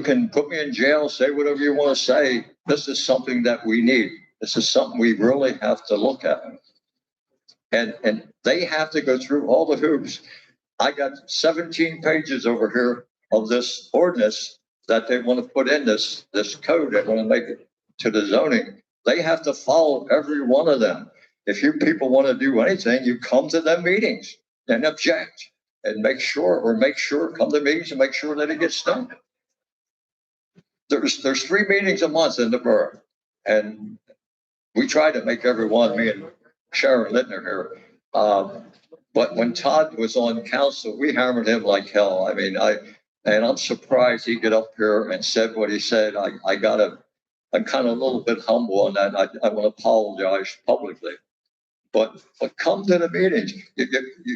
Speaker 16: can put me in jail, say whatever you want to say. This is something that we need. This is something we really have to look at. And they have to go through all the hoops. I got 17 pages over here of this ordinance that they want to put in this code. They want to make it to the zoning. They have to follow every one of them. If you people want to do anything, you come to them meetings and object and make sure, come to meetings and make sure that it gets done. There's 3 meetings a month in the borough. And we try to make every one, me and Sharon Littner here. But when Todd was on council, we hammered him like hell. I mean, I'm surprised he got up here and said what he said. I'm kind of a little bit humble on that. I want to apologize publicly. But come to the meetings.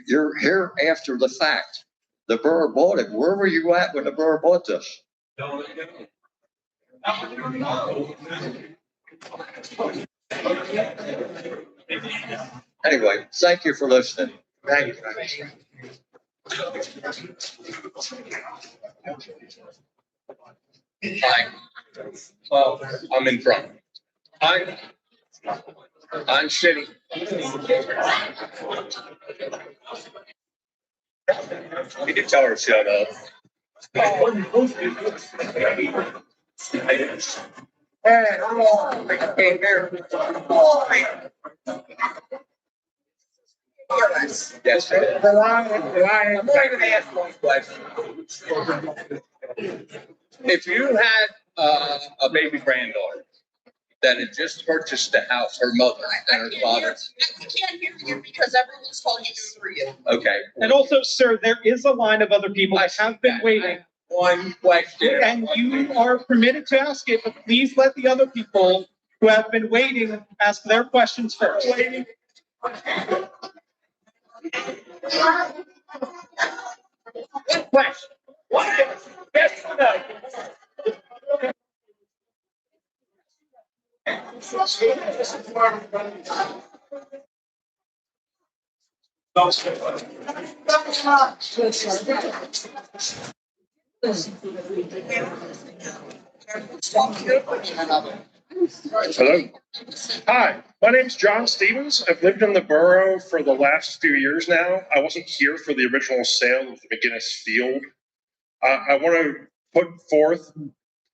Speaker 16: You're here after the fact. The borough bought it. Where were you at when the borough bought this? Anyway, thank you for listening.
Speaker 2: Thank you.
Speaker 5: Hi. Well, I'm in front. I'm sitting. You can tell her to shut up.
Speaker 8: Hey, come on. I can't hear.
Speaker 5: Yes, sir. I'm going to ask one question. If you had a baby granddaughter that had just purchased a house, her mother and her father.
Speaker 12: I can't hear you because everyone's talking over you.
Speaker 5: Okay.
Speaker 7: And also, sir, there is a line of other people that have been waiting.
Speaker 5: One question.
Speaker 7: And you are permitted to ask it, but please let the other people who have been waiting ask their questions first.
Speaker 1: Question. What? Yes or no?
Speaker 6: Hello. Hi, my name's John Stevens. I've lived in the borough for the last few years now. I wasn't here for the original sale of the McGinnis Field. I want to put forth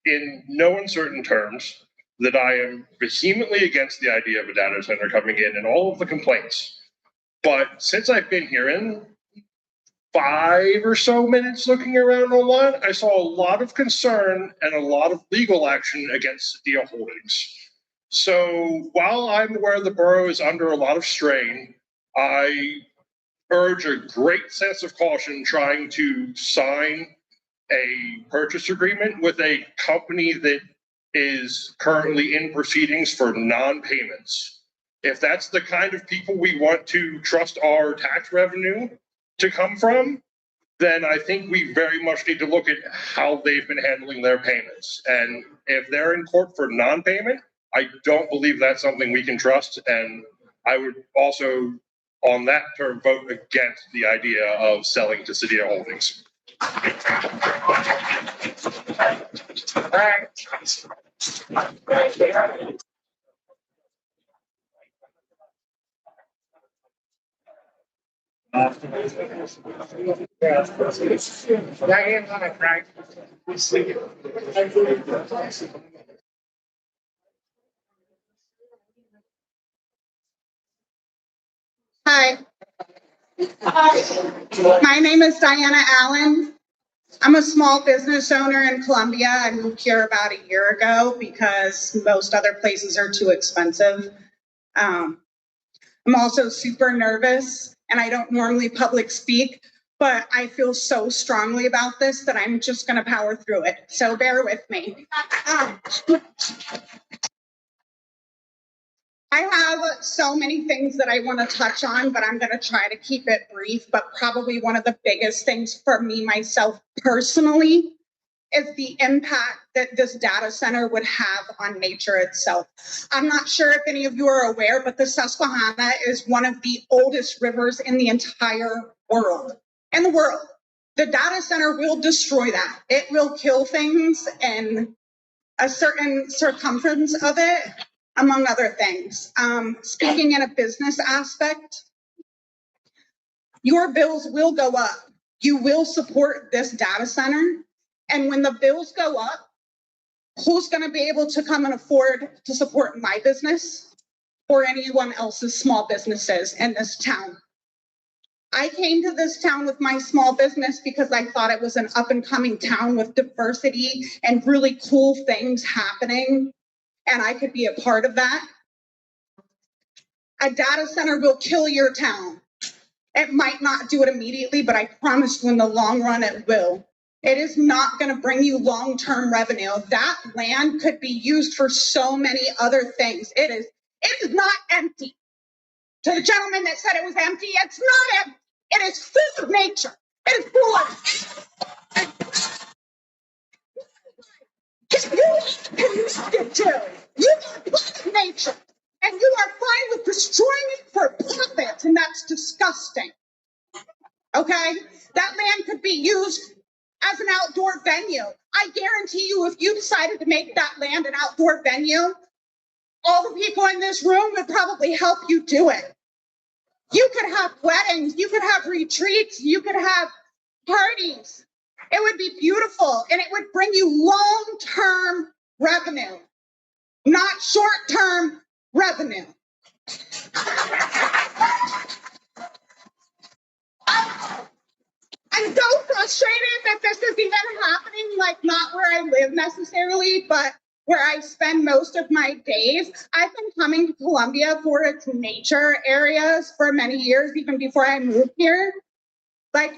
Speaker 6: in no uncertain terms that I am vehemently against the idea of a data center coming in and all of the complaints. But since I've been here in 5 or so minutes looking around online, I saw a lot of concern and a lot of legal action against Sadia Holdings. So while I'm aware the borough is under a lot of strain, I urge a great sense of caution trying to sign a purchase agreement with a company that is currently in proceedings for non-payments. If that's the kind of people we want to trust our tax revenue to come from, then I think we very much need to look at how they've been handling their payments. And if they're in court for non-payment, I don't believe that's something we can trust. And I would also, on that term, vote against the idea of selling to Sadia Holdings.
Speaker 17: Hi. My name is Diana Allen. I'm a small business owner in Columbia. I moved here about a year ago because most other places are too expensive. I'm also super nervous and I don't normally public speak, but I feel so strongly about this that I'm just gonna power through it. So bear with me. I have so many things that I want to touch on, but I'm going to try to keep it brief. But probably one of the biggest things for me, myself personally, is the impact that this data center would have on nature itself. I'm not sure if any of you are aware, but the Susquehanna is one of the oldest rivers in the entire world. In the world. The data center will destroy that. It will kill things in a certain circumference of it, among other things. Speaking in a business aspect, your bills will go up. You will support this data center. And when the bills go up, who's going to be able to come and afford to support my business or anyone else's small businesses in this town? I came to this town with my small business because I thought it was an up and coming town with diversity and really cool things happening, and I could be a part of that. A data center will kill your town. It might not do it immediately, but I promise you in the long run it will. It is not going to bring you long-term revenue. That land could be used for so many other things. It is not empty. To the gentleman that said it was empty, it's not empty. It is full of nature. It is full of. You are connected to. You are part of nature. And you are fine with destroying it for profit, and that's disgusting. Okay? That land could be used as an outdoor venue. I guarantee you, if you decided to make that land an outdoor venue, all the people in this room would probably help you do it. You could have weddings, you could have retreats, you could have parties. It would be beautiful, and it would bring you long-term revenue, not short-term revenue. I'm so frustrated that this is even happening, like not where I live necessarily, but where I spend most of my days. I've been coming to Columbia for its nature areas for many years, even before I moved here. Like,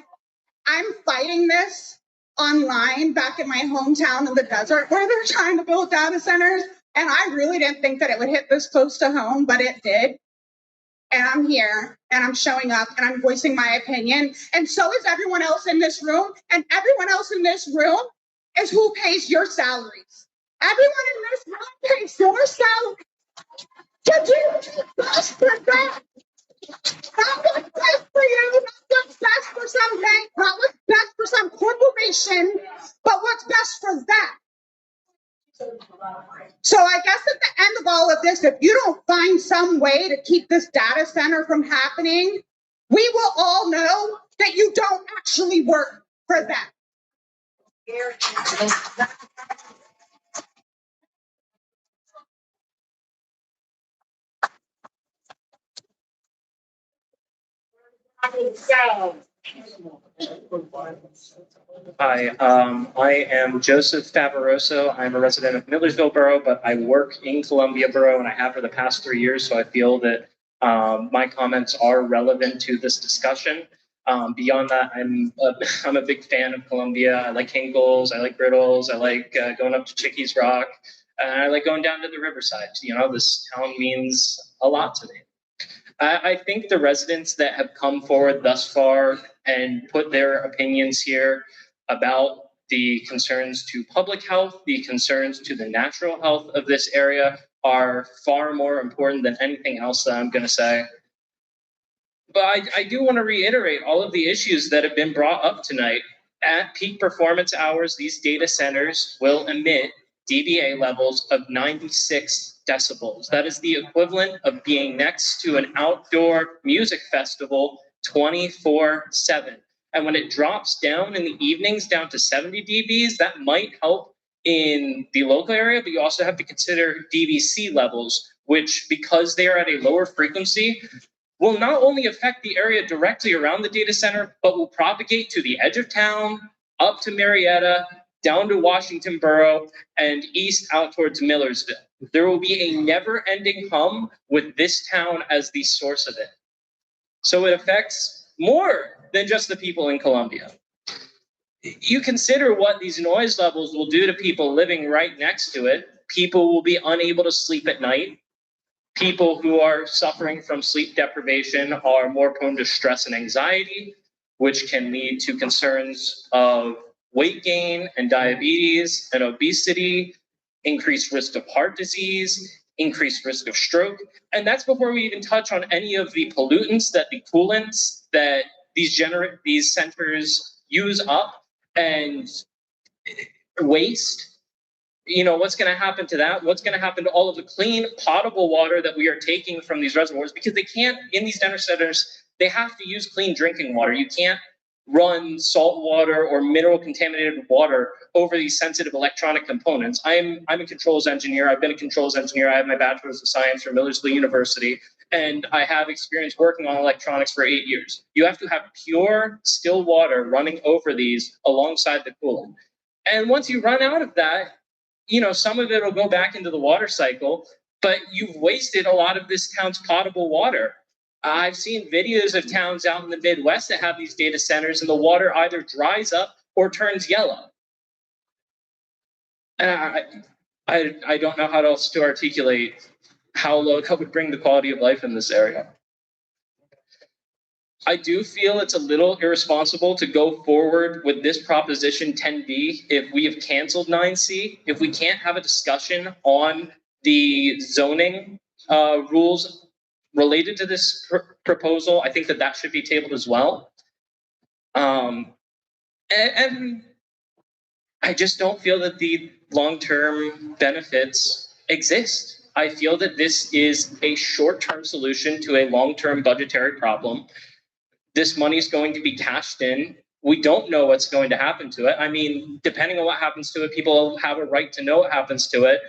Speaker 17: I'm fighting this online back in my hometown in the desert where they're trying to build data centers. And I really didn't think that it would hit this close to home, but it did. and I'm here and I'm showing up and I'm voicing my opinion. And so is everyone else in this room. And everyone else in this room is who pays your salaries. Everyone in this room pays your salary to do what's best for them. Not what's best for you, not what's best for some bank, not what's best for some corporation, but what's best for them. So I guess at the end of all of this, if you don't find some way to keep this data center from happening, we will all know that you don't actually work for them.
Speaker 9: Hi, I am Joseph Favaroso. I'm a resident of Millersville Borough, but I work in Columbia Borough and I have for the past 3 years. So I feel that my comments are relevant to this discussion. Beyond that, I'm a big fan of Columbia. I like Hinkles, I like Griddles, I like going up to Chickies Rock, and I like going down to the Riverside. You know, this town means a lot to me. I think the residents that have come forward thus far and put their opinions here about the concerns to public health, the concerns to the natural health of this area are far more important than anything else that I'm going to say. But I do want to reiterate all of the issues that have been brought up tonight. At peak performance hours, these data centers will emit dBA levels of 96 decibels. That is the equivalent of being next to an outdoor music festival 24/7. And when it drops down in the evenings down to 70 dBs, that might help in the local area, but you also have to consider DVC levels, which, because they are at a lower frequency, will not only affect the area directly around the data center, but will propagate to the edge of town, up to Marietta, down to Washington Borough, and east out towards Millersville. There will be a never-ending hum with this town as the source of it. So it affects more than just the people in Columbia. You consider what these noise levels will do to people living right next to it. People will be unable to sleep at night. People who are suffering from sleep deprivation are more prone to stress and anxiety, which can lead to concerns of weight gain and diabetes and obesity, increased risk of heart disease, increased risk of stroke. And that's before we even touch on any of the pollutants, that the coolants that these centers use up and waste. You know, what's going to happen to that? What's going to happen to all of the clean, potable water that we are taking from these reservoirs? Because they can't, in these data centers, they have to use clean drinking water. You can't run salt water or mineral contaminated water over these sensitive electronic components. I'm a controls engineer. I've been a controls engineer. I have my bachelor's of science from Millersville University, and I have experience working on electronics for 8 years. You have to have pure, still water running over these alongside the coolant. And once you run out of that, you know, some of it will go back into the water cycle, but you've wasted a lot of this town's potable water. I've seen videos of towns out in the Midwest that have these data centers and the water either dries up or turns yellow. And I don't know how else to articulate how low that would bring the quality of life in this area. I do feel it's a little irresponsible to go forward with this proposition 10B if we have canceled 9C, if we can't have a discussion on the zoning rules related to this proposal. I think that should be tabled as well. And I just don't feel that the long-term benefits exist. I feel that this is a short-term solution to a long-term budgetary problem. This money is going to be cashed in. We don't know what's going to happen to it. I mean, depending on what happens to it, people have a right to know what happens to it.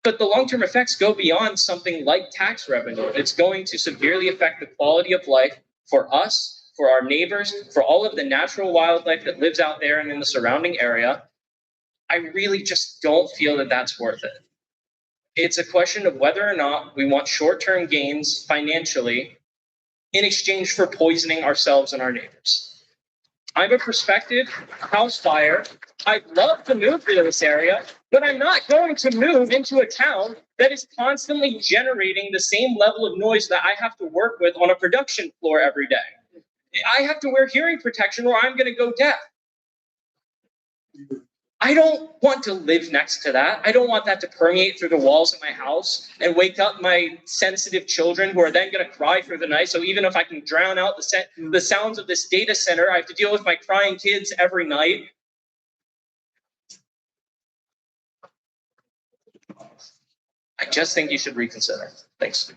Speaker 9: But the long-term effects go beyond something like tax revenue. It's going to severely affect the quality of life for us, for our neighbors, for all of the natural wildlife that lives out there and in the surrounding area. I really just don't feel that that's worth it. It's a question of whether or not we want short-term gains financially in exchange for poisoning ourselves and our neighbors. I'm a prospective house buyer. I'd love to move to this area, but I'm not going to move into a town that is constantly generating the same level of noise that I have to work with on a production floor every day. I have to wear hearing protection or I'm going to go deaf. I don't want to live next to that. I don't want that to permeate through the walls of my house and wake up my sensitive children who are then going to cry through the night. So even if I can drown out the sounds of this data center, I have to deal with my crying kids every night. I just think you should reconsider. Thanks.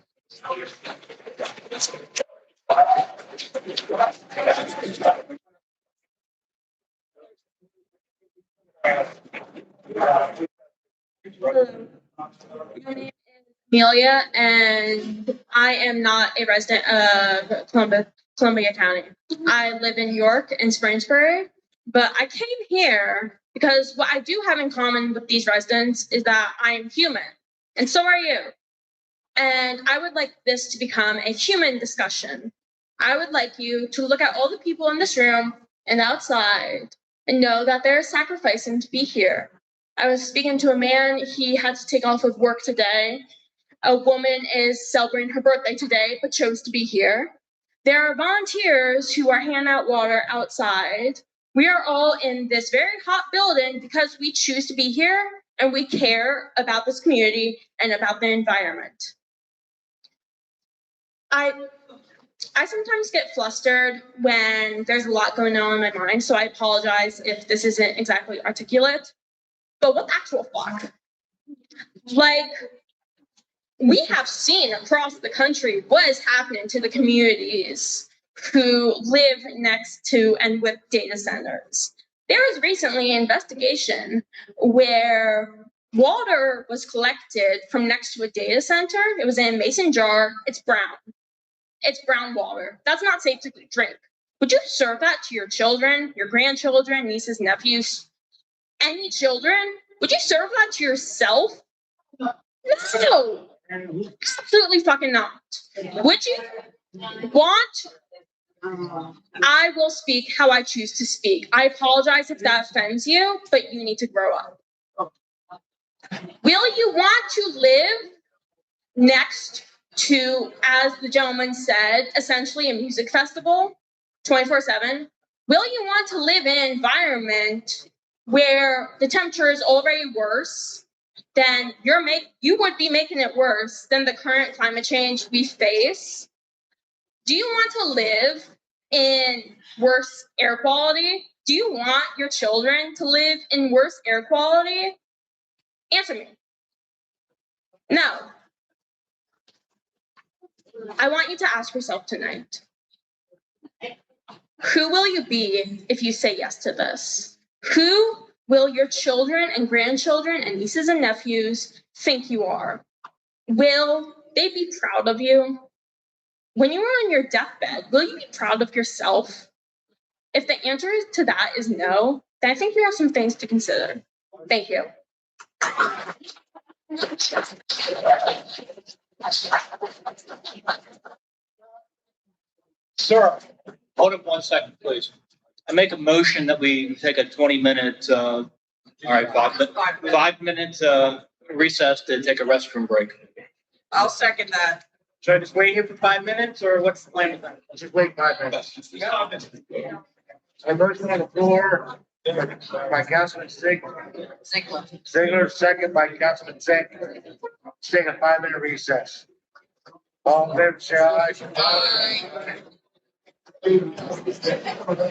Speaker 11: Amelia, and I am not a resident of Columbia County. I live in York and Spring, but I came here because what I do have in common with these residents is that I am human, and so are you. And I would like this to become a human discussion. I would like you to look at all the people in this room and outside and know that they're sacrificing to be here. I was speaking to a man, he had to take off of work today. A woman is celebrating her birthday today, but chose to be here. There are volunteers who are handing out water outside. We are all in this very hot building because we choose to be here and we care about this community and about the environment. I sometimes get flustered when there's a lot going on in my mind, so I apologize if this isn't exactly articulate. But what the actual fuck? Like, we have seen across the country what is happening to the communities who live next to and with data centers. There was recently an investigation where water was collected from next to a data center. It was in a mason jar. It's brown. It's brown water. That's not safe to drink. Would you serve that to your children, your grandchildren, nieces, nephews, any children? Would you serve that to yourself? No. Absolutely fucking not. Would you want? I will speak how I choose to speak. I apologize if that offends you, but you need to grow up. Will you want to live next to, as the gentleman said, essentially a music festival, 24/7? Will you want to live in an environment where the temperature is already worse? Then you would be making it worse than the current climate change we face. Do you want to live in worse air quality? Do you want your children to live in worse air quality? Answer me. No. I want you to ask yourself tonight, who will you be if you say yes to this? Who will your children and grandchildren and nieces and nephews think you are? Will they be proud of you? When you are on your deathbed, will you be proud of yourself? If the answer to that is no, then I think you have some things to consider. Thank you.
Speaker 18: Sir, hold up 1 second, please. I make a motion that we take a 20-minute, 5-minute recess to take a restroom break.
Speaker 12: I'll second that.
Speaker 1: Should I just wait here for 5 minutes, or what's the plan with that? Let's just wait 5 minutes. A motion on the floor by Councilman Ziegler, second by Councilman Zink. Let's take a 5-minute recess. All in favor, say aye. Aye.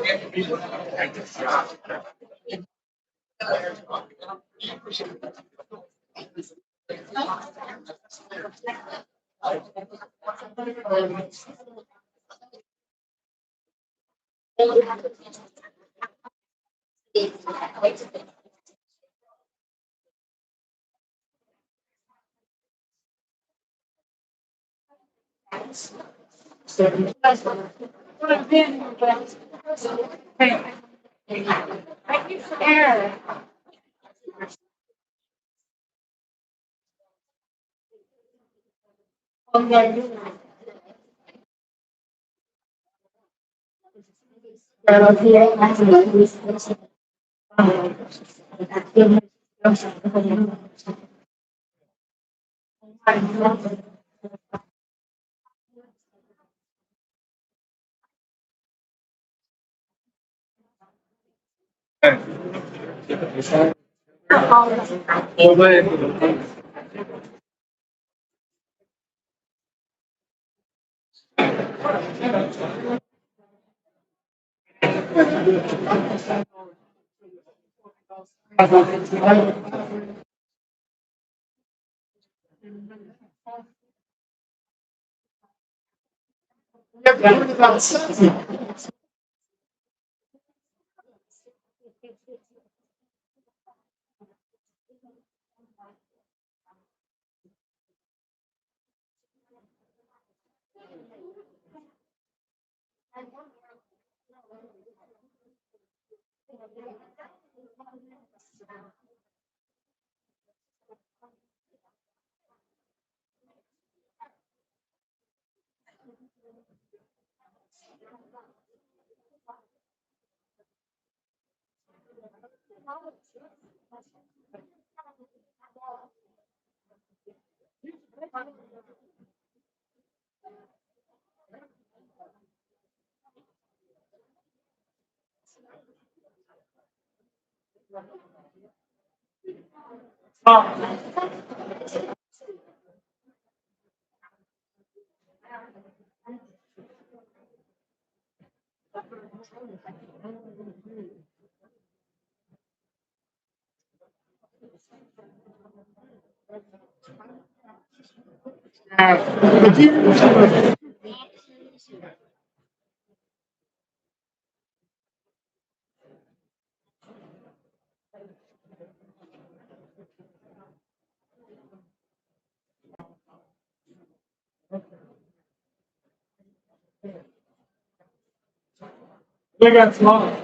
Speaker 1: They got small.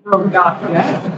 Speaker 1: Oh, God, yeah.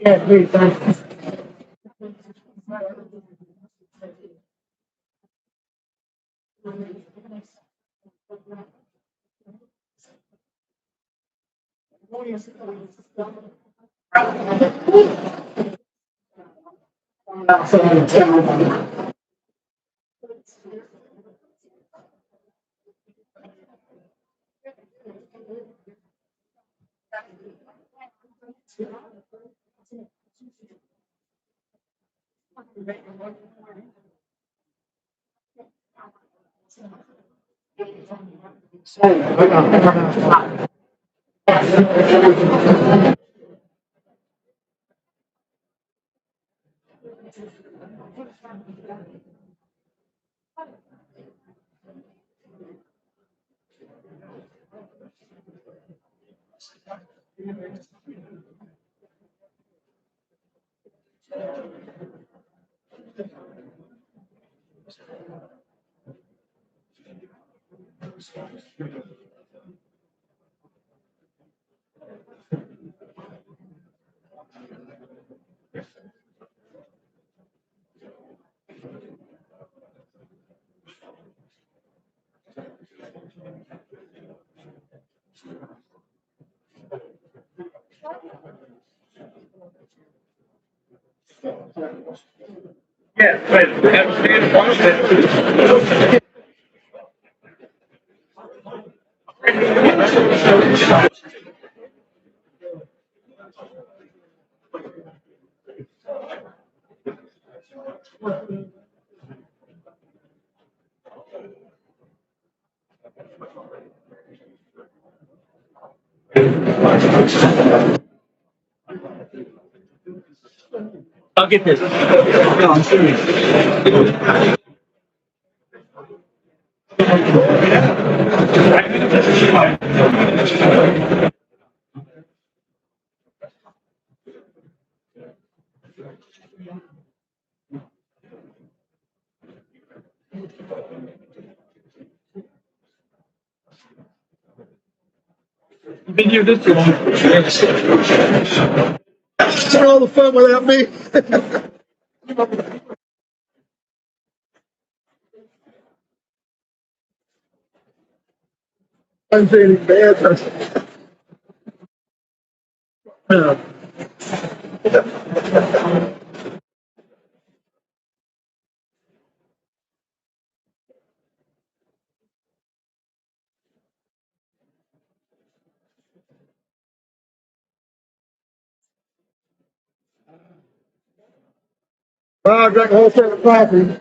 Speaker 1: Yeah, please, thank you.
Speaker 19: I'll get this. No, I'm serious. You've been here this long. Start all the fun without me. I'm saying bad. Yeah. Well, I drank a whole set of coffee.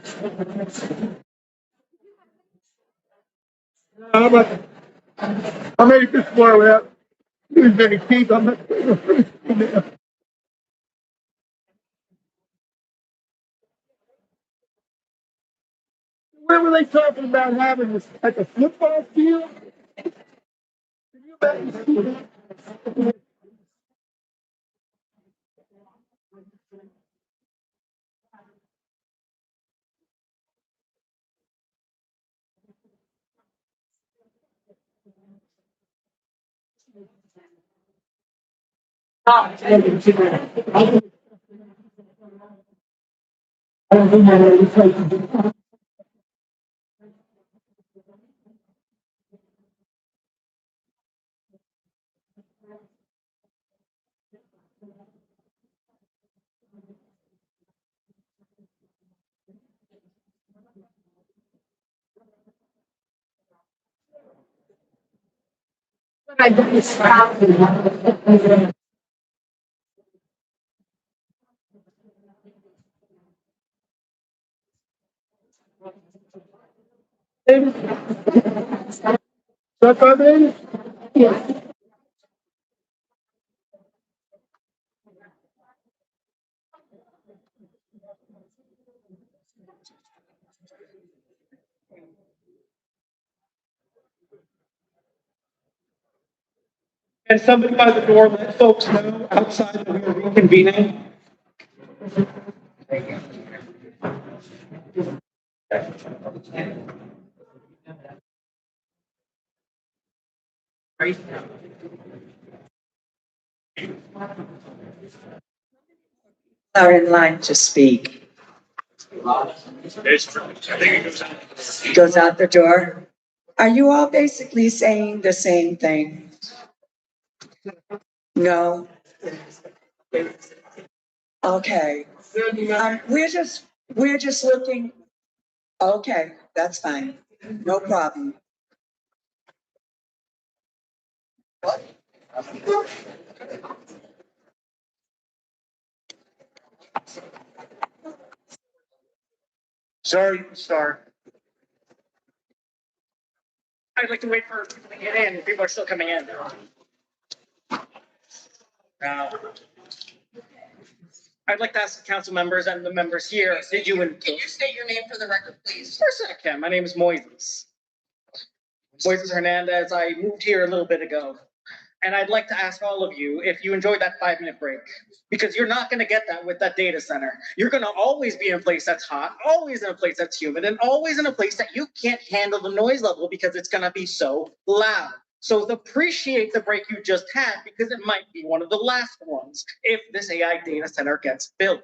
Speaker 19: I made it this far without using any teeth. I'm not. Where were they talking about having this like a football field? Can you imagine? I
Speaker 7: And somebody by the door, let folks know outside that we are reconvening.
Speaker 10: Are in line to speak. Goes out the door. Are you all basically saying the same thing? No? Okay. We're just looking. Okay, that's fine. No problem.
Speaker 2: Sorry, you can start.
Speaker 3: I'd like to wait for people to get in. People are still coming in. Now, I'd like to ask the council members and the members here, did you?
Speaker 12: Can you state your name for the record, please?
Speaker 3: Of course I can. My name is Moises. Moises Hernandez. I moved here a little bit ago. And I'd like to ask all of you if you enjoyed that 5-minute break, because you're not going to get that with that data center. You're going to always be in a place that's hot, always in a place that's humid, and always in a place that you can't handle the noise level because it's going to be so loud. So appreciate the break you just had, because it might be one of the last ones if this AI data center gets built.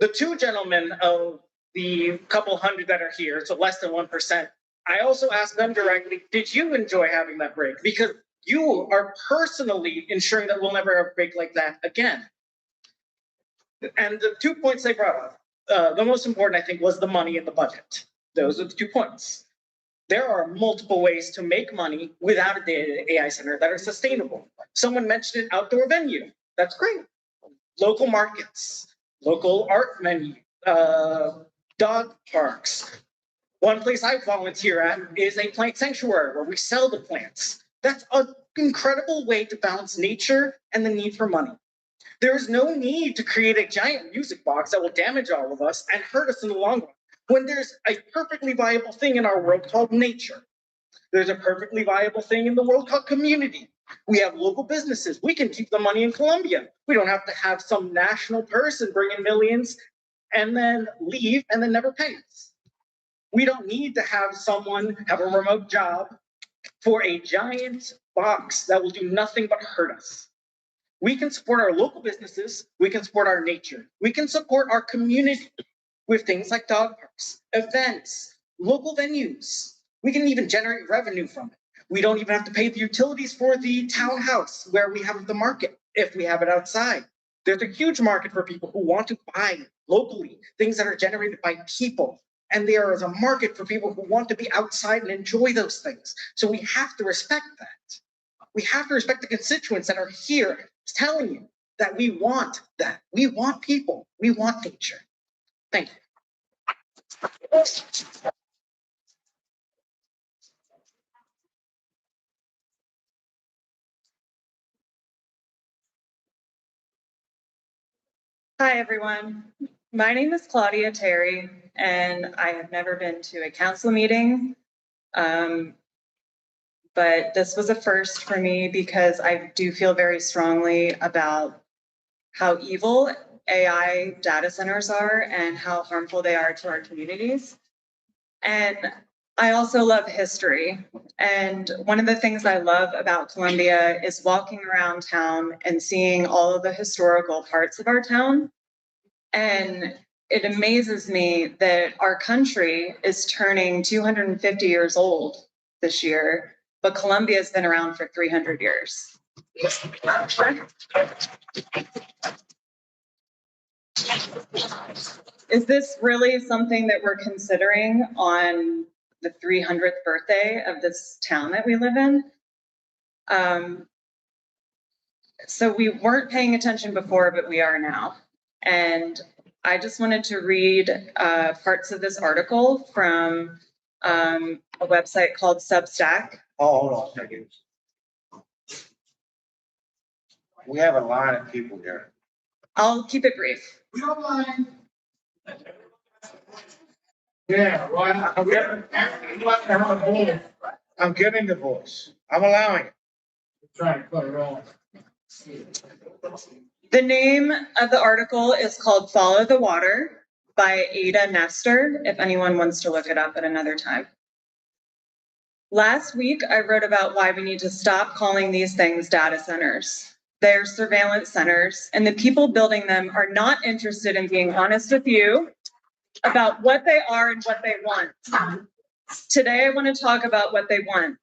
Speaker 3: The two gentlemen of the couple hundred that are here, so less than 1%, I also asked them directly, did you enjoy having that break? Because you are personally ensuring that we'll never have a break like that again. And the 2 points they brought up, the most important, I think, was the money in the budget. Those are the 2 points. There are multiple ways to make money without a data AI center that are sustainable. Someone mentioned an outdoor venue. That's great. Local markets, local art venue, dog parks. One place I volunteer at is a plant sanctuary where we sell the plants. That's an incredible way to balance nature and the need for money. There is no need to create a giant music box that will damage all of us and hurt us in the long run, when there's a perfectly viable thing in our world called nature. There's a perfectly viable thing in the world called community. We have local businesses. We can keep the money in Colombia. We don't have to have some national person bring in millions and then leave and then never pay us. We don't need to have someone have a remote job for a giant box that will do nothing but hurt us. We can support our local businesses. We can support our nature. We can support our community with things like dog parks, events, local venues. We can even generate revenue from it. We don't even have to pay the utilities for the townhouse where we have the market if we have it outside. There's a huge market for people who want to buy locally things that are generated by people. And there is a market for people who want to be outside and enjoy those things. So we have to respect that. We have to respect the constituents that are here telling you that we want that. We want people. We want nature. Thank you.
Speaker 15: Hi, everyone. My name is Claudia Terry, and I have never been to a council meeting. But this was a first for me because I do feel very strongly about how evil AI data centers are and how harmful they are to our communities. And I also love history. And one of the things I love about Columbia is walking around town and seeing all of the historical parts of our town. And it amazes me that our country is turning 250 years old this year, but Columbia has been around for 300 years. Is this really something that we're considering on the 300th birthday of this town that we live in? So we weren't paying attention before, but we are now. And I just wanted to read parts of this article from a website called Substack.
Speaker 2: Oh, hold on a second. We have a line of people here.
Speaker 15: I'll keep it brief.
Speaker 2: We don't mind. Yeah, well, I'm giving the voice. I'm allowing it. Trying to put it on.
Speaker 15: The name of the article is called Follow the Water by Ada Nestor, if anyone wants to look it up at another time. Last week, I wrote about why we need to stop calling these things data centers. They're surveillance centers, and the people building them are not interested in being honest with you about what they are and what they want. Today, I want to talk about what they want.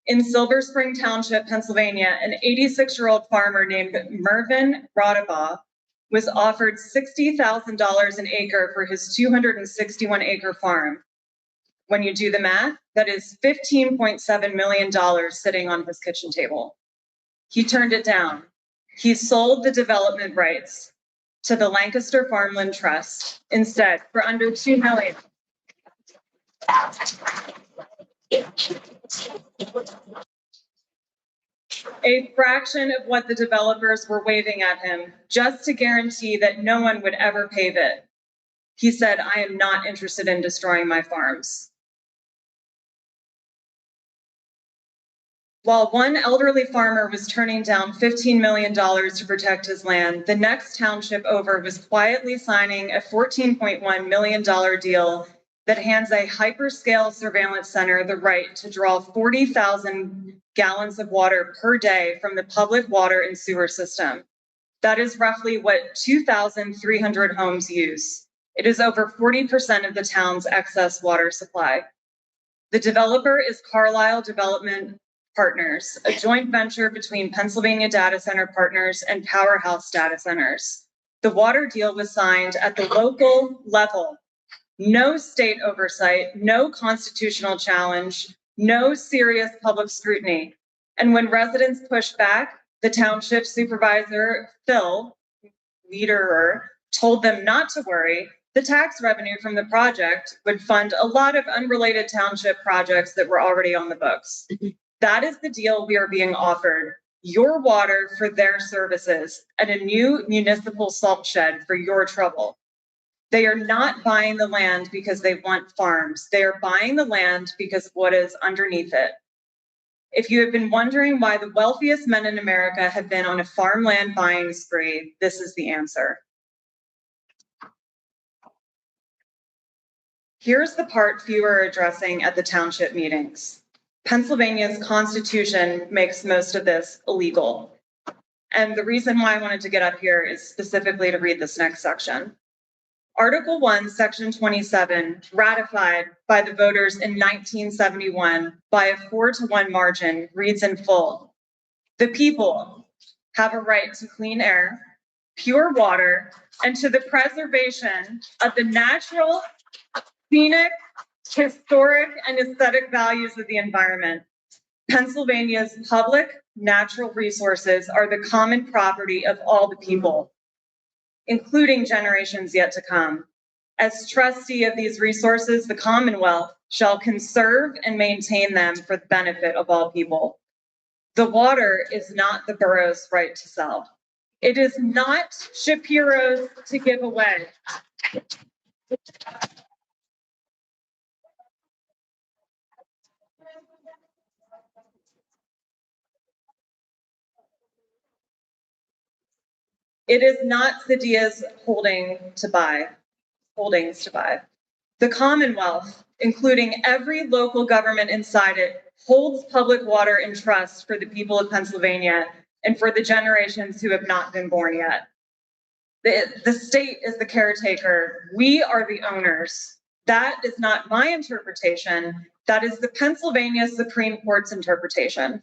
Speaker 15: In Silver Spring Township, Pennsylvania, an 86-year-old farmer named Mervyn Rodabaugh was offered $60,000 an acre for his 261-acre farm. When you do the math, that is $15.7 million sitting on his kitchen table. He turned it down. He sold the development rights to the Lancaster Farmland Trust instead for under $2 million. A fraction of what the developers were waving at him just to guarantee that no one would ever pave it. He said, I am not interested in destroying my farms. While one elderly farmer was turning down $15 million to protect his land, the next township over was quietly signing a $14.1 million deal that hands a hyperscale surveillance center the right to draw 40,000 gallons of water per day from the public water and sewer system. That is roughly what 2,300 homes use. It is over 40% of the town's excess water supply. The developer is Carlisle Development Partners, a joint venture between Pennsylvania Data Center Partners and Powerhouse Data Centers. The water deal was signed at the local level. No state oversight, no constitutional challenge, no serious public scrutiny. And when residents pushed back, the township supervisor, Phil Lederer, told them not to worry. The tax revenue from the project would fund a lot of unrelated township projects that were already on the books. That is the deal we are being offered. Your water for their services and a new municipal salt shed for your trouble. They are not buying the land because they want farms. They are buying the land because of what is underneath it. If you have been wondering why the wealthiest men in America have been on a farmland buying spree, this is the answer. Here's the part few are addressing at the township meetings. Pennsylvania's Constitution makes most of this illegal. And the reason why I wanted to get up here is specifically to read this next section. Article 1, Section 27, ratified by the voters in 1971 by a 4-to-1 margin, reads in full. The people have a right to clean air, pure water, and to the preservation of the natural, scenic, historic, and aesthetic values of the environment. Pennsylvania's public natural resources are the common property of all the people, including generations yet to come. As trustee of these resources, the Commonwealth shall conserve and maintain them for the benefit of all people. The water is not the borough's right to sell. It is not Shapiro's to give away. It is not Sadia's holdings to buy. The Commonwealth, including every local government inside it, holds public water in trust for the people of Pennsylvania and for the generations who have not been born yet. The state is the caretaker. We are the owners. That is not my interpretation. That is the Pennsylvania Supreme Court's interpretation.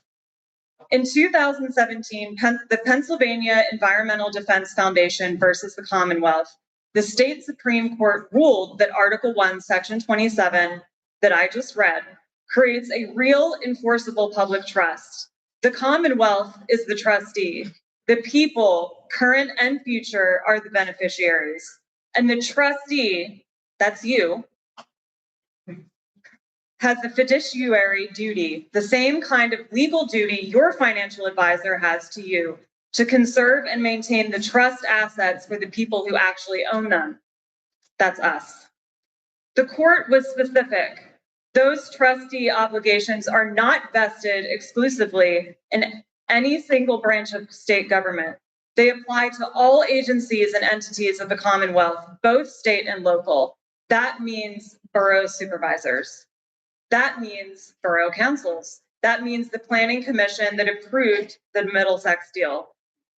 Speaker 15: In 2017, the Pennsylvania Environmental Defense Foundation versus the Commonwealth, the state Supreme Court ruled that Article 1, Section 27, that I just read, creates a real enforceable public trust. The Commonwealth is the trustee. The people, current and future, are the beneficiaries. And the trustee, that's you, has the fiduciary duty, the same kind of legal duty your financial advisor has to you, to conserve and maintain the trust assets for the people who actually own them. That's us. The court was specific. Those trustee obligations are not vested exclusively in any single branch of state government. They apply to all agencies and entities of the Commonwealth, both state and local. That means borough supervisors. That means borough councils. That means the planning commission that approved the Middlesex deal.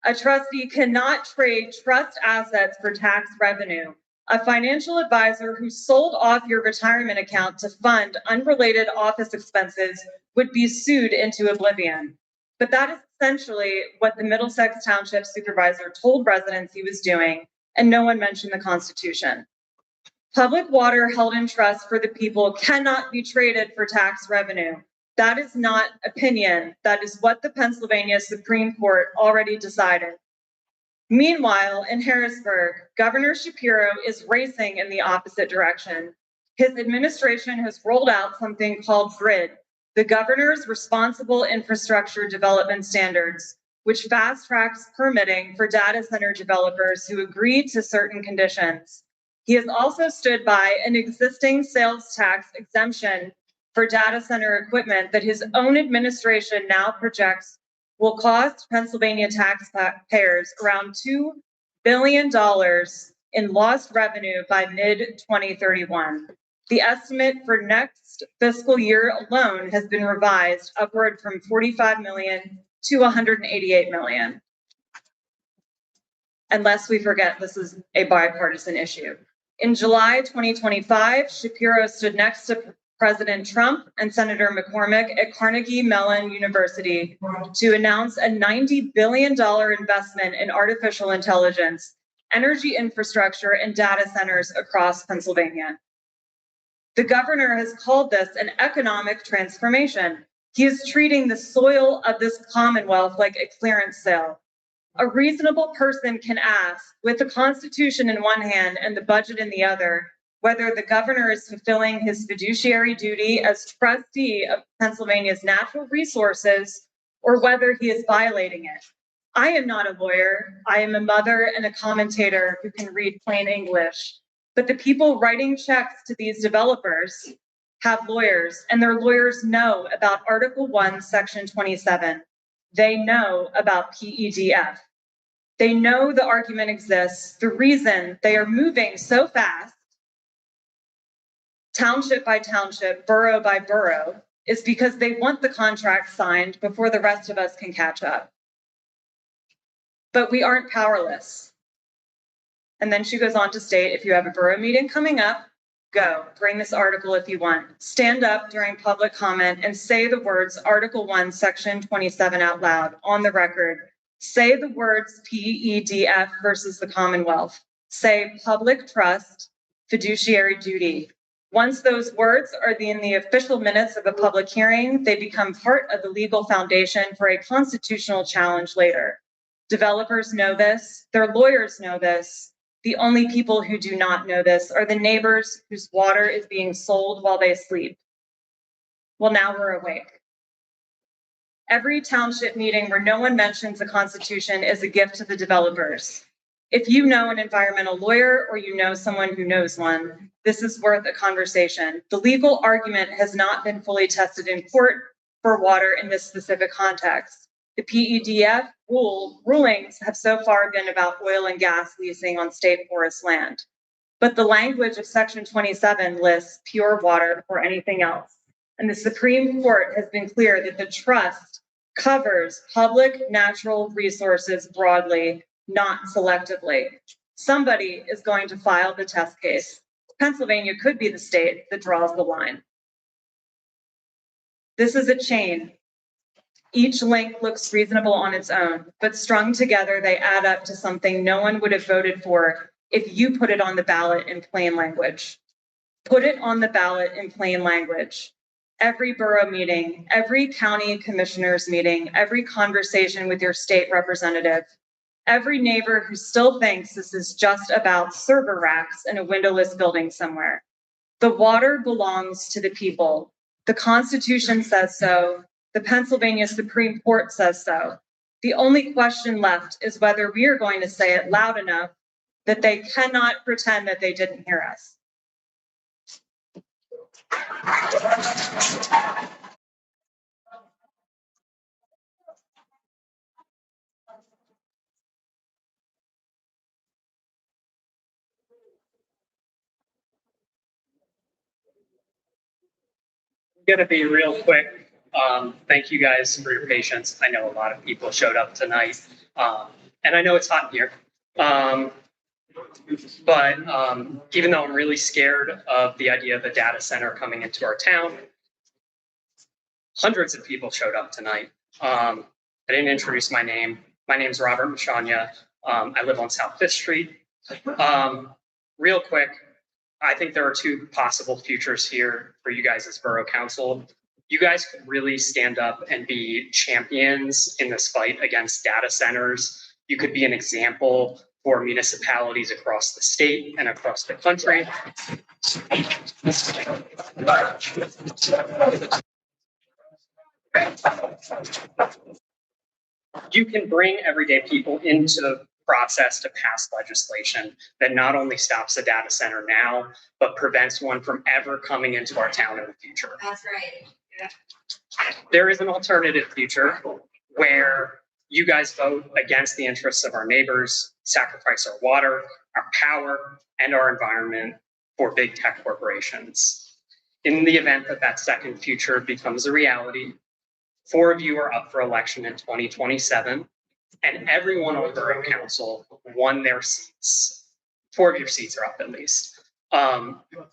Speaker 15: A trustee cannot trade trust assets for tax revenue. A financial advisor who sold off your retirement account to fund unrelated office expenses would be sued into oblivion. But that is essentially what the Middlesex Township supervisor told residents he was doing, and no one mentioned the Constitution. Public water held in trust for the people cannot be traded for tax revenue. That is not opinion. That is what the Pennsylvania Supreme Court already decided. Meanwhile, in Harrisburg, Governor Shapiro is racing in the opposite direction. His administration has rolled out something called GRID, the Governor's Responsible Infrastructure Development Standards, which fast tracks permitting for data center developers who agree to certain conditions. He has also stood by an existing sales tax exemption for data center equipment that his own administration now projects will cost Pennsylvania taxpayers around $2 billion in lost revenue by mid-2031. The estimate for next fiscal year alone has been revised upward from 45 million to 188 million. Unless we forget this is a bipartisan issue. In July 2025, Shapiro stood next to President Trump and Senator McCormick at Carnegie Mellon University to announce a $90 billion investment in artificial intelligence, energy infrastructure, and data centers across Pennsylvania. The governor has called this an economic transformation. He is treating the soil of this Commonwealth like a clearance sale. A reasonable person can ask, with the Constitution in one hand and the budget in the other, whether the governor is fulfilling his fiduciary duty as trustee of Pennsylvania's natural resources or whether he is violating it. I am not a lawyer. I am a mother and a commentator who can read plain English. But the people writing checks to these developers have lawyers, and their lawyers know about Article 1, Section 27. They know about PEDF. They know the argument exists. The reason they are moving so fast, township by township, borough by borough, is because they want the contract signed before the rest of us can catch up. But we aren't powerless. And then she goes on to state, if you have a borough meeting coming up, go, bring this article if you want. Stand up during public comment and say the words Article 1, Section 27 out loud on the record. Say the words PEDF versus the Commonwealth. Say public trust, fiduciary duty. Once those words are in the official minutes of a public hearing, they become part of the legal foundation for a constitutional challenge later. Developers know this, their lawyers know this. The only people who do not know this are the neighbors whose water is being sold while they sleep. Well, now we're awake. Every township meeting where no one mentions the Constitution is a gift to the developers. If you know an environmental lawyer or you know someone who knows one, this is worth a conversation. The legal argument has not been fully tested in court for water in this specific context. The PEDF rulings have so far been about oil and gas leasing on state forest land. But the language of Section 27 lists pure water or anything else. And the Supreme Court has been clear that the trust covers public natural resources broadly, not selectively. Somebody is going to file the test case. Pennsylvania could be the state that draws the line. This is a chain. Each link looks reasonable on its own, but strung together, they add up to something no one would have voted for if you put it on the ballot in plain language. Put it on the ballot in plain language. Every borough meeting, every county commissioners meeting, every conversation with your state representative, every neighbor who still thinks this is just about server racks in a windowless building somewhere. The water belongs to the people. The Constitution says so. The Pennsylvania Supreme Court says so. The only question left is whether we are going to say it loud enough that they cannot pretend that they didn't hear us.
Speaker 9: Gonna be real quick. Thank you guys for your patience. I know a lot of people showed up tonight. And I know it's hot in here. But even though I'm really scared of the idea of a data center coming into our town, hundreds of people showed up tonight. I didn't introduce my name. My name's Robert Machanya. I live on South Fifth Street. Real quick, I think there are two possible futures here for you guys as Borough Council. You guys could really stand up and be champions in this fight against data centers. You could be an example for municipalities across the state and across the country. You can bring everyday people into the process to pass legislation that not only stops a data center now, but prevents one from ever coming into our town in the future.
Speaker 11: That's right. Yeah.
Speaker 9: There is an alternative future where you guys vote against the interests of our neighbors, sacrifice our water, our power, and our environment for big tech corporations. In the event that that second future becomes a reality, 4 of you are up for election in 2027, and everyone on Borough Council won their seats. 4 of your seats are up at least.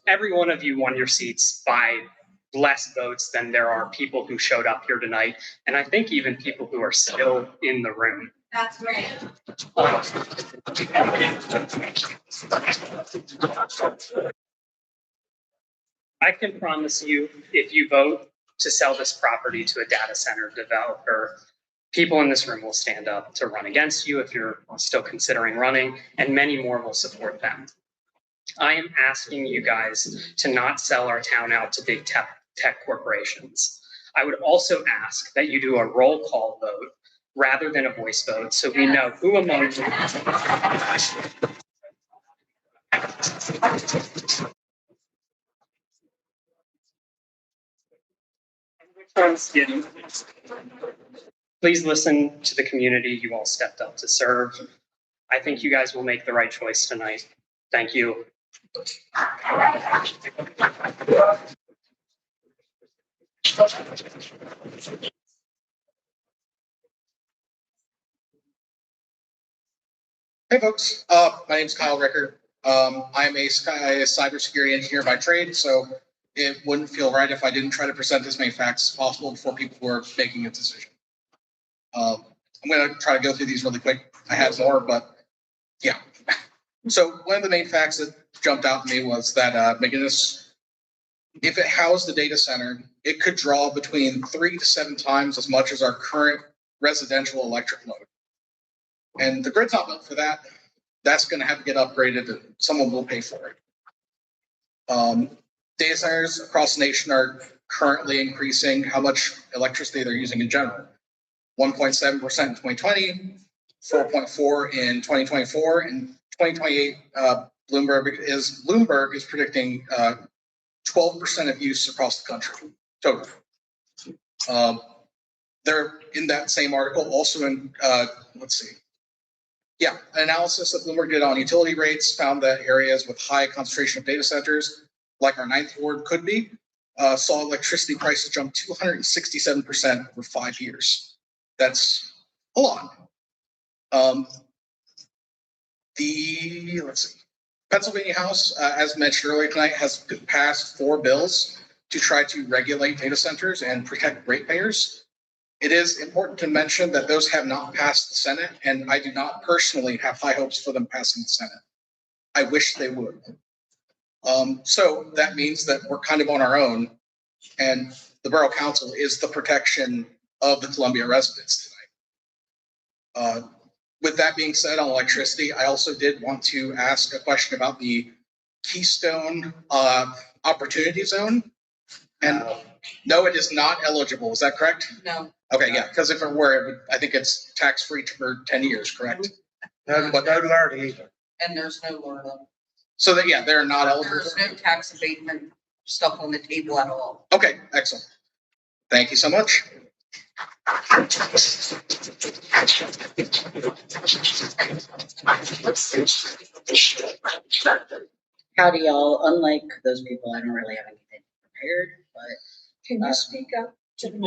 Speaker 9: Every one of you won your seats by less votes than there are people who showed up here tonight, and I think even people who are still in the room.
Speaker 11: That's right.
Speaker 9: I can promise you, if you vote to sell this property to a data center developer, people in this room will stand up to run against you if you're still considering running, and many more will support them. I am asking you guys to not sell our town out to big tech corporations. I would also ask that you do a roll call vote rather than a voice vote, so we know who among you. Please listen to the community you all stepped up to serve. I think you guys will make the right choice tonight. Thank you.
Speaker 20: Hey folks, my name's Kyle Ricker. I'm a cybersecurity engineer by trade, so it wouldn't feel right if I didn't try to present as many facts as possible before people who are making a decision. I'm going to try to go through these really quick. I had more, but yeah. So one of the main facts that jumped out to me was that McGinnis, if it housed the data center, it could draw between 3 to 7 times as much as our current residential electric load. And the grid's not built for that. That's going to have to get upgraded, and someone will pay for it. Data centers across the nation are currently increasing how much electricity they're using in general. 1.7% in 2020, 4.4% in 2024, and 2028. Bloomberg is predicting 12% of use across the country total. They're in that same article also in let's see. Yeah, an analysis that Bloomberg did on utility rates found that areas with high concentration of data centers, like our 9th ward could be, saw electricity prices jump 267% over 5 years. That's a lot. Let's see. Pennsylvania House, as mentioned earlier tonight, has passed 4 bills to try to regulate data centers and protect ratepayers. It is important to mention that those have not passed the Senate, and I do not personally have high hopes for them passing the Senate. I wish they would. So that means that we're kind of on our own, and the Borough Council is the protection of the Columbia residents tonight. with that being said, on electricity, I also did want to ask a question about the Keystone Opportunity Zone. And no, it is not eligible. Is that correct?
Speaker 12: No.
Speaker 20: Okay, yeah, because if it were, I think it's tax-free for 10 years, correct?
Speaker 2: No, but no learning either.
Speaker 12: And there's no learning.
Speaker 20: So that, yeah, they're not eligible.
Speaker 12: There's no tax abatement stuff on the table at all.
Speaker 20: Okay, excellent. Thank you so much.
Speaker 10: Howdy, y'all. Unlike those people, I don't really have anything prepared, but.
Speaker 3: Can you speak up?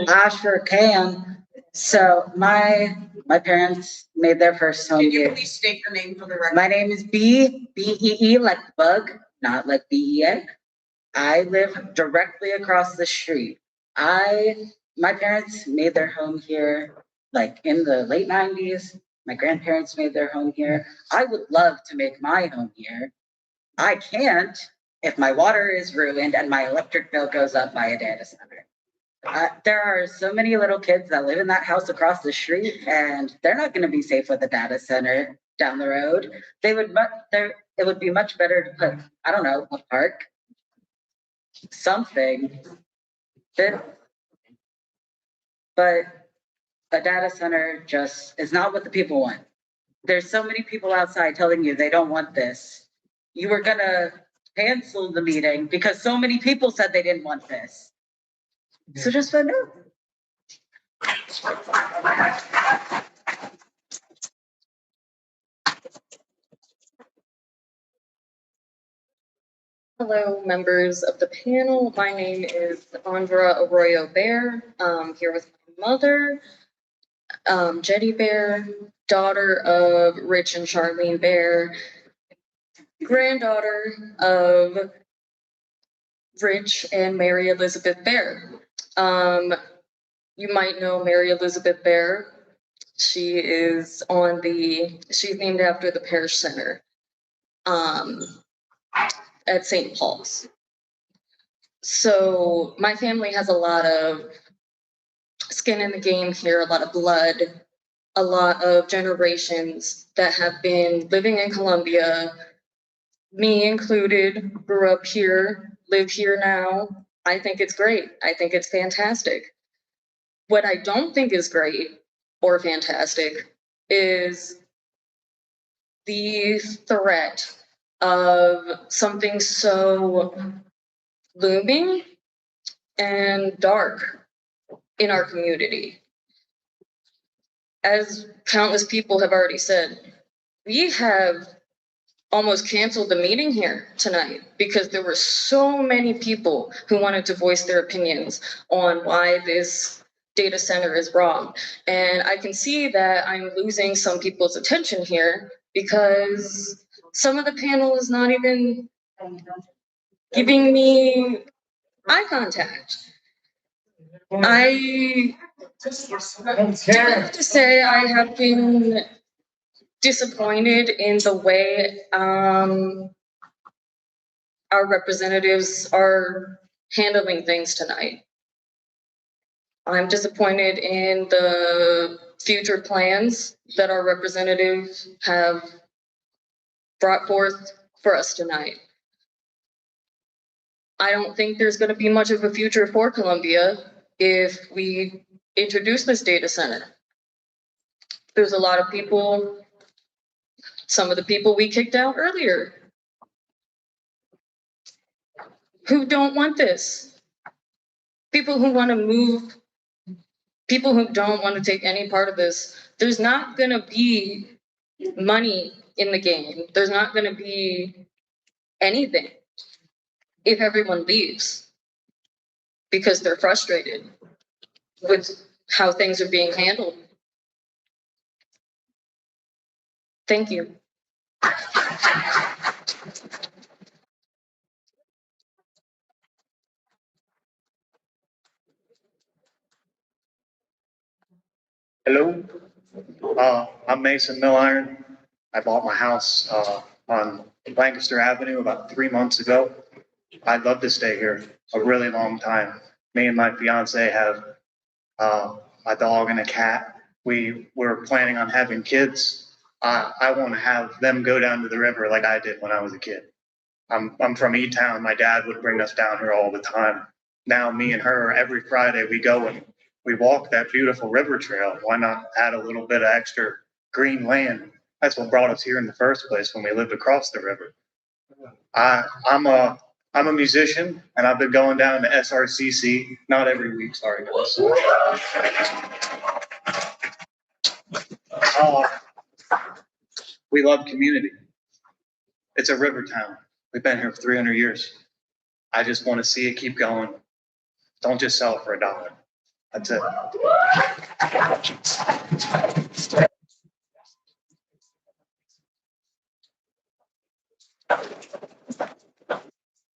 Speaker 10: I sure can. So my parents made their first home
Speaker 12: Can you
Speaker 10: here.
Speaker 12: please state your name for the record?
Speaker 10: My name is B-E-E, like bug, not like B-E-N. I live directly across the street. My parents made their home here like in the late 90s. My grandparents made their home here. I would love to make my home here. I can't if my water is ruined and my electric bill goes up by a data center. There are so many little kids that live in that house across the street, and they're not going to be safe with a data center down the road. It would be much better to put, I don't know, a park, something. But a data center just is not what the people want. There's so many people outside telling you they don't want this. You were going to cancel the meeting because so many people said they didn't want this. So just vote no.
Speaker 3: Hello, members of the panel. My name is Andra Arroyo Bear. I'm here with my mother, Jetty Bear, daughter of Rich and Charlene Bear, granddaughter of Rich and Mary Elizabeth Bear. You might know Mary Elizabeth Bear. She's named after the Parish Center at St. Paul's. So my family has a lot of skin in the game here, a lot of blood, a lot of generations that have been living in Columbia, me included, grew up here, live here now. I think it's great. I think it's fantastic. What I don't think is great or fantastic is the threat of something so looming and dark in our community. As countless people have already said, we have almost canceled the meeting here tonight because there were so many people who wanted to voice their opinions on why this data center is wrong. And I can see that I'm losing some people's attention here because some of the panel is not even giving me eye contact. I have to say I have been disappointed in the way our representatives are handling things tonight. I'm disappointed in the future plans that our representatives have brought forth for us tonight. I don't think there's going to be much of a future for Columbia if we introduce this data center. There's a lot of people, some of the people we kicked out earlier, who don't want this. People who want to move, people who don't want to take any part of this. There's not going to be money in the game. There's not going to be anything if everyone leaves because they're frustrated with how things are being handled. Thank you.
Speaker 13: Hello, I'm Mason Milliron. I bought my house on Lancaster Avenue about 3 months ago. I'd love to stay here a really long time. Me and my fiance have a dog and a cat. We were planning on having kids. I want to have them go down to the river like I did when I was a kid. I'm from E-Town. My dad would bring us down here all the time. Now me and her, every Friday, we go and we walk that beautiful river trail. Why not add a little bit of extra green land? That's what brought us here in the first place when we lived across the river. I'm a musician, and I've been going down to SRCC, not every week, sorry guys. We love community. It's a river town. We've been here for 300 years. I just want to see it keep going. Don't just sell it for $1. That's it.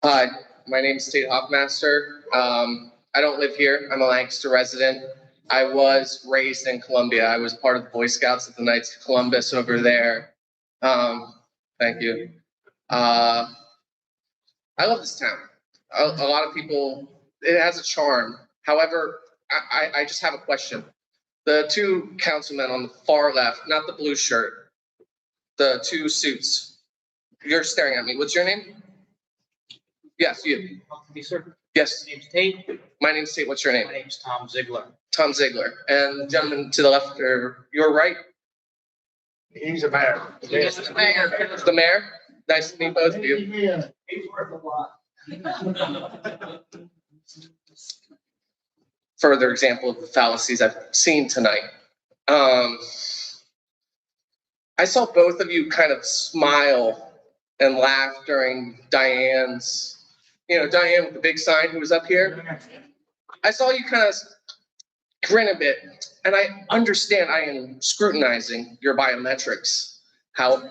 Speaker 14: Hi, my name is Tate Hoffmaster. I don't live here. I'm a Lancaster resident. I was raised in Columbia. I was part of the Boy Scouts of the Knights of Columbus over there. Thank you. I love this town. A lot of people, it has a charm. However, I just have a question. The two councilmen on the far left, not the blue shirt, the two suits. You're staring at me. What's your name? Yes, you.
Speaker 18: Yes, sir.
Speaker 14: Yes.
Speaker 18: My name's Tate.
Speaker 14: My name's Tate. What's your name?
Speaker 18: My name's Tom Ziegler.
Speaker 14: Tom Ziegler. And the gentleman to the left or your right?
Speaker 1: He's a mayor.
Speaker 14: He's the mayor. The mayor? Nice to meet both of you.
Speaker 1: He's worth a lot.
Speaker 14: Further example of the fallacies I've seen tonight. I saw both of you kind of smile and laugh during Diane's, Diane with the big sign who was up here. I saw you kind of grin a bit, and I understand I am scrutinizing your biometrics. How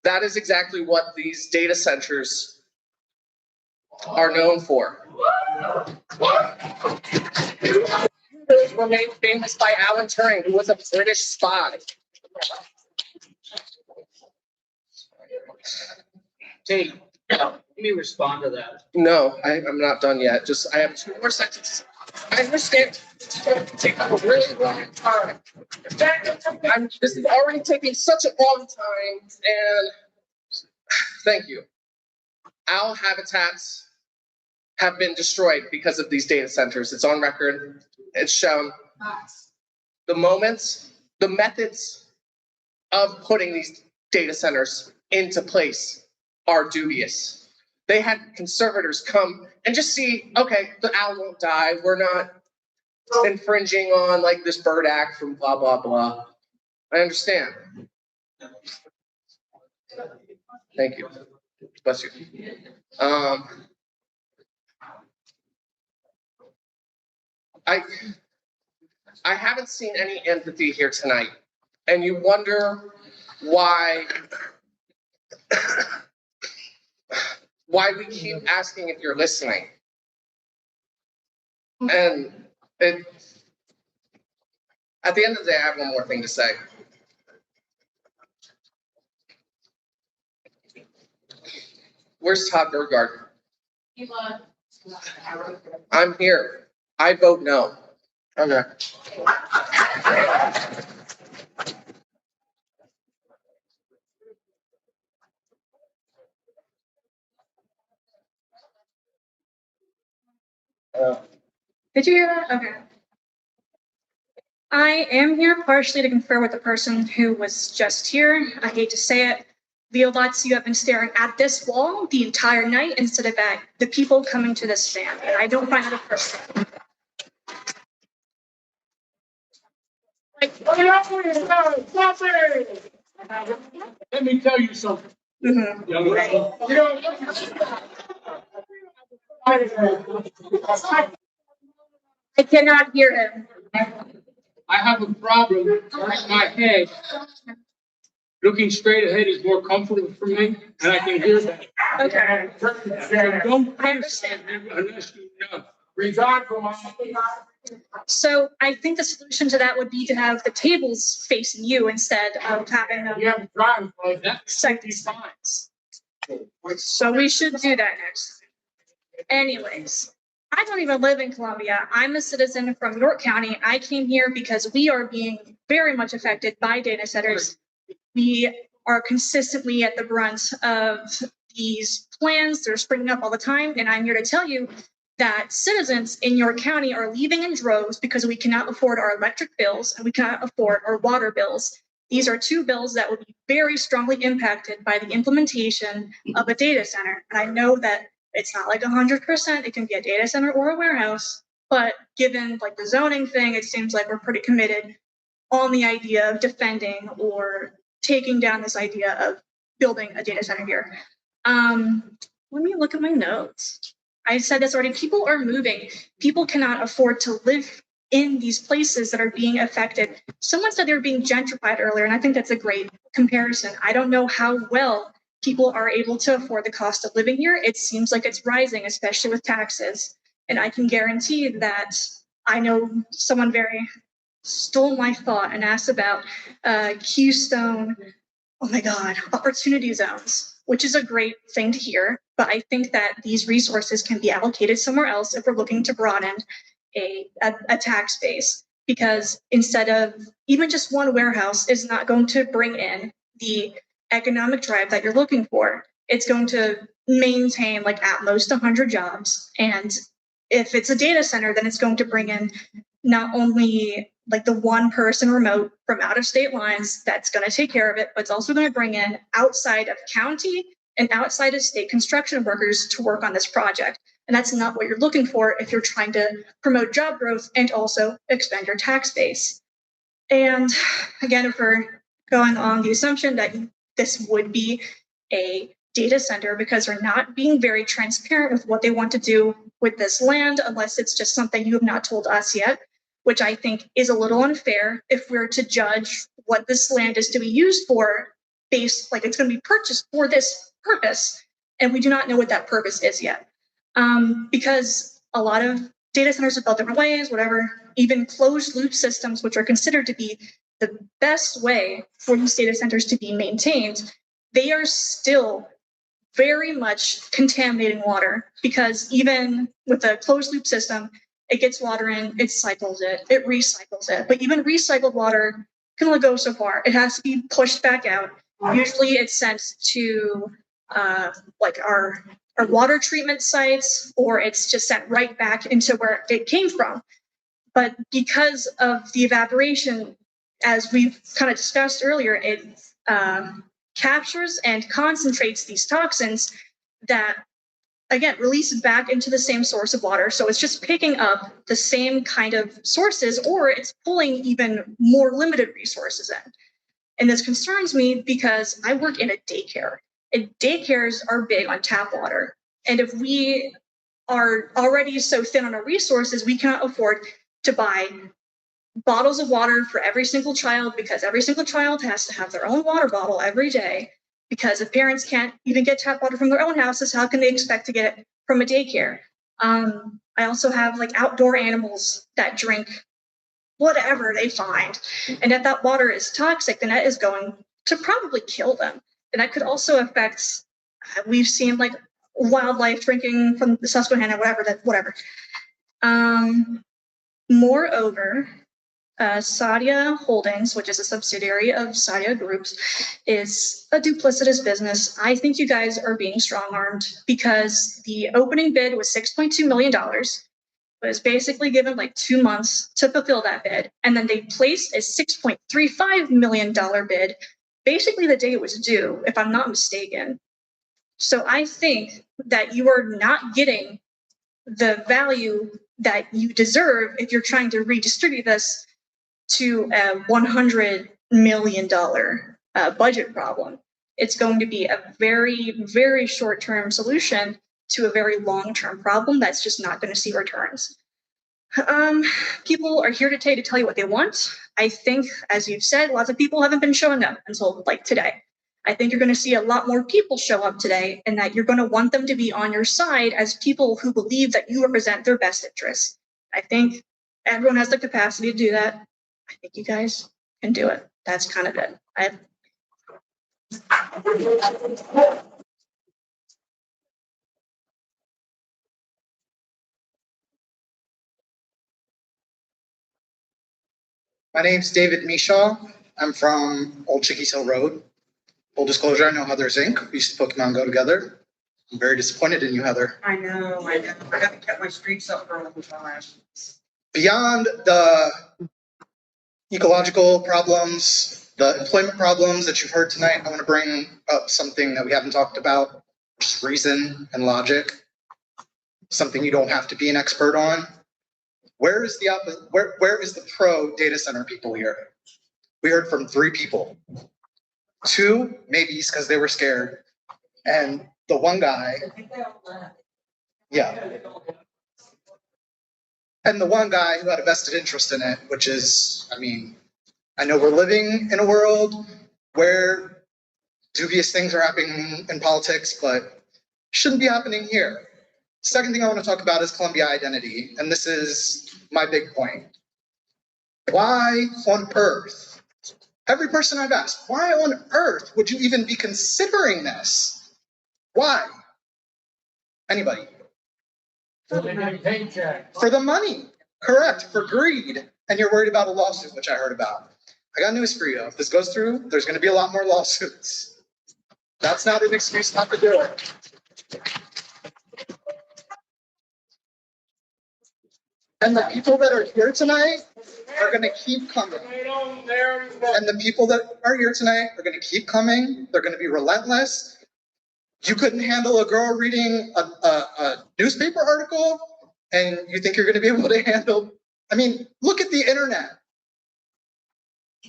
Speaker 14: that is exactly what these data centers are known for. Those were made famous by Alan Turing, who was a British spy.
Speaker 18: Tate, let me respond to that.
Speaker 14: No, I'm not done yet. I have 2 more sentences. I understand it's going to take a really long time. This is already taking such a long time, and thank you. Owl habitats have been destroyed because of these data centers. It's on record. It's shown. The methods of putting these data centers into place are dubious. They had conservators come and just see, okay, the owl won't die. We're not infringing on like this bird act from blah, blah, blah. I understand. Thank you. Bless you. I haven't seen any empathy here tonight, and you wonder why we keep asking if you're listening. And at the end of the day, I have one more thing to say. Where's Todd Burgard? I'm here. I vote no.
Speaker 2: Okay.
Speaker 21: Did you hear that? Okay. I am here partially to confer with the person who was just here. I hate to say it. Leolats, you have been staring at this wall the entire night instead of at the people coming to this stand, and I don't find it appropriate.
Speaker 19: Let me tell you something. Young man.
Speaker 21: I cannot hear him.
Speaker 19: I have a problem with my head. Looking straight ahead is more comfortable for me, and I can hear that.
Speaker 21: Okay.
Speaker 19: Don't criticize me unless you know.
Speaker 1: Resign from my.
Speaker 21: So I think the solution to that would be to have the tables facing you instead of having them.
Speaker 19: Yeah, drive like that.
Speaker 21: Second signs. So we should do that next. Anyways, I don't even live in Columbia. I'm a citizen from York County. I came here because we are being very much affected by data centers We are consistently at the brunt of these plans. They're springing up all the time. And I'm here to tell you that citizens in your county are leaving in droves because we cannot afford our electric bills and we cannot afford our water bills. These are two bills that will be very strongly impacted by the implementation of a data center. And I know that it's not like 100%, it can be a data center or a warehouse, but given like the zoning thing, it seems like we're pretty committed on the idea of defending or taking down this idea of building a data center here. Let me look at my notes. I said this already, people are moving. People cannot afford to live in these places that are being affected. Someone said they were being gentrified earlier, and I think that's a great comparison. I don't know how well people are able to afford the cost of living here. It seems like it's rising, especially with taxes. And I can guarantee that I know someone very stole my thought and asked about Keystone, oh my God, opportunity zones, which is a great thing to hear. But I think that these resources can be allocated somewhere else if we're looking to broaden a tax base. Because instead of even just one warehouse is not going to bring in the economic drive that you're looking for. It's going to maintain like at most 100 jobs. And if it's a data center, then it's going to bring in not only like the one person remote from out of state lines that's going to take care of it, but it's also going to bring in outside of county and outside of state construction workers to work on this project. And that's not what you're looking for if you're trying to promote job growth and also expand your tax base. And again, if we're going on the assumption that this would be a data center, because they're not being very transparent with what they want to do with this land, unless it's just something you have not told us yet, which I think is a little unfair if we're to judge what this land is to be used for based, like it's going to be purchased for this purpose, and we do not know what that purpose is yet. Because a lot of data centers are built different ways, whatever, even closed loop systems, which are considered to be the best way for these data centers to be maintained, they are still very much contaminating water, because even with a closed loop system, it gets water in, it cycles it, it recycles it. But even recycled water can only go so far. It has to be pushed back out. Usually it's sent to like our water treatment sites, or it's just sent right back into where it came from. But because of the evaporation, as we've kind of discussed earlier, it captures and concentrates these toxins that, again, release back into the same source of water. So it's just picking up the same kind of sources, or it's pulling even more limited resources in. And this concerns me because I work in a daycare, and daycares are big on tap water. And if we are already so thin on our resources, we cannot afford to buy bottles of water for every single child, because every single child has to have their own water bottle every day. Because if parents can't even get tap water from their own houses, how can they expect to get it from a daycare? I also have like outdoor animals that drink whatever they find. And if that water is toxic, then that is going to probably kill them. And that could also affect, we've seen like wildlife drinking from the Susquehanna, whatever. Moreover, Sadia Holdings, which is a subsidiary of Sadia Groups, is a duplicitous business. I think you guys are being strong-armed, because the opening bid was $6.2 million. But it's basically given like 2 months to fulfill that bid. And then they placed a $6.35 million bid, basically the day it was due, if I'm not mistaken. So I think that you are not getting the value that you deserve if you're trying to redistribute this to a $100 million budget problem. It's going to be a very, very short-term solution to a very long-term problem that's just not going to see returns. People are here today to tell you what they want. I think, as you've said, lots of people haven't been showing up until like today. I think you're going to see a lot more people show up today, and that you're going to want them to be on your side as people who believe that you represent their best interests. I think everyone has the capacity to do that. I think you guys can do it. That's kind of it.
Speaker 4: My name's David Mishaw.
Speaker 20: I'm from Old Chickies Hill Road. Full disclosure, I know Heather's Inc. We used to Pokemon Go together. I'm very disappointed in you, Heather.
Speaker 10: I know. I haven't kept my streaks up for a long time.
Speaker 20: Beyond the ecological problems, the employment problems that you've heard tonight, I want to bring up something that we haven't talked about, which is reason and logic. Something you don't have to be an expert on. Where is the pro data center people here? We heard from 3 people. 2 maybes because they were scared. And the one guy, yeah. And the one guy who had a vested interest in it, which is, I mean, I know we're living in a world where dubious things are happening in politics, but shouldn't be happening here. Second thing I want to talk about is Columbia identity, and this is my big point. Why on earth? Every person I've asked, why on earth would you even be considering this? Why? Anybody?
Speaker 2: For
Speaker 20: the money, correct, for greed. And you're worried about a lawsuit, which I heard about. I got news for you. If this goes through, there's going to be a lot more lawsuits. That's not an excuse not to do it. And the people that are here tonight are going to keep coming. And the people that are here tonight are going to keep coming. They're going to be relentless. You couldn't handle a girl reading a newspaper article, and you think you're going to be able to handle, I mean, look at the internet.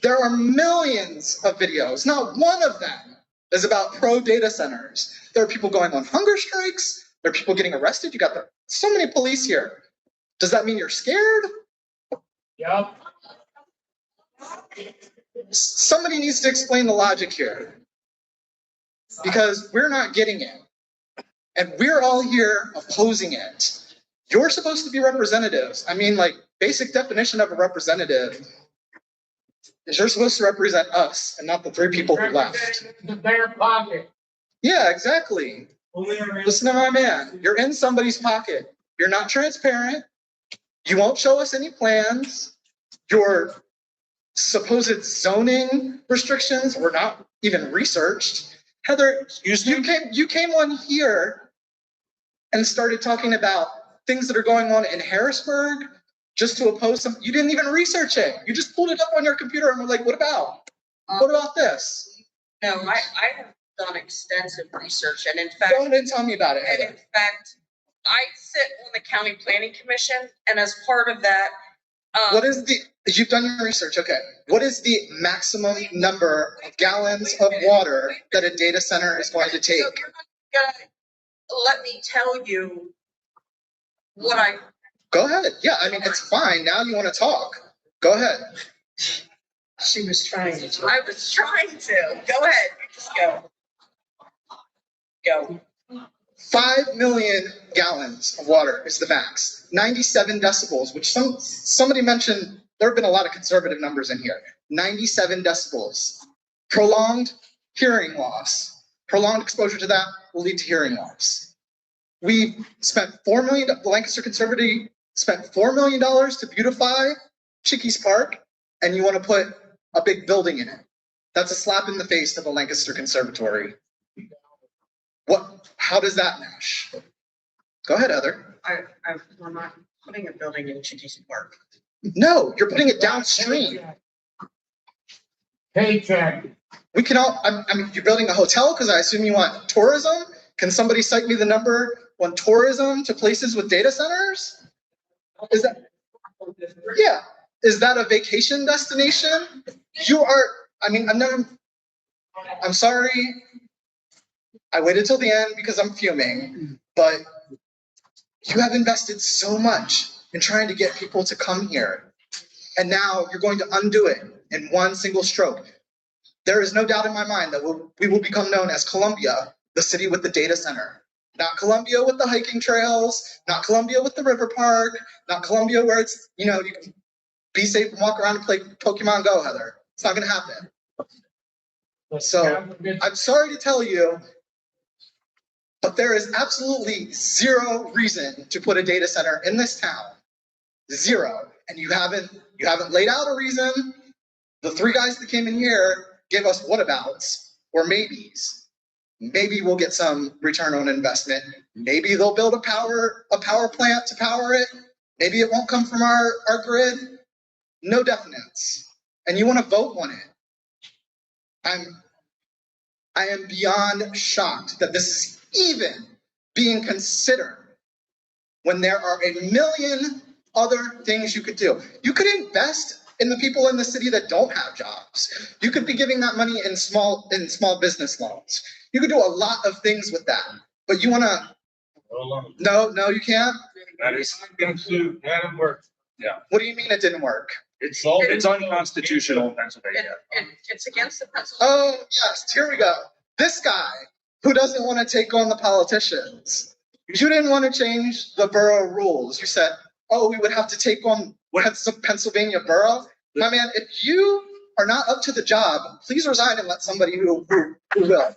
Speaker 20: There are millions of videos. Not one of them is about pro data centers. There are people going on hunger strikes. There are people getting arrested. You got so many police here. Does that mean you're scared?
Speaker 2: Yep.
Speaker 20: Somebody needs to explain the logic here. Because we're not getting it. And we're all here opposing it. You're supposed to be representatives. I mean, like, basic definition of a representative is you're supposed to represent us and not the 3 people who left.
Speaker 2: The bare pocket.
Speaker 20: Yeah, exactly. Listen to my man. You're in somebody's pocket. You're not transparent. You won't show us any plans. Your supposed zoning restrictions were not even researched. Heather, you came on here and started talking about things that are going on in Harrisburg just to oppose some. You didn't even research it. You just pulled it up on your computer and were like, what about? What about this?
Speaker 10: No, I have done extensive research, and in fact,
Speaker 20: Go ahead and tell me about it,
Speaker 10: and
Speaker 20: Heather.
Speaker 10: in fact, I sit on the county planning commission, and as part of that,
Speaker 20: What is you've done your research, okay. What is the maximum number of gallons of water that a data center is going to take?
Speaker 10: So you're not gonna let me tell you what I.
Speaker 20: Go ahead. Yeah, I mean, it's fine. Now you want to talk. Go ahead.
Speaker 10: She was trying to. I was trying to. Go ahead. Just go. Go.
Speaker 20: 5 million gallons of water is the max. 97 decibels, which somebody mentioned. There have been a lot of conservative numbers in here. 97 decibels. Prolonged hearing loss. Prolonged exposure to that will lead to hearing loss. We spent $4 million, the Lancaster Conservatory spent $4 million to beautify Chickies Park, and you want to put a big building in it. That's a slap in the face to the Lancaster Conservatory. How does that mesh? Go ahead, Heather.
Speaker 10: We're not putting a building in Chickies Park.
Speaker 20: No, you're putting it downstream.
Speaker 2: Paycheck.
Speaker 20: We can all, I mean, you're building a hotel because I assume you want tourism. Can somebody cite me the number on tourism to places with data centers? Is that, yeah. Is that a vacation destination? You are, I mean, I'm sorry. I waited till the end because I'm fuming, but you have invested so much in trying to get people to come here. And now you're going to undo it in one single stroke. There is no doubt in my mind that we will become known as Columbia, the city with the data center. Not Columbia with the hiking trails, not Columbia with the river park, not Columbia where it's, you know, you can be safe and walk around and play Pokemon Go, Heather. It's not going to happen. So I'm sorry to tell you, but there is absolutely zero reason to put a data center in this town. Zero. And you haven't laid out a reason.
Speaker 4: The three guys that came in here gave us whatabouts or maybes. Maybe we'll get some return on investment. Maybe they'll build a power plant to power it. Maybe it won't come from our grid. No definites. And you want to vote on it. I am beyond shocked that this is even being considered when there are a million other things you could do. You could invest in the people in the city that don't have jobs. You could be giving that money in small business loans. You could do a lot of things with that. But you want to? No, you can't.
Speaker 2: That didn't work.
Speaker 5: Yeah.
Speaker 4: What do you mean it didn't work?
Speaker 5: It's unconstitutional in Pennsylvania.
Speaker 12: It's against the Pennsylvania.
Speaker 4: Oh yes, here we go. This guy who doesn't want to take on the politicians. You didn't want to change the borough rules. You said, oh, we would have to take on Pennsylvania borough. My man, if you are not up to the job, please resign and let somebody who will. Because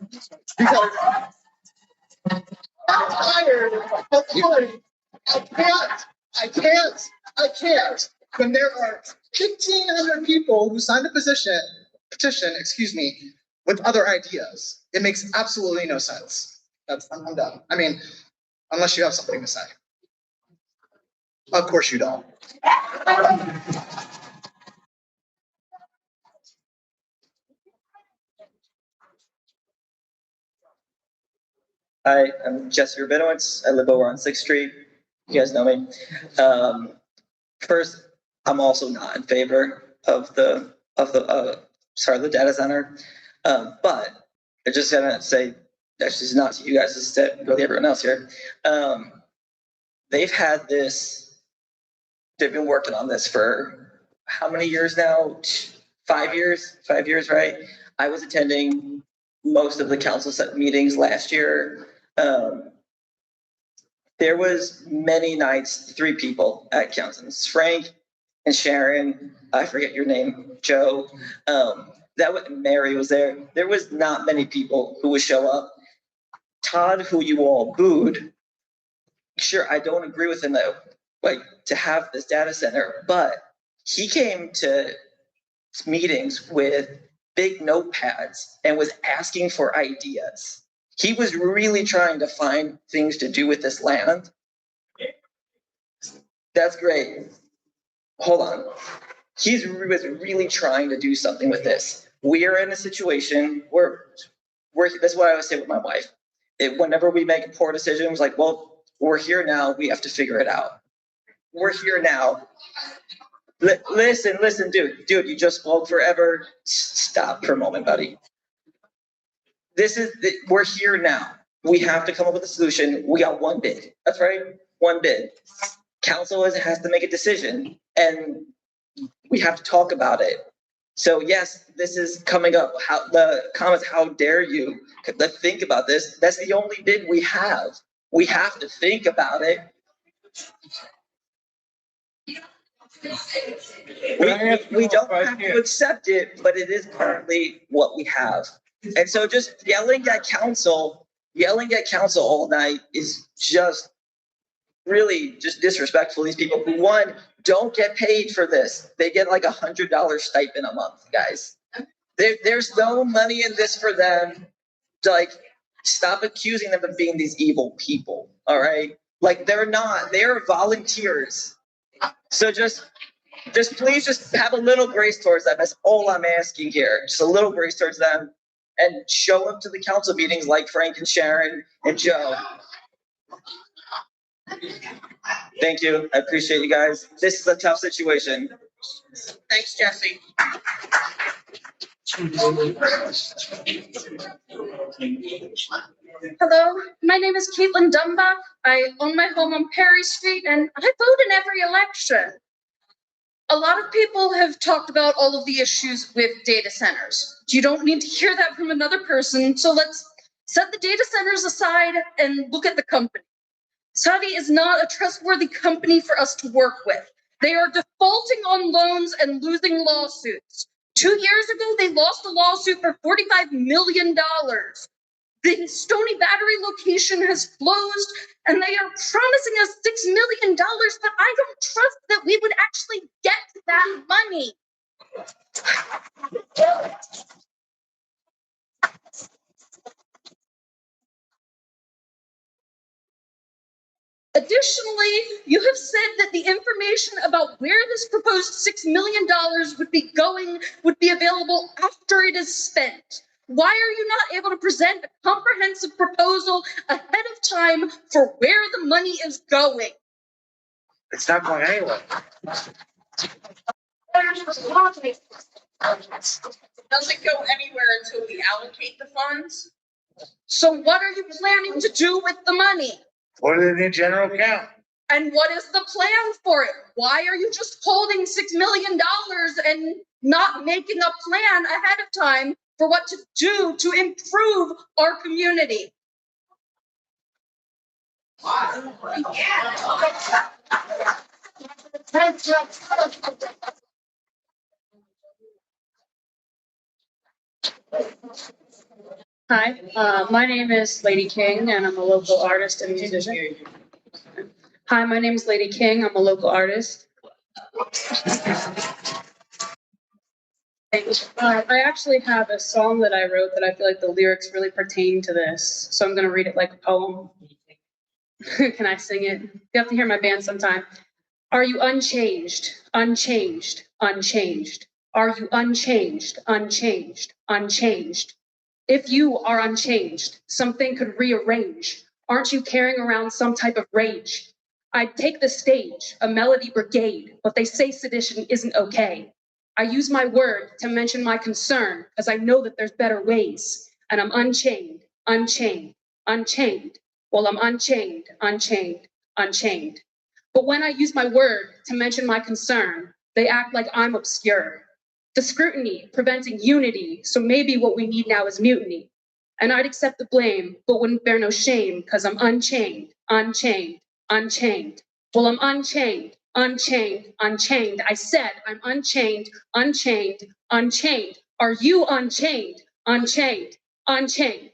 Speaker 4: I'm tired. I can't. When there are 1,500 people who signed a petition, with other ideas, it makes absolutely no sense. I'm done. I mean, unless you have something to say. Of course you don't.
Speaker 22: Hi, I'm Jesse Rabinowitz. I live over on 6th Street. You guys know me. First, I'm also not in favor of the data center. But I just gotta say, actually, it's not to you guys, it's to really everyone else here. They've been working on this for how many years now? 5 years? 5 years, right? I was attending most of the council set meetings last year. There was many nights, 3 people at council. Frank and Sharon, I forget your name, Joe. Mary was there. There was not many people who would show up. Todd, who you all booed, sure, I don't agree with him though, to have this data center, but he came to meetings with big notepads and was asking for ideas. He was really trying to find things to do with this land. That's great. Hold on. He was really trying to do something with this. We are in a situation where that's what I always say with my wife. Whenever we make a poor decision, it's like, well, we're here now. We have to figure it out. We're here now. Listen, dude, you just spoke forever. Stop for a moment, buddy. We're here now. We have to come up with a solution. We got one bid. That's right. One bid. Council has to make a decision and we have to talk about it. So yes, this is coming up. The comments, how dare you? Let's think about this. That's the only bid we have. We have to think about it. We don't have to accept it, but it is currently what we have. And so just yelling at council all night is just really just disrespectful. These people who, one, don't get paid for this. They get like $100 stipend a month, guys. There's no money in this for them. Stop accusing them of being these evil people. All right. They're not, they're volunteers. So just please just have a little grace towards them. That's all I'm asking here. Just a little grace towards them and show up to the council meetings like Frank and Sharon and Joe. Thank you. I appreciate you guys. This is a tough situation.
Speaker 12: Thanks, Jesse.
Speaker 21: Hello, my name is Caitlin Dumbach. I own my home on Perry Street and I vote in every election. A lot of people have talked about all of the issues with data centers. You don't need to hear that from another person, so let's set the data centers aside and look at the company. Saudi is not a trustworthy company for us to work with. They are defaulting on loans and losing lawsuits. 2 years ago, they lost a lawsuit for $45 million. The Stony Battery location has closed and they are promising us $6 million, but I don't trust that we would actually get that money.
Speaker 3: Additionally, you have said that the information about where this proposed $6 million would be going would be available after it is spent. Why are you not able to present a comprehensive proposal ahead of time for where the money is going?
Speaker 2: It's not going anywhere.
Speaker 12: Doesn't go anywhere until we allocate the funds.
Speaker 3: So what are you planning to do with the money?
Speaker 2: Put it in the general account.
Speaker 3: And what is the plan for it? Why are you just holding $6 million and not making a plan ahead of time for what to do to improve our community?
Speaker 8: Hi, my name is Lady King, and I'm a local artist and musician. Hi, my name is Lady King. I'm a local artist. I actually have a song that I wrote that I feel like the lyrics really pertain to this, so I'm going to read it like a poem. Can I sing it? You have to hear my band sometime. Are you unchanged, unchanged, unchanged? Are you unchanged, unchanged, unchanged? If you are unchanged, something could rearrange. Aren't you carrying around some type of rage? I'd take the stage, a melody brigade, but they say sedition isn't okay. I use my word to mention my concern, because I know that there's better ways. And I'm unchained, unchained, unchained. Well, I'm unchained, unchained, unchained. But when I use my word to mention my concern, they act like I'm obscure. The scrutiny preventing unity, so maybe what we need now is mutiny. And I'd accept the blame, but wouldn't bear no shame, because I'm unchained, unchained, unchained. Well, I'm unchained, unchained, unchained. I said I'm unchained, unchained, unchained. Are you unchained, unchained, unchained?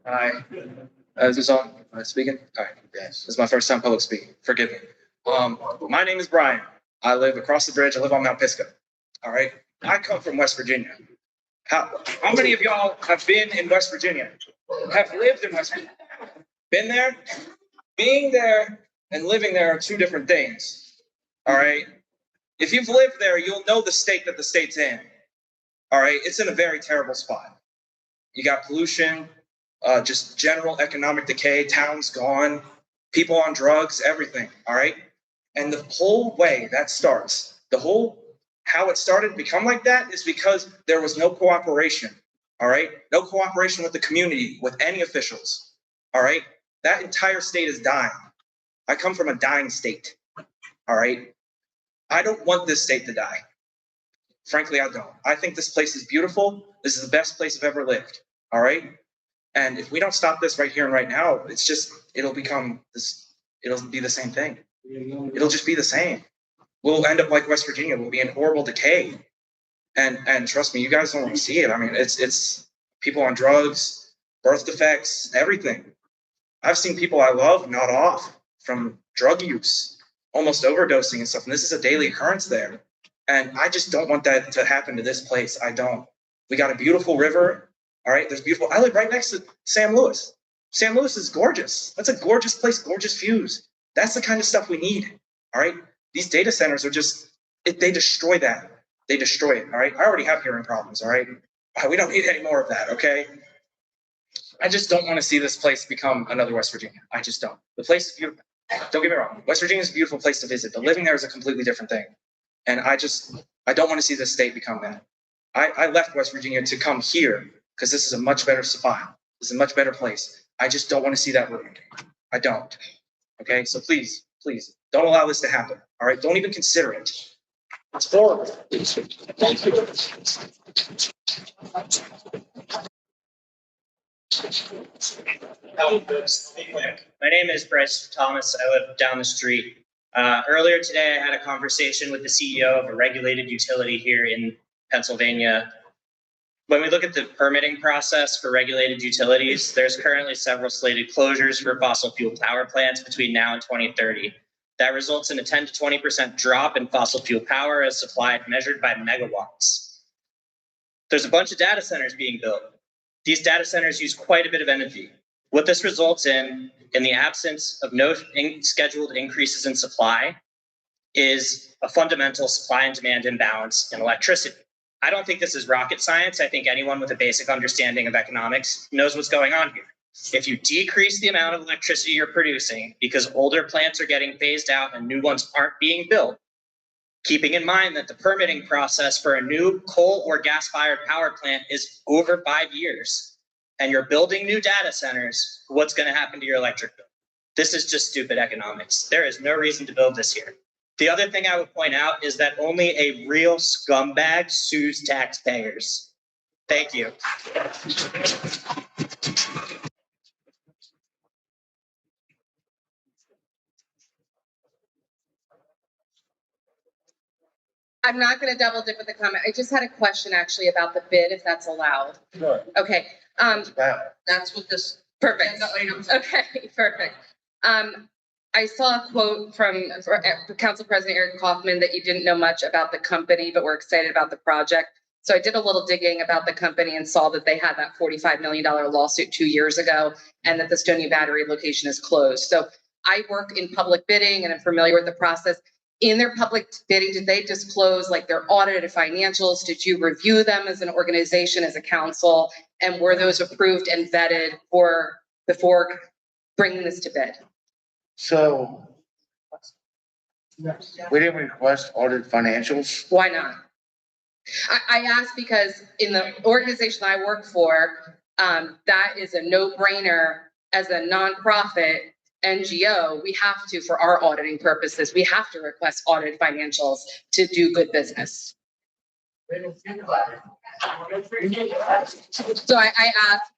Speaker 16: Hi, is this on? Am I speaking? All right, yes. This is my first time public speaking. Forgive me. My name is Brian. I live across the bridge. I live on Mount Pisgah. All right. I come from West Virginia. How many of y'all have been in West Virginia? Have lived in West Virginia? Been there? Being there and living there are two different things. All right. If you've lived there, you'll know the state that the state's in. All right. It's in a very terrible spot. You got pollution, just general economic decay, towns gone, people on drugs, everything. All right. And the whole way that starts, how it started to become like that is because there was no cooperation. All right. No cooperation with the community, with any officials. All right. That entire state is dying. I come from a dying state. All right. I don't want this state to die. Frankly, I don't. I think this place is beautiful. This is the best place I've ever lived. All right. And if we don't stop this right here and right now, it'll become this, it'll be the same thing. It'll just be the same. We'll end up like West Virginia. We'll be in horrible decay. And trust me, you guys don't want to see it. I mean, it's people on drugs, birth defects, everything. I've seen people I love not off from drug use, almost overdosing and stuff. And this is a daily occurrence there. And I just don't want that to happen to this place. I don't. We got a beautiful river. All right. There's beautiful. I live right next to San Luis. San Luis is gorgeous. That's a gorgeous place, gorgeous views. That's the kind of stuff we need. All right. These data centers are they destroy that. They destroy it. All right. I already have hearing problems. All right. We don't need any more of that. Okay. I just don't want to see this place become another West Virginia. I just don't. The place is beautiful. Don't get me wrong. West Virginia is a beautiful place to visit, but living there is a completely different thing. And I don't want to see this state become that. I left West Virginia to come here because this is a much better spot. This is a much better place. I just don't want to see that ruined. I don't. Okay, so please, don't allow this to happen. All right, don't even consider it. It's horrible. Thank you.
Speaker 9: My name is Bryce Thomas. I live down the street.
Speaker 6: Earlier today, I had a conversation with the CEO of a regulated utility here in Pennsylvania. When we look at the permitting process for regulated utilities, there's currently several slated closures for fossil fuel power plants between now and 2030. That results in a 10 to 20% drop in fossil fuel power as supplied measured by megawatts. There's a bunch of data centers being built. These data centers use quite a bit of energy. What this results in the absence of no scheduled increases in supply, is a fundamental supply and demand imbalance in electricity. I don't think this is rocket science. I think anyone with a basic understanding of economics knows what's going on here. If you decrease the amount of electricity you're producing because older plants are getting phased out and new ones aren't being built, keeping in mind that the permitting process for a new coal or gas-fired power plant is over 5 years, and you're building new data centers, what's going to happen to your electric bill? This is just stupid economics. There is no reason to build this here. The other thing I would point out is that only a real scumbag sues taxpayers. Thank you.
Speaker 17: I'm not going to double dip with the comment. I just had a question actually about the bid, if that's allowed.
Speaker 2: Sure.
Speaker 17: Okay.
Speaker 12: That's what this.
Speaker 17: Perfect. Okay, perfect. I saw a quote from Council President Eric Kaufman that you didn't know much about the company, but were excited about the project. So I did a little digging about the company and saw that they had that $45 million lawsuit 2 years ago, and that the Stony Battery location is closed. So I work in public bidding and I'm familiar with the process. In their public bidding, did they disclose like their audited financials? Did you review them as an organization, as a council? And were those approved and vetted before bringing this to bid?
Speaker 2: So we didn't request audit financials.
Speaker 17: Why not? I asked because in the organization I work for, that is a no-brainer. As a nonprofit NGO, we have to, for our auditing purposes, we have to request audited financials to do good business. So I asked,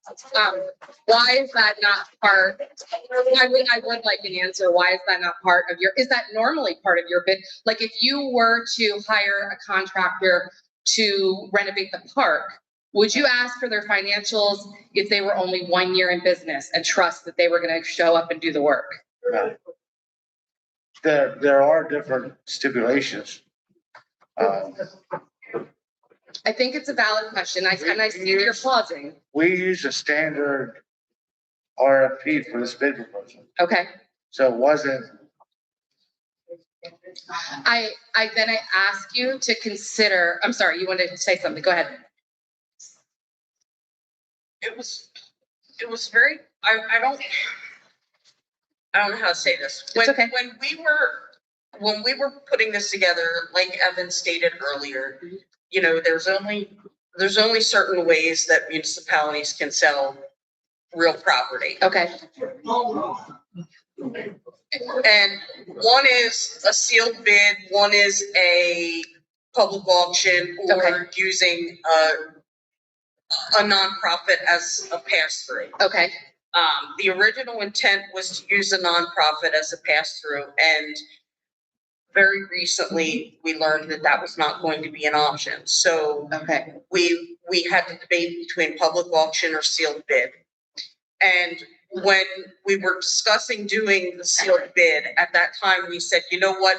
Speaker 17: why is that not part? I would like an answer. Why is that not part of your? Is that normally part of your bid? Like if you were to hire a contractor to renovate the park, would you ask for their financials if they were only 1 year in business and trust that they were going to show up and do the work?
Speaker 2: No. There are different stipulations.
Speaker 17: I think it's a valid question. And I see that you're pausing.
Speaker 2: We use a standard RFP for this bid proposal.
Speaker 17: Okay.
Speaker 2: So it wasn't.
Speaker 17: I ask you to consider, I'm sorry, you wanted to say something. Go ahead.
Speaker 12: It was very, I don't know how to say this. When we were putting this together, like Evan stated earlier, you know, there's only certain ways that municipalities can sell real property.
Speaker 17: Okay.
Speaker 12: And one is a sealed bid, one is a public auction, or using a nonprofit as a pass-through.
Speaker 17: Okay.
Speaker 12: The original intent was to use a nonprofit as a pass-through, and very recently we learned that that was not going to be an option. So we had to debate between public auction or sealed bid. And when we were discussing doing the sealed bid, at that time we said, you know what?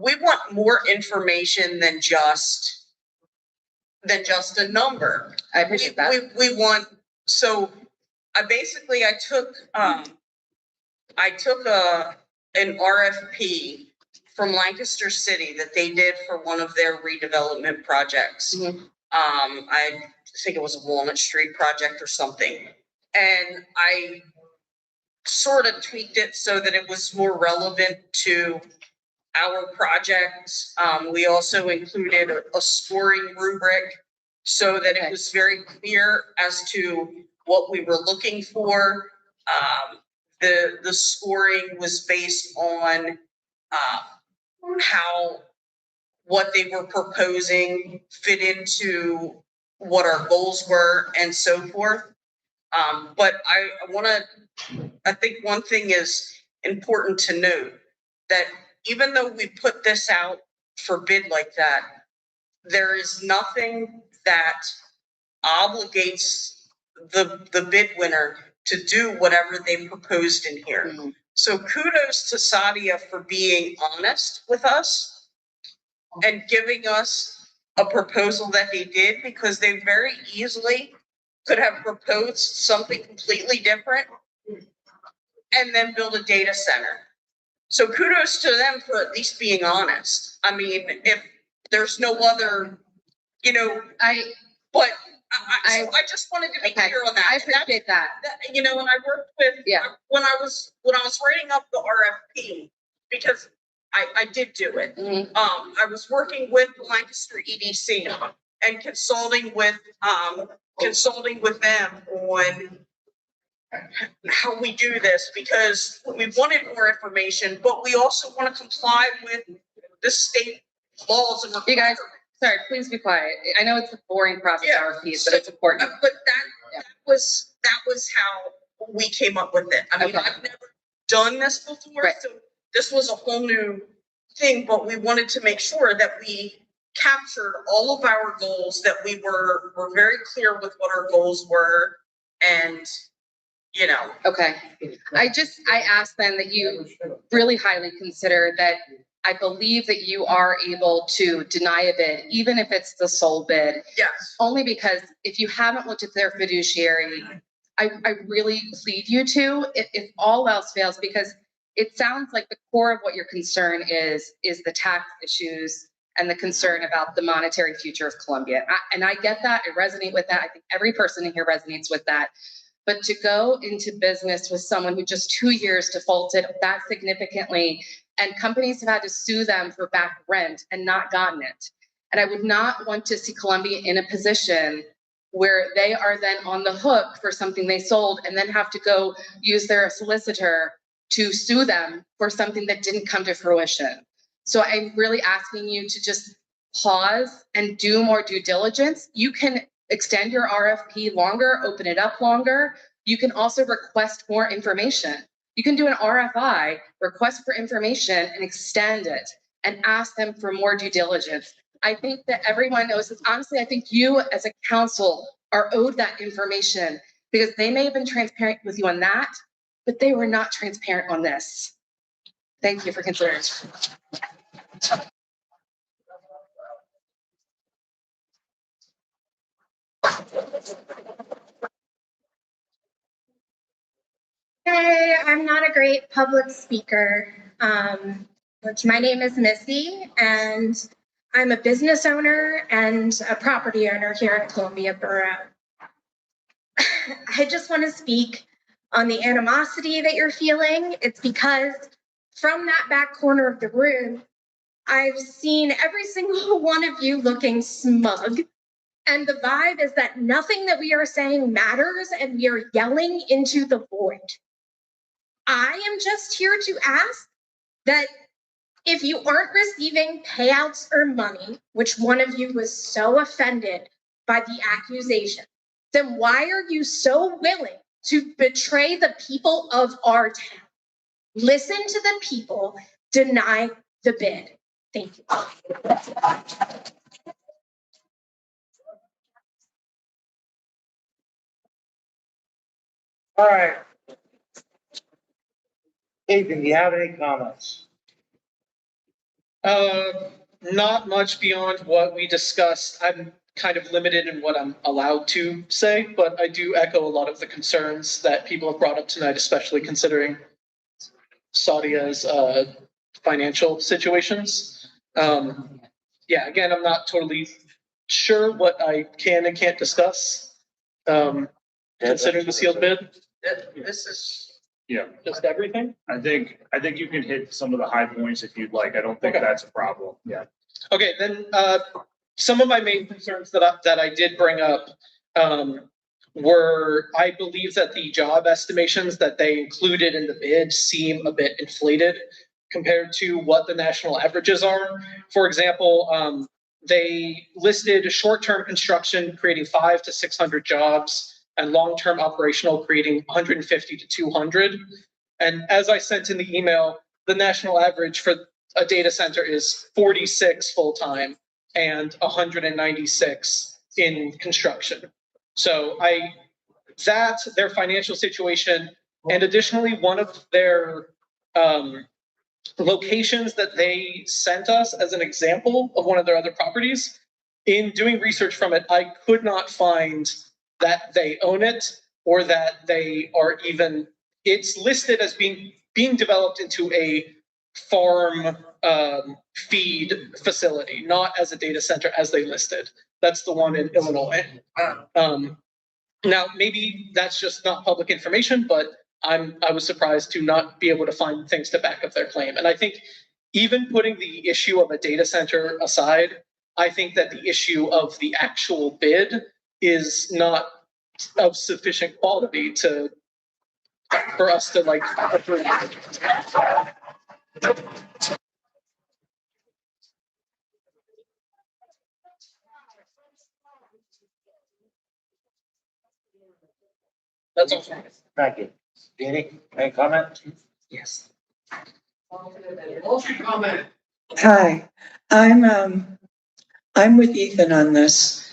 Speaker 12: We want more information than just a number.
Speaker 17: I appreciate that.
Speaker 12: We want, so I took an RFP from Lancaster City that they did for one of their redevelopment projects. I think it was a Walnut Street project or something. And I sort of tweaked it so that it was more relevant to our project. We also included a scoring rubric so that it was very clear as to what we were looking for. The scoring was based on how what they were proposing fit into what our goals were and so forth. But I think one thing is important to note. that even though we put this out for bid like that, there is nothing that obligates the bid winner to do whatever they proposed in here. So kudos to Sadia for being honest with us and giving us a proposal that they did, because they very easily could have proposed something completely different and then build a data center. So kudos to them for at least being honest. I mean, if there's no other, you know, but I just wanted to be clear on that.
Speaker 17: I appreciate that.
Speaker 12: You know, when I worked with, when I was writing up the RFP, because I did do it. I was working with Lancaster EDC and consulting with them on how we do this, because we wanted more information, but we also want to comply with the state laws and
Speaker 17: you guys. Sorry, please be quiet. I know it's a boring process, RFPs, but it's important.
Speaker 12: But that was how we came up with it. I mean, I've never done this before, so this was a whole new thing, but we wanted to make sure that we captured all of our goals, that we were very clear with what our goals were, and you know.
Speaker 17: Okay. I asked then that you really highly consider that. I believe that you are able to deny a bid, even if it's the sole bid.
Speaker 12: Yes.
Speaker 17: Only because if you haven't looked at their fiduciary, I really plead you to, if all else fails, because it sounds like the core of what your concern is the tax issues and the concern about the monetary future of Columbia. And I get that. I resonate with that. I think every person in here resonates with that. But to go into business with someone who just 2 years defaulted that significantly, and companies have had to sue them for back rent and not gotten it. And I would not want to see Columbia in a position where they are then on the hook for something they sold and then have to go use their solicitor to sue them for something that didn't come to fruition. So I'm really asking you to just pause and do more due diligence. You can extend your RFP longer, open it up longer. You can also request more information. You can do an RFI, request for information, and extend it and ask them for more due diligence. I think that everyone knows this. Honestly, I think you as a council are owed that information, because they may have been transparent with you on that, but they were not transparent on this. Thank you for considering.
Speaker 7: Hey, I'm not a great public speaker. My name is Missy, and I'm a business owner and a property owner here in Columbia Borough. I just want to speak on the animosity that you're feeling. It's because from that back corner of the room, I've seen every single one of you looking smug. And the vibe is that nothing that we are saying matters, and we are yelling into the void. I am just here to ask that if you aren't receiving payouts or money, which one of you was so offended by the accusation, then why are you so willing to betray the people of our town? Listen to the people, deny the bid. Thank you.
Speaker 2: All right. Ethan, do you have any comments?
Speaker 14: Not much beyond what we discussed. I'm kind of limited in what I'm allowed to say, but I do echo a lot of the concerns that people have brought up tonight, especially considering Saudia's financial situations. Yeah, again, I'm not totally sure what I can and can't discuss, considering the sealed bid.
Speaker 12: This is
Speaker 13: Yeah,
Speaker 14: just everything.
Speaker 13: I think you can hit some of the high points if you'd like. I don't think that's a problem. Yeah.
Speaker 14: Okay, then some of my main concerns that I did bring up were, I believe that the job estimations that they included in the bid seem a bit inflated compared to what the national averages are. For example, they listed short-term construction creating 500 to 600 jobs, and long-term operational creating 150 to 200. And as I sent in the email, the national average for a data center is 46 full-time and 196 in construction. So that's their financial situation. And additionally, one of their locations that they sent us as an example of one of their other properties, in doing research from it, I could not find that they own it or that they are even, it's listed as being developed into a farm feed facility, not as a data center as they listed. That's the one in Illinois. Now, maybe that's just not public information, but I was surprised to not be able to find things to back up their claim. And I think even putting the issue of a data center aside, I think that the issue of the actual bid is not of sufficient quality for us to like approve. That's all.
Speaker 2: Thank you. Danny, any comment?
Speaker 10: Yes.
Speaker 1: Comment.
Speaker 11: Hi, I'm with Ethan on this.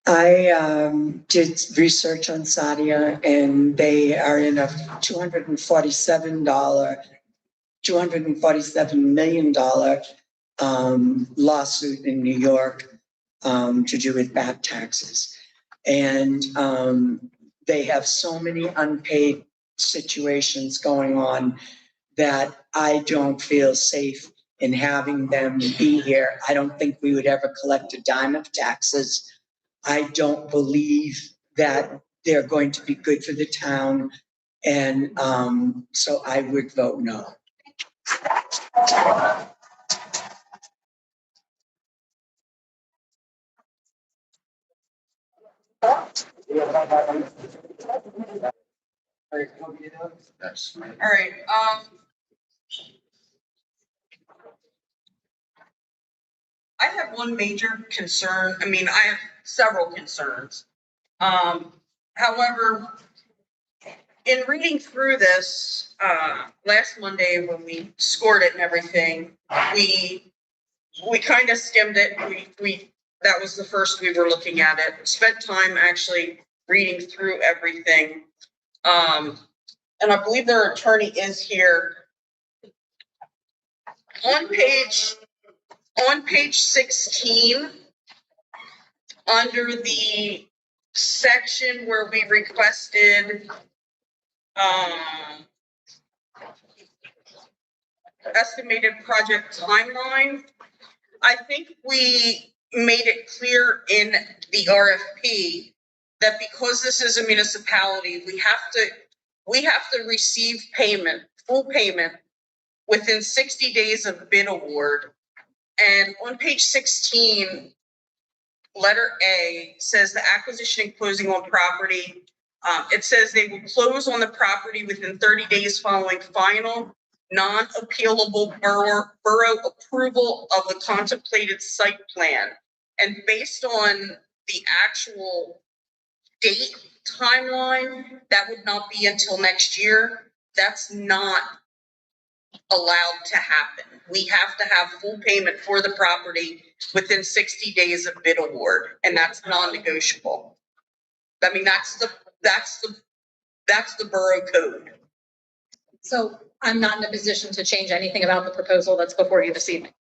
Speaker 11: I did research on Sadia and they are in a $247 million lawsuit in New York to do with back taxes. And they have so many unpaid situations going on that I don't feel safe in having them be here. I don't think we would ever collect a dime of taxes. I don't believe that they're going to be good for the town. And so I would vote no.
Speaker 2: Yes.
Speaker 12: All right, I have one major concern. I mean, I have several concerns. However, in reading through this, last Monday when we scored it and everything, we kind of skimmed it. That was the first we were looking at it. Spent time actually reading through everything. And I believe their attorney is here. On page 16, under the section where we requested estimated project timeline, I think we made it clear in the RFP that because this is a municipality, we have to receive payment, full payment, within 60 days of bid award. And on page 16, letter A says the acquisition and closing on property. It says they will close on the property within 30 days following final non-appealable borough approval of the contemplated site plan. And based on the actual date timeline, that would not be until next year. That's not allowed to happen. We have to have full payment for the property within 60 days of bid award, and that's non-negotiable. I mean, that's the borough code.
Speaker 3: So I'm not in a position to change anything about the proposal that's before you this evening.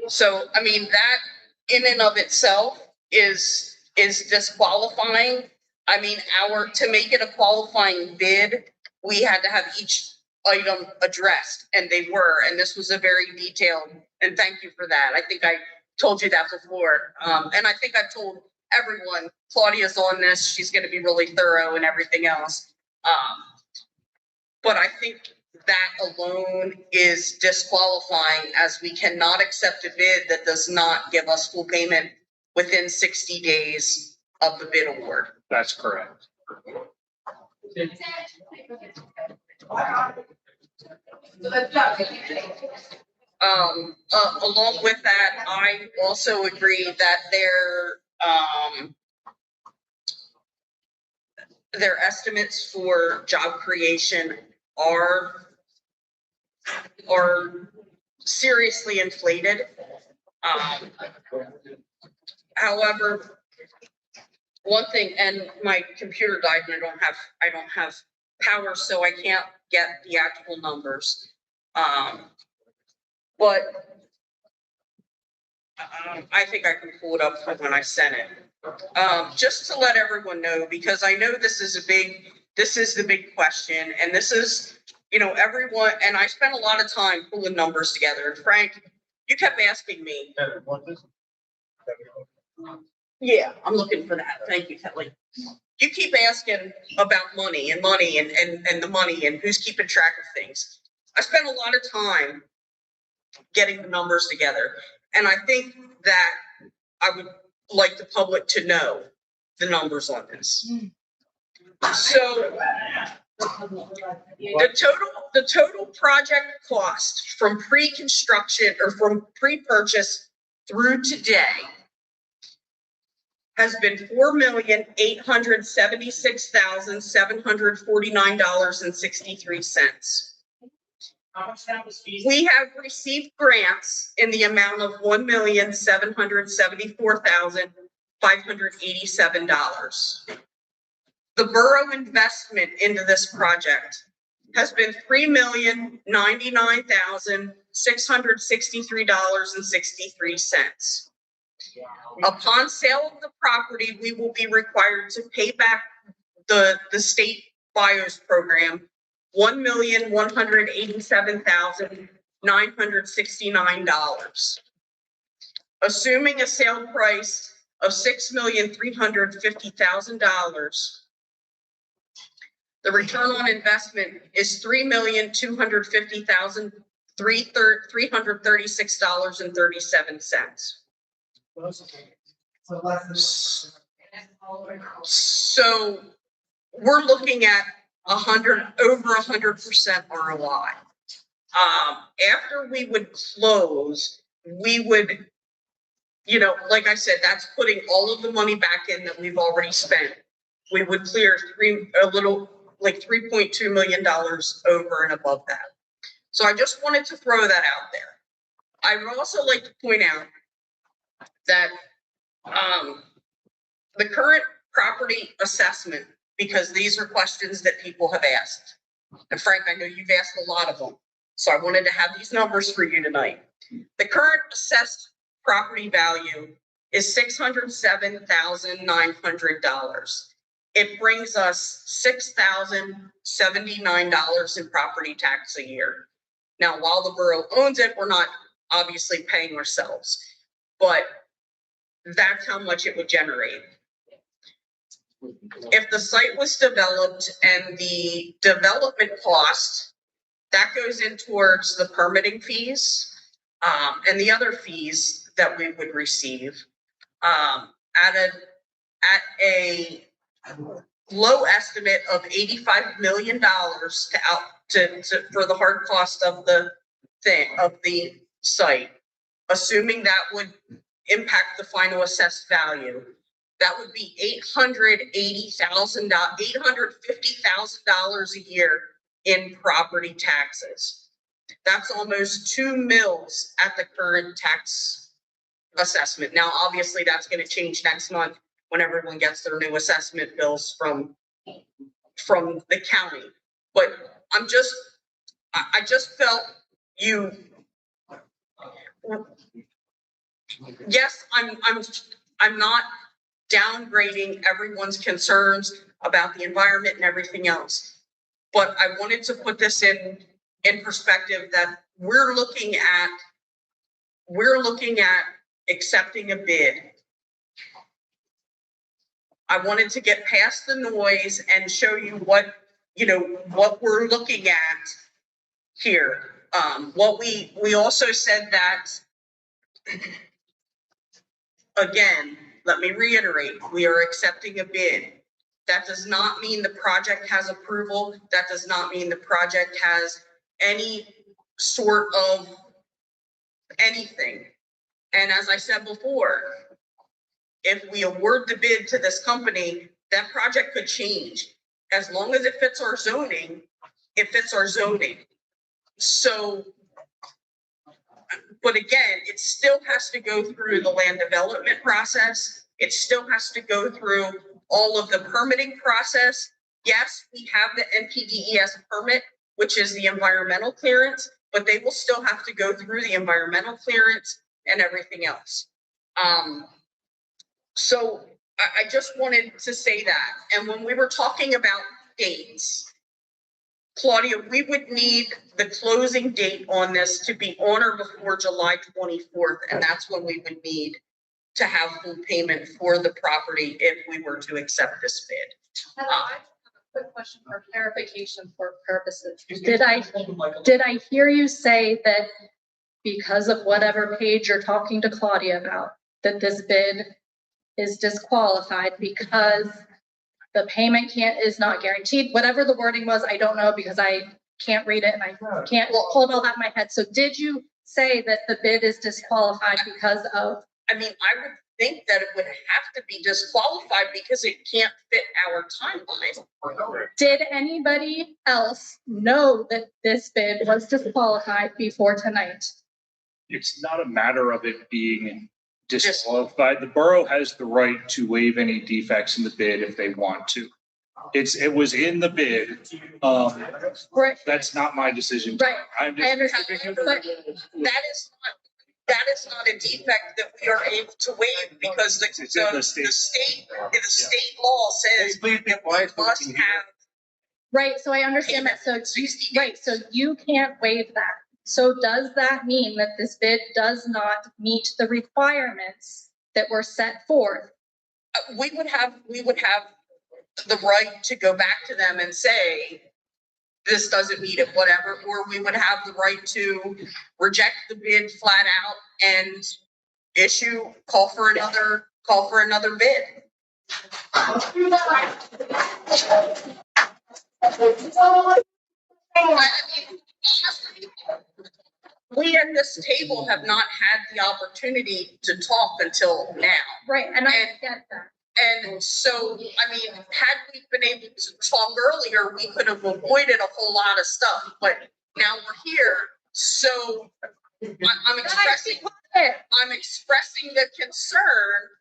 Speaker 12: So, I mean, that in and of itself is disqualifying. I mean, to make it a qualifying bid, we had to have each item addressed, and they were, and this was a very detailed, and thank you for that. I think I told you that before. And I think I've told everyone, Claudia's on this, she's gonna be really thorough and everything else. But I think that alone is disqualifying, as we cannot accept a bid that does not give us full payment within 60 days of the bid award.
Speaker 18: That's correct.
Speaker 12: Along with that, I also agree that their estimates for job creation are are seriously inflated. However, one thing, and my computer died and I don't have power, so I can't get the actual numbers. But I think I can pull it up for when I sent it. Just to let everyone know, because I know this is the big question, and this is, everyone, and I spent a lot of time pulling numbers together. And Frank, you kept asking me. Yeah, I'm looking for that. Thank you, Kelly. You keep asking about money and the money and who's keeping track of things. I spent a lot of time getting the numbers together. And I think that I would like the public to know the numbers on this. So the total project cost from pre-construction or from pre-purchase through today has been $4,876,749.63. We have received grants in the amount of $1,774,587. The borough investment into this project has been $3,099,663.63. Upon sale of the property, we will be required to pay back the state BIOS program $1,187,969. Assuming a sale price of $6,350,000, the return on investment is $3,250,336.37. So we're looking at over 100% ROI. After we would close, we would, like I said, that's putting all of the money back in that we've already spent. We would clear $3.2 million over and above that. So I just wanted to throw that out there. I would also like to point out that the current property assessment, because these are questions that people have asked. And Frank, I know you've asked a lot of them. So I wanted to have these numbers for you tonight. The current assessed property value is $607,900. It brings us $6,079 in property tax a year. Now, while the borough owns it, we're not obviously paying ourselves, but that's how much it would generate. If the site was developed and the development cost, that goes in towards the permitting fees and the other fees that we would receive at a low estimate of $85 million for the hard cost of the site, assuming that would impact the final assessed value. That would be $850,000 a year in property taxes. That's almost 2 mils at the current tax assessment. Now, obviously, that's going to change next month when everyone gets their new assessment bills from the county. But I just felt yes, I'm not downgrading everyone's concerns about the environment and everything else. But I wanted to put this in perspective that we're looking at accepting a bid. I wanted to get past the noise and show you what we're looking at here. We also said that, again, let me reiterate, we are accepting a bid. That does not mean the project has approval. That does not mean the project has any sort of anything. And as I said before, if we award the bid to this company, that project could change. As long as it fits our zoning, it fits our zoning. So, but again, it still has to go through the land development process. It still has to go through all of the permitting process. Yes, we have the NPDES permit, which is the environmental clearance, but they will still have to go through the environmental clearance and everything else. So I just wanted to say that. And when we were talking about dates, Claudia, we would need the closing date on this to be on or before July 24th. And that's when we would need to have full payment for the property if we were to accept this bid.
Speaker 3: Quick question for clarification for purposes. Did I hear you say that because of whatever page you're talking to Claudia about, that this bid is disqualified because the payment is not guaranteed? Whatever the wording was, I don't know because I can't read it and I can't hold all that in my head. So did you say that the bid is disqualified because of?
Speaker 12: I mean, I would think that it would have to be disqualified because it can't fit our timeline.
Speaker 3: Did anybody else know that this bid was disqualified before tonight?
Speaker 15: It's not a matter of it being disqualified. The borough has the right to waive any defects in the bid if they want to. It was in the bid.
Speaker 3: Right.
Speaker 15: That's not my decision.
Speaker 3: Right.
Speaker 12: I understand. But that is not a defect that we are able to waive because the state law says that we must have.
Speaker 3: Right, so I understand that. So right, so you can't waive that. So does that mean that this bid does not meet the requirements that were set forth?
Speaker 12: We would have the right to go back to them and say, this doesn't meet it, whatever, or we would have the right to reject the bid flat out and call for another bid. We at this table have not had the opportunity to talk until now.
Speaker 3: Right, and I get that.
Speaker 12: And so, I mean, had we been able to talk earlier, we could have avoided a whole lot of stuff, but now we're here. So I'm expressing the concern,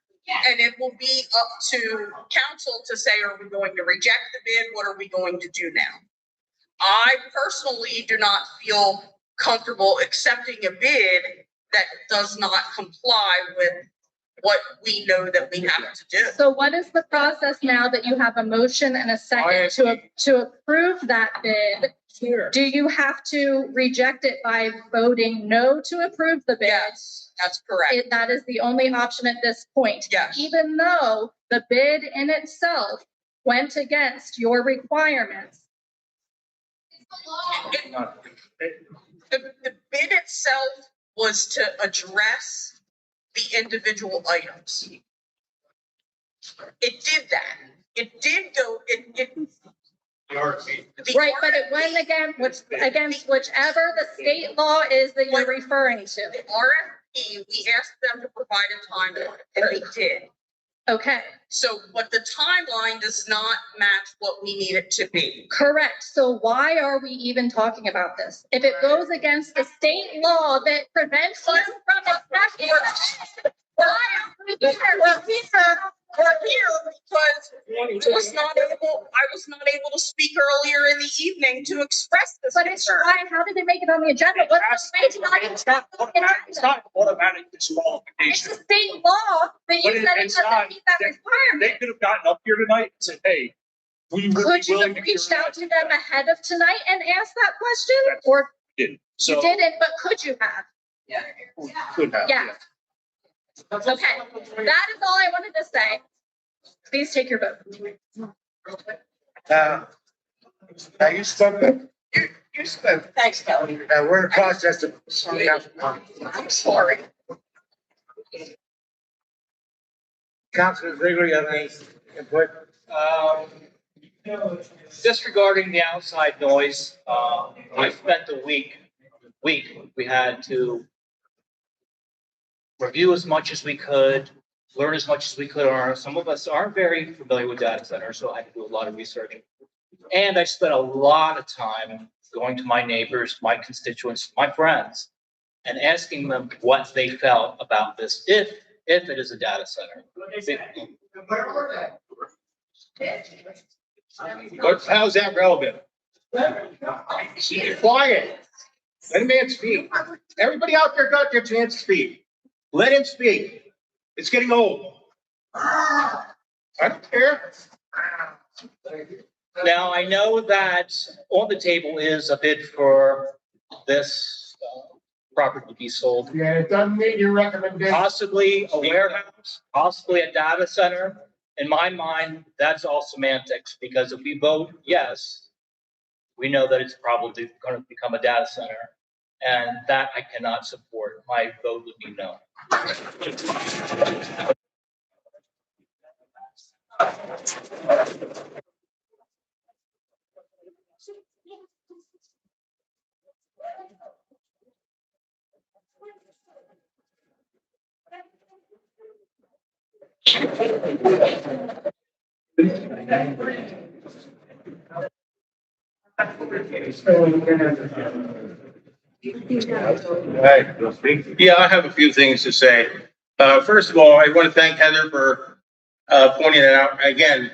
Speaker 12: and it will be up to council to say, are we going to reject the bid? What are we going to do now? I personally do not feel comfortable accepting a bid that does not comply with what we know that we have to do.
Speaker 3: So what is the process now that you have a motion and a second to approve that bid?
Speaker 12: Sure.
Speaker 3: Do you have to reject it by voting no to approve the bid?
Speaker 12: Yes, that's correct.
Speaker 3: That is the only option at this point.
Speaker 12: Yes.
Speaker 3: Even though the bid in itself went against your requirements.
Speaker 12: The bid itself was to address the individual items. It did that. It did go,
Speaker 3: Right, but it went against whichever the state law is that you're referring to.
Speaker 12: The RFP, we asked them to provide a timeline, and they did.
Speaker 3: Okay.
Speaker 12: So, but the timeline does not match what we need it to be.
Speaker 3: Correct. So why are we even talking about this? If it goes against the state law that prevents you from accepting it, why are we here?
Speaker 12: We're here because I was not able to speak earlier in the evening to express this.
Speaker 3: But it's why, how did it make it on the agenda?
Speaker 15: It's not automatic disqualification.
Speaker 3: It's the state law that you said it doesn't meet that requirement.
Speaker 15: They could have gotten up here tonight and said, hey, we would
Speaker 3: Could
Speaker 15: be
Speaker 3: you
Speaker 15: willing
Speaker 3: have
Speaker 15: to
Speaker 3: reached out to them ahead of tonight and asked that question? Or
Speaker 15: didn't.
Speaker 3: you didn't, but could you have?
Speaker 15: Yeah. Could have.
Speaker 3: Yeah. Okay, that is all I wanted to say. Please take your vote.
Speaker 2: Now you spoke. You spoke.
Speaker 12: Thanks, Kelly.
Speaker 2: We're in the process of.
Speaker 12: I'm sorry.
Speaker 2: Councilor Ziegler, you have any input?
Speaker 18: Just regarding the outside noise, I spent a week, we had to review as much as we could, learn as much as we could. Some of us aren't very familiar with data centers, so I had to do a lot of research. And I spent a lot of time going to my neighbors, my constituents, my friends, and asking them what they felt about this, if it is a data center.
Speaker 1: How's that relevant? Be quiet. Let a man speak. Everybody out there got their chance to speak. Let him speak. It's getting old. I don't care.
Speaker 18: Now, I know that on the table is a bid for this property to be sold.
Speaker 1: Yeah, it doesn't mean your recommendation.
Speaker 18: Possibly a warehouse, possibly a data center. In my mind, that's all semantics, because if we vote yes, we know that it's probably going to become a data center. And that I cannot support. My vote would be no.
Speaker 1: Yeah, I have a few things to say. First of all, I want to thank Heather for pointing it out. Again,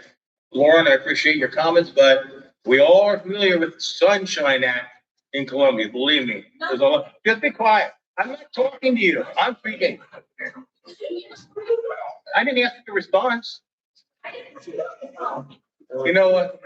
Speaker 1: Lauren, I appreciate your comments, but we all are familiar with the Sunshine Act in Columbia. Believe me. There's a lot. Just be quiet. I'm not talking to you. I'm speaking. I didn't ask for a response. You know what?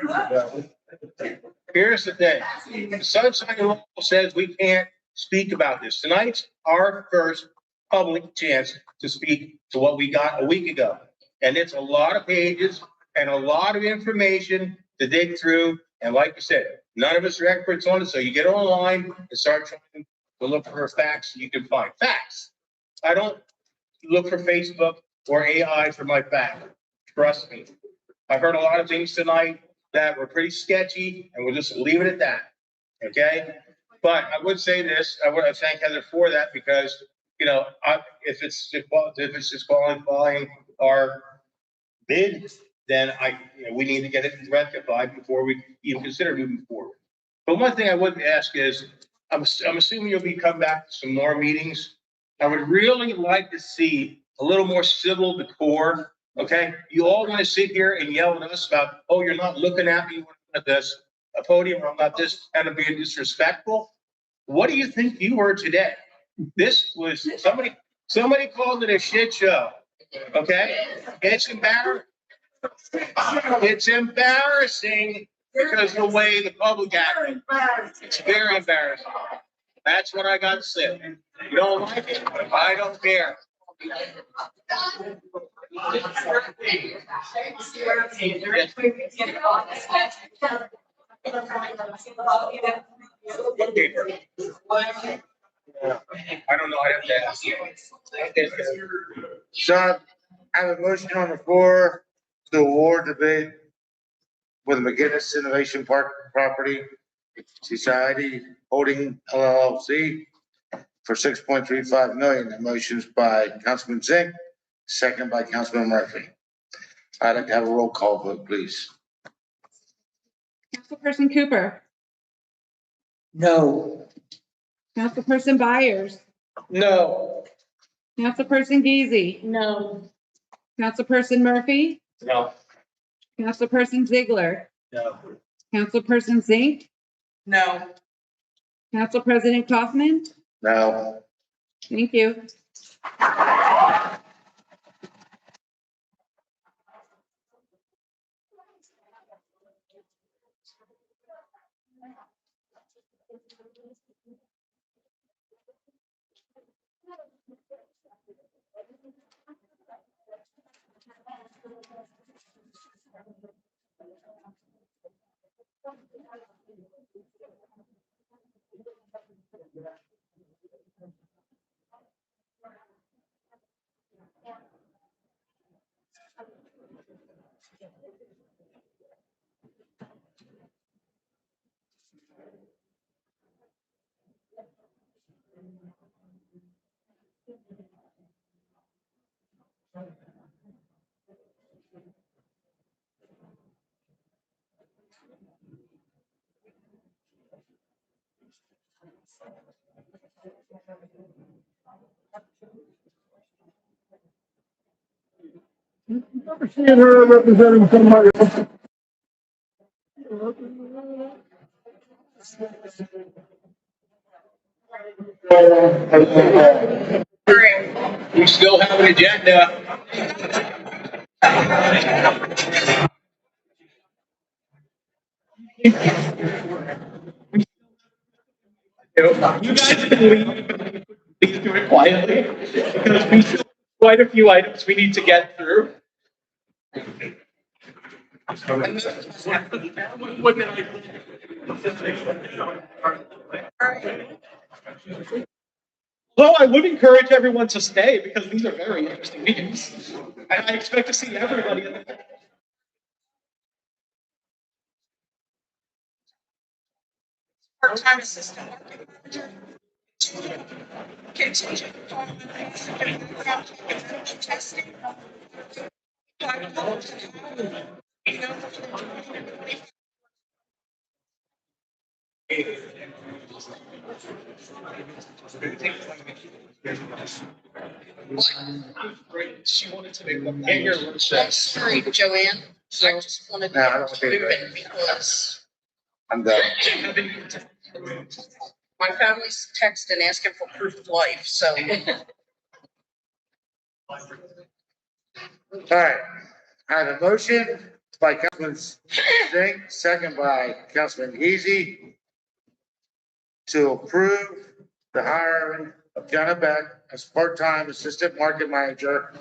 Speaker 1: Here's the thing. The Sunshine Law says we can't speak about this. Tonight's our first public chance to speak to what we got a week ago. And it's a lot of pages and a lot of information to dig through. And like I said, none of us are experts on it. So you get online and start trying to look for facts, you can find facts. I don't look for Facebook or AI for my fact. Trust me. I've heard a lot of things tonight that were pretty sketchy, and we'll just leave it at that. Okay? But I would say this, I want to thank Heather for that, because, you know, if it's disqualifying our bid, then we need to get it rectified before we even consider moving forward. But one thing I would ask is, I'm assuming you'll be coming back to some more meetings. I would really like to see a little more civil decor. Okay, you all want to sit here and yell at us about, oh, you're not looking at me at this a podium, or I'm not this kind of being disrespectful. What do you think you were today? This was somebody called it a shit show. Okay, it's embarrassing. It's embarrassing because of the way the public acted. It's very embarrassing. That's what I got to say. You don't like it? I don't care. I don't know how to ask.
Speaker 2: Sean, I have a motion on the floor to award the bid with McGinnis Innovation Park Property Society Holding LLC for $6.35 million. The motion's by Councilman Zink, second by Councilman Murphy. I'd like to have a roll call vote, please.
Speaker 19: Councilperson Cooper,
Speaker 11: No.
Speaker 19: Councilperson Byers,
Speaker 18: No.
Speaker 19: Councilperson Geezy,
Speaker 8: No.
Speaker 19: Councilperson Murphy,
Speaker 18: No.
Speaker 19: Councilperson Ziegler,
Speaker 18: No.
Speaker 19: Councilperson Zink,
Speaker 12: No.
Speaker 19: Council President Kaufman.
Speaker 2: No.
Speaker 19: Thank you.
Speaker 5: Never seen her representing somebody else.
Speaker 1: We still have an agenda.
Speaker 14: You guys can leave. Please do it quietly, because we still have quite a few items we need to get through. Although I would encourage everyone to stay because these are very interesting meetings. And I expect to see everybody.
Speaker 12: Part-time assistant market manager. Contingent upon testing. You know,
Speaker 14: She wanted to make them.
Speaker 12: sorry, Joanne. I just wanted
Speaker 2: No, I don't
Speaker 12: to
Speaker 2: think
Speaker 12: move
Speaker 2: that-
Speaker 12: it because
Speaker 2: I'm done.
Speaker 12: my family's texting asking for proof of life, so.
Speaker 2: All right, I have a motion by Councilman Zink, second by Councilman Easy to approve the hiring of Jenna Beck as part-time assistant market manager,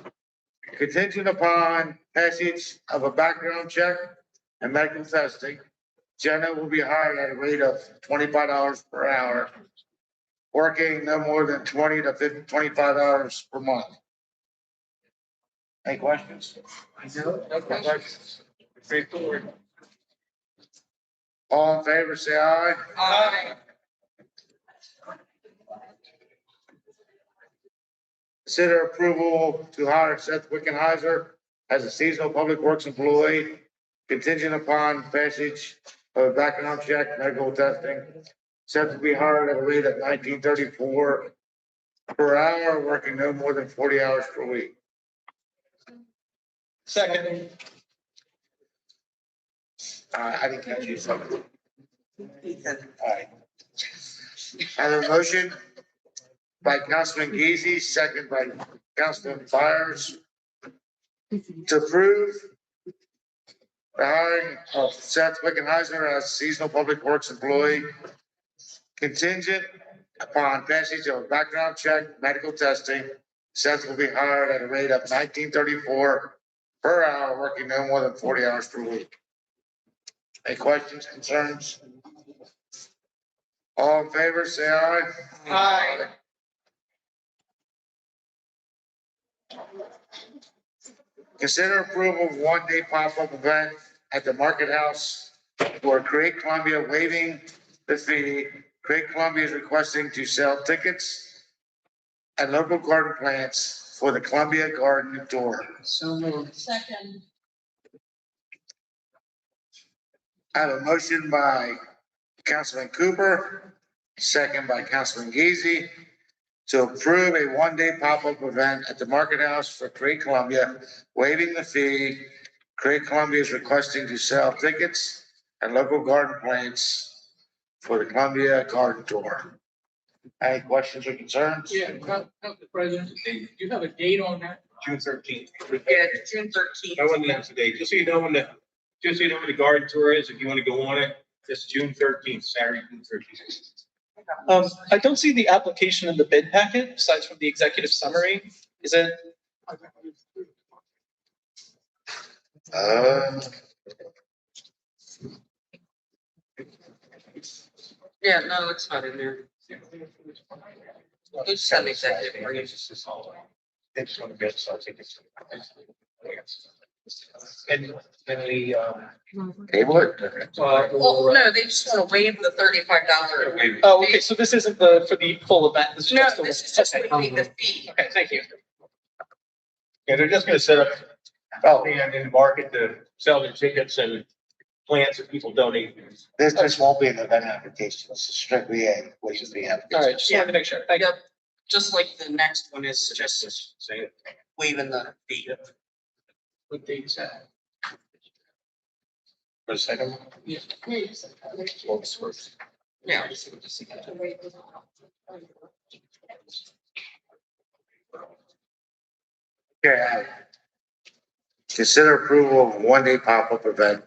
Speaker 2: contingent upon passage of a background check and medical testing. Jenna will be hired at a rate of $25 per hour, working no more than 20 to 25 hours per month. Any questions? No questions. Straightforward. All in favor, say aye.
Speaker 12: Aye.
Speaker 2: Consider approval to hire Seth Wickenheiser as a seasonal public works employee, contingent upon passage of a background check, medical testing. Seth will be hired at a rate of $19.34 per hour, working no more than 40 hours per week.
Speaker 14: Second.
Speaker 2: I didn't catch you. Something. All right. I have a motion by Councilman Geezy, second by Councilman Fires, to approve the hiring of Seth Wickenheiser as seasonal public works employee, contingent upon passage of a background check, medical testing. Seth will be hired at a rate of $19.34 per hour, working no more than 40 hours per week. Any questions, concerns? All in favor, say aye.
Speaker 14: Aye.
Speaker 2: Consider approval of one-day pop-up event at the Market House for Create Columbia waiving the fee. Create Columbia is requesting to sell tickets and local garden plants for the Columbia Garden Tour.
Speaker 12: So moved. Second.
Speaker 2: I have a motion by Councilman Cooper, second by Councilman Geezy, to approve a one-day pop-up event at the Market House for Create Columbia, waiving the fee. Create Columbia is requesting to sell tickets and local garden plants for the Columbia Garden Tour. Any questions or concerns?
Speaker 18: Yeah, Council President, do you have a date on that?
Speaker 1: June 13th.
Speaker 12: Yeah, it's June 13th.
Speaker 1: No one knows the date. Just so you know when the garden tour is, if you want to go on it, it's June 13th, Saturday, June 13th.
Speaker 14: I don't see the application in the bid packet, besides from the executive summary. Is it?
Speaker 12: Yeah, no, it's not in there. It's an executive.
Speaker 1: It's gonna get, so I think it's. And the,
Speaker 2: Table it.
Speaker 12: Well, no, they just want to waive the $35.
Speaker 14: Oh, okay, so this isn't for the full event. This is
Speaker 12: No,
Speaker 14: just.
Speaker 12: this is just waiving the fee.
Speaker 14: Okay, thank you.
Speaker 1: Yeah, they're just gonna set up, stand in the market to sell their tickets and plants that people donate.
Speaker 2: This won't be an event application. This is strictly a waste fee application.
Speaker 14: All right, just wanted to make sure. Thank you.
Speaker 12: Yep, just like the next one is just waiving the fee.
Speaker 2: What date is that? For the second one?
Speaker 12: Yeah.
Speaker 2: August first.
Speaker 12: Yeah.
Speaker 2: Okay. Consider approval of a one-day pop-up event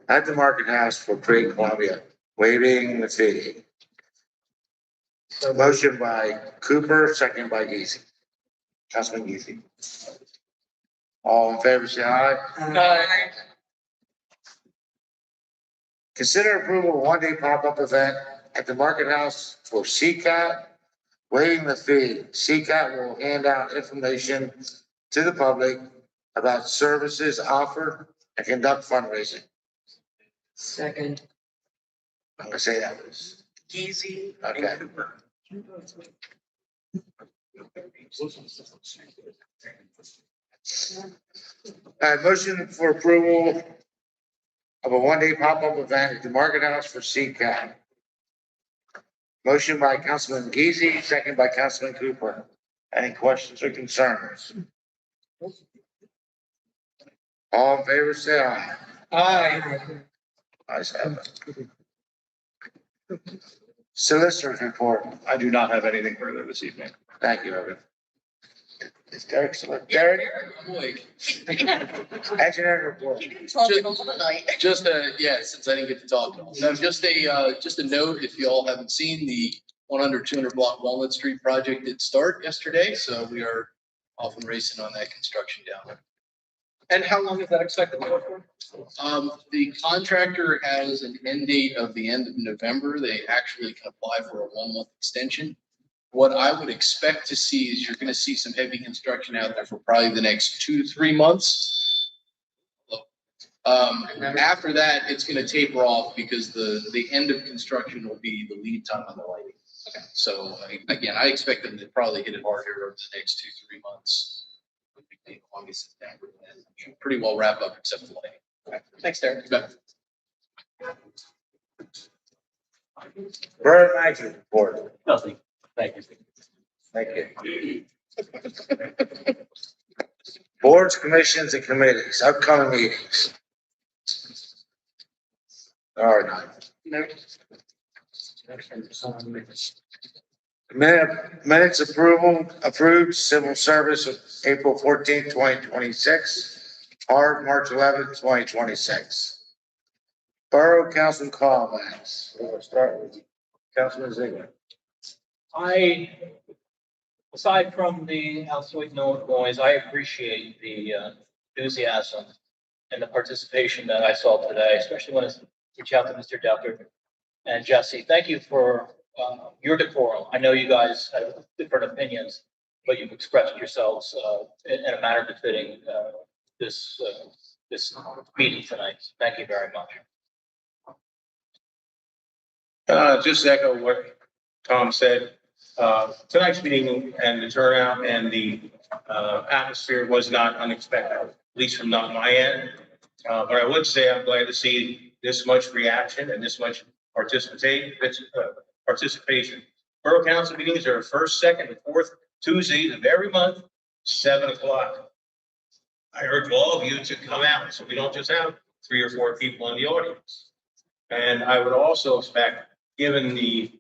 Speaker 2: at the Market House for Great Columbia, waiving the fee. Motion by Cooper, second by Geesey. Councilman Geesey. All in favor, say aye.
Speaker 12: Aye.
Speaker 2: Consider approval of a one-day pop-up event at the Market House for CCAT, waiving the fee. CCAT will hand out information to the public about services offered and conduct fundraising.
Speaker 10: Second.
Speaker 2: I'm gonna say that was.
Speaker 12: Easy
Speaker 2: Okay.
Speaker 12: and Cooper.
Speaker 2: Motion for approval of a one-day pop-up event at the Market House for CCAT. Motion by Councilman Geesey, second by Councilman Cooper. Any questions or concerns? All in favor, say aye.
Speaker 14: Aye.
Speaker 2: Ayes have it. Solicitor's report.
Speaker 15: I do not have anything further this evening.
Speaker 2: Thank you, Evan. Is Derek still, Derek? Engineer report.
Speaker 4: Just since I didn't get to talk. No, just a note, if you all haven't seen the 100-200 block Walnut Street project did start yesterday, so we are off and racing on that construction down there.
Speaker 14: And how long is that expected to go for?
Speaker 4: The contractor has an end date of the end of November. They actually can apply for a 1-month extension. What I would expect to see is you're gonna see some heavy construction out there for probably the next 2 to 3 months. After that, it's gonna taper off because the end of construction will be the lead time on the lighting. Okay. So again, I expect them to probably hit it hard here over the next 2-3 months. August, September, and should pretty well wrap up except for lighting.
Speaker 14: Okay. Thanks, Derek.
Speaker 4: You bet.
Speaker 2: Borough manager report.
Speaker 18: Nothing. Thank you.
Speaker 2: Thank you. Boards, commissions, and committees, upcoming meetings. All right. Minutes approved civil service of April 14th, 2026, or March 11th, 2026. Borough Council comments. We'll start with Councilman Ziegler.
Speaker 18: Aside from the outside noise, I appreciate the enthusiasm and the participation that I saw today, especially when I reach out to Mr. Ducker and Jesse. Thank you for your decorum. I know you guys have different opinions, but you've expressed yourselves in a manner befitting this meeting tonight. Thank you very much.
Speaker 1: Just to echo what Tom said, tonight's meeting and the turnout and the atmosphere was not unexpected, at least from not my end. But I would say I'm glad to see this much reaction and this much participation. Borough Council meetings are first, second, and fourth Tuesdays of every month, 7 o'clock. I urge all of you to come out so we don't just have 3 or 4 people in the audience. And I would also expect, given the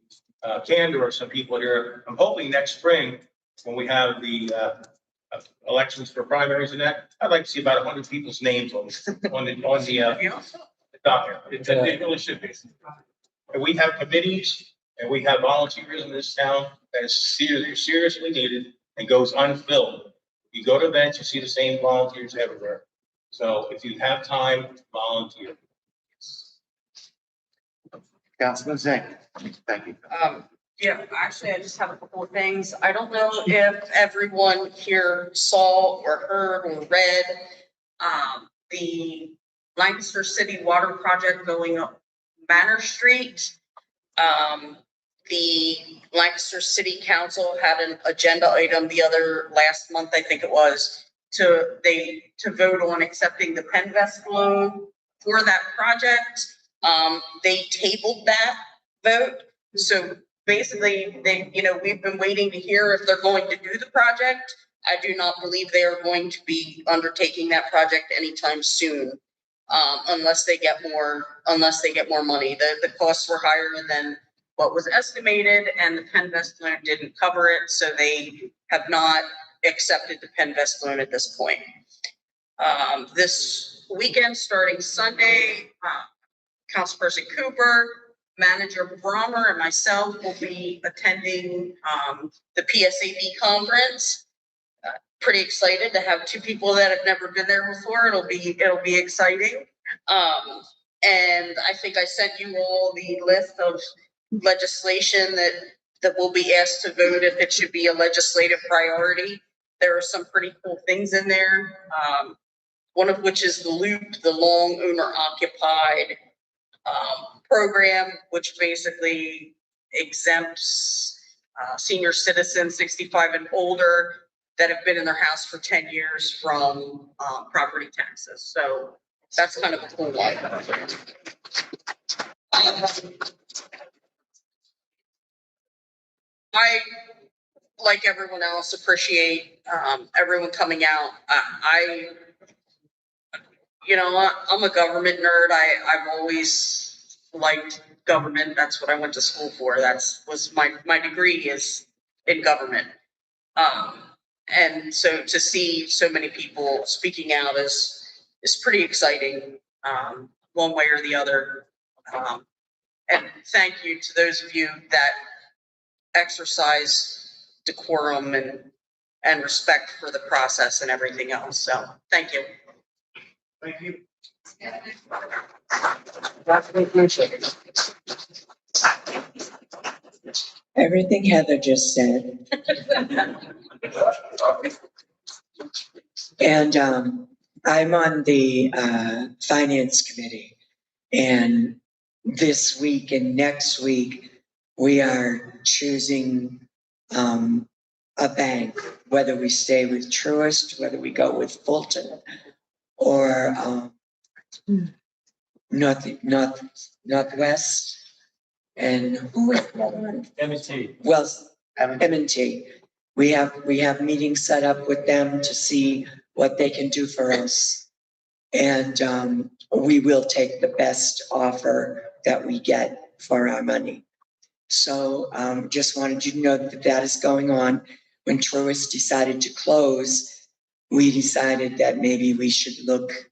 Speaker 1: candor of some people here, I'm hoping next spring, when we have the elections for primaries and that, I'd like to see about 100 people's names on the document. It really should be. And we have committees and we have volunteers in this town that is seriously needed and goes unfilled. You go to events, you see the same volunteers everywhere. So if you have time, volunteer.
Speaker 2: Councilman Zink. Thank you.
Speaker 12: Yeah, actually, I just have a couple of things. I don't know if everyone here saw or heard or read the Lancaster City Water Project going up Manor Street. The Lancaster City Council had an agenda item last month, I think it was, to vote on accepting the Penvest loan for that project. They tabled that vote. So basically, we've been waiting to hear if they're going to do the project. I do not believe they are going to be undertaking that project anytime soon, unless they get more money. The costs were higher than what was estimated, and the Penvest loan didn't cover it, so they have not accepted the Penvest loan at this point. This weekend, starting Sunday, Councilperson Cooper, Manager Brommer, and myself will be attending the PSAB conference. Pretty excited to have two people that have never been there before. It'll be exciting. And I think I sent you all the list of legislation that will be asked to vote if it should be a legislative priority. There are some pretty cool things in there. One of which is the LOOP, the long owner occupied program, which basically exempts senior citizens 65 and older that have been in their house for 10 years from property taxes. So that's kind of a cool one. I, like everyone else, appreciate everyone coming out. I'm a government nerd. I've always liked government. That's what I went to school for. Was my degree is in government. And so to see so many people speaking out is pretty exciting, one way or the other. And thank you to those of you that exercise decorum and respect for the process and everything else. So thank you.
Speaker 1: Thank you.
Speaker 11: Everything Heather just said. And I'm on the finance committee, and this week and next week we are choosing a bank, whether we stay with Truist, whether we go with Fulton, or Northwest, and who is the other one?
Speaker 18: M&T.
Speaker 11: Well, M&T. We have meetings set up with them to see what they can do for us. And we will take the best offer that we get for our money. So just wanted you to know that is going on. When Truist decided to close, we decided that maybe we should look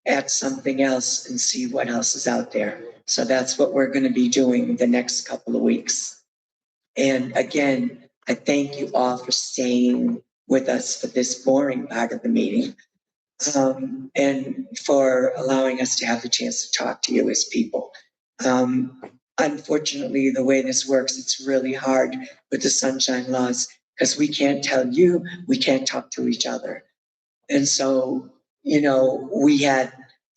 Speaker 11: at something else and see what else is out there. So that's what we're going to be doing the next couple of weeks. And again, I thank you all for staying with us for this boring part of the meeting, and for allowing us to have the chance to talk to you as people. Unfortunately, the way this works, it's really hard with the sunshine laws because we can't tell you, we can't talk to each other. And so, we had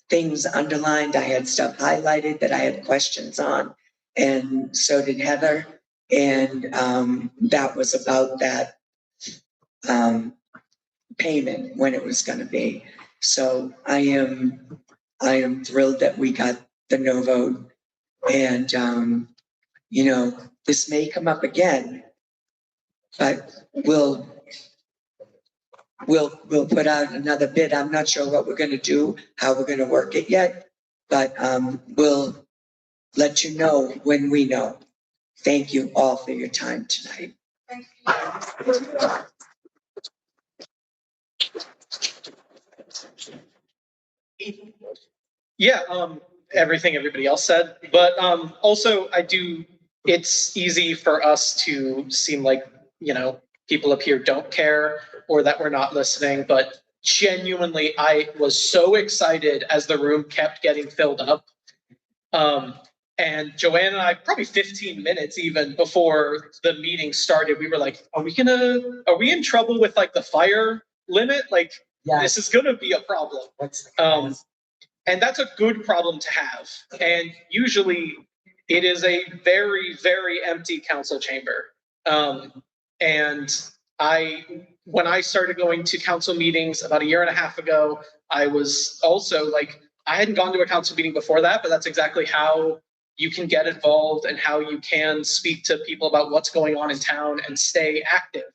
Speaker 11: things underlined. I had stuff highlighted that I had questions on, and so did Heather. And that was about that payment, when it was going to be. So I am thrilled that we got the no vote. And this may come up again, but we'll put out another bid. I'm not sure what we're going to do, how we're going to work it yet, but we'll let you know when we know. Thank you all for your time tonight.
Speaker 9: Yeah, everything everybody else said, but also it's easy for us to seem like, people up here don't care or that we're not listening, but genuinely, I was so excited as the room kept getting filled up. And Joanne and I, probably 15 minutes even before the meeting started, we were like, are we in trouble with like the fire limit? Like, This is gonna be a problem. And that's a good problem to have. And usually it is a very, very empty council chamber. And when I started going to council meetings about a year and a half ago, I was also like,
Speaker 14: I hadn't gone to a council meeting before that, but that's exactly how you can get involved and how you can speak to people about what's going on in town and stay active.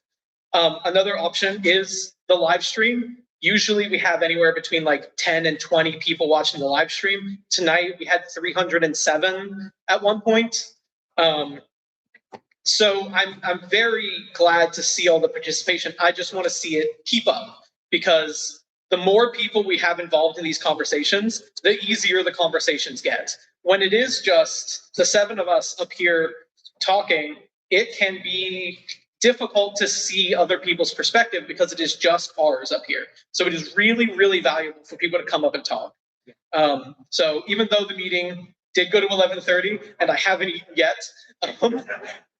Speaker 14: Another option is the live stream. Usually we have anywhere between like 10 and 20 people watching the live stream. Tonight we had 307 at one point. So I'm very glad to see all the participation. I just want to see it keep up, because the more people we have involved in these conversations, the easier the conversations get. When it is just the 7 of us up here talking, it can be difficult to see other people's perspective because it is just ours up here. So it is really, really valuable for people to come up and talk. So even though the meeting did go to 11:30 and I haven't eaten yet,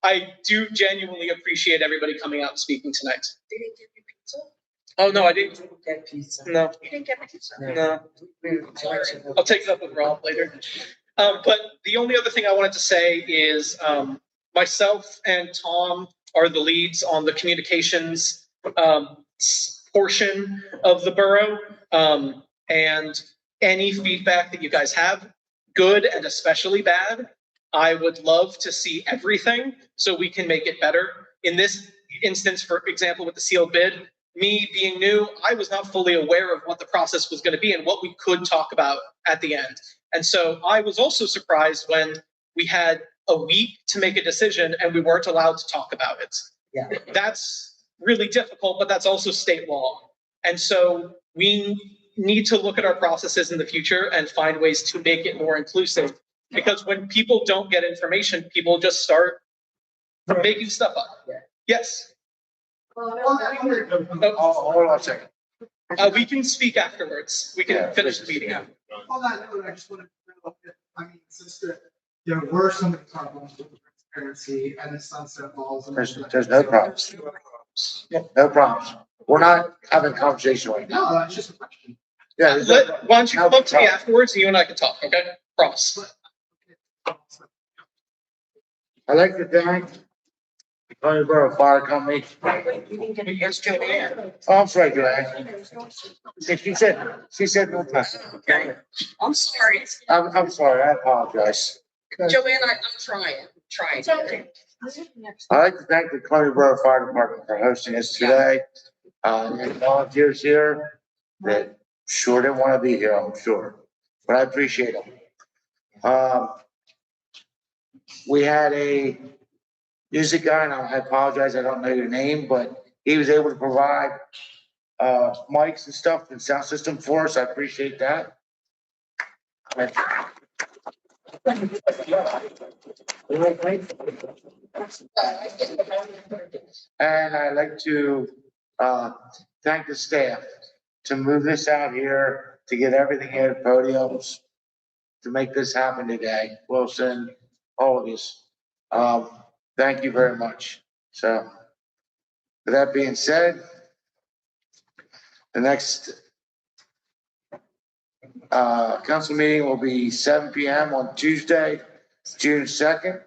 Speaker 14: I do genuinely appreciate everybody coming out and speaking tonight.
Speaker 12: They didn't give you pizza?
Speaker 14: Oh, no, I didn't.
Speaker 10: Get pizza.
Speaker 14: No,
Speaker 12: You didn't get pizza?
Speaker 14: no. I'll take it up with Rob later. But the only other thing I wanted to say is myself and Tom are the leads on the communications portion of the borough. And any feedback that you guys have, good and especially bad, I would love to see everything so we can make it better. In this instance, for example, with the sealed bid, me being new, I was not fully aware of what the process was going to be and what we could talk about at the end. And so I was also surprised when we had a week to make a decision and we weren't allowed to talk about it.
Speaker 10: Yeah.
Speaker 14: That's really difficult, but that's also state law. And so we need to look at our processes in the future and find ways to make it more inclusive. Because when people don't get information, people just start making stuff up.
Speaker 10: Yeah.
Speaker 14: Yes.
Speaker 2: Hold on a second.
Speaker 14: We can speak afterwards. We can finish the meeting.
Speaker 20: On that note, I just want to know if, I mean, since there were so many problems with transparency and the sunset laws.
Speaker 2: There's no problems. No problems. We're not having a conversation right now.
Speaker 20: No, that's just a question.
Speaker 2: Yeah.
Speaker 14: Why don't you come up to me afterwards and you and I can talk, okay? Promise.
Speaker 2: I'd like to thank the County Borough Fire Company.
Speaker 12: You didn't get it. Here's Joanne.
Speaker 2: Oh, I'm sorry, Joanne. She said no time.
Speaker 12: Okay. I'm sorry.
Speaker 2: I'm sorry, I apologize.
Speaker 12: Joanne, I'm trying.
Speaker 2: I'd like to thank the County Borough Fire Department for hosting us today. And volunteers here that sure didn't want to be here, I'm sure, but I appreciate them. We had a music guy, and I apologize, I don't know your name, but he was able to provide mics and stuff and sound system for us. I appreciate that. And I'd like to thank the staff to move this out here, to get everything here at podiums, to make this happen today. Wilson, all of us. Thank you very much. So, with that being said, the next council meeting will be 7 p.m. on Tuesday, June 2nd,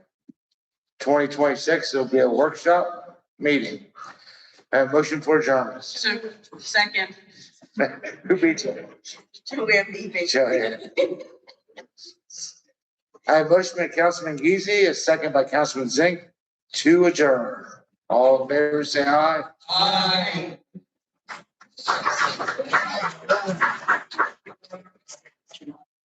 Speaker 2: 2026. It'll be a workshop meeting. I have motion for adjournment.
Speaker 12: Second.
Speaker 2: Who beat you?
Speaker 12: Joanne beat me.
Speaker 2: Joanne. I have motion by Councilman Geezy, a second by Councilman Zink to adjourn. All in favor, say aye.
Speaker 12: Aye.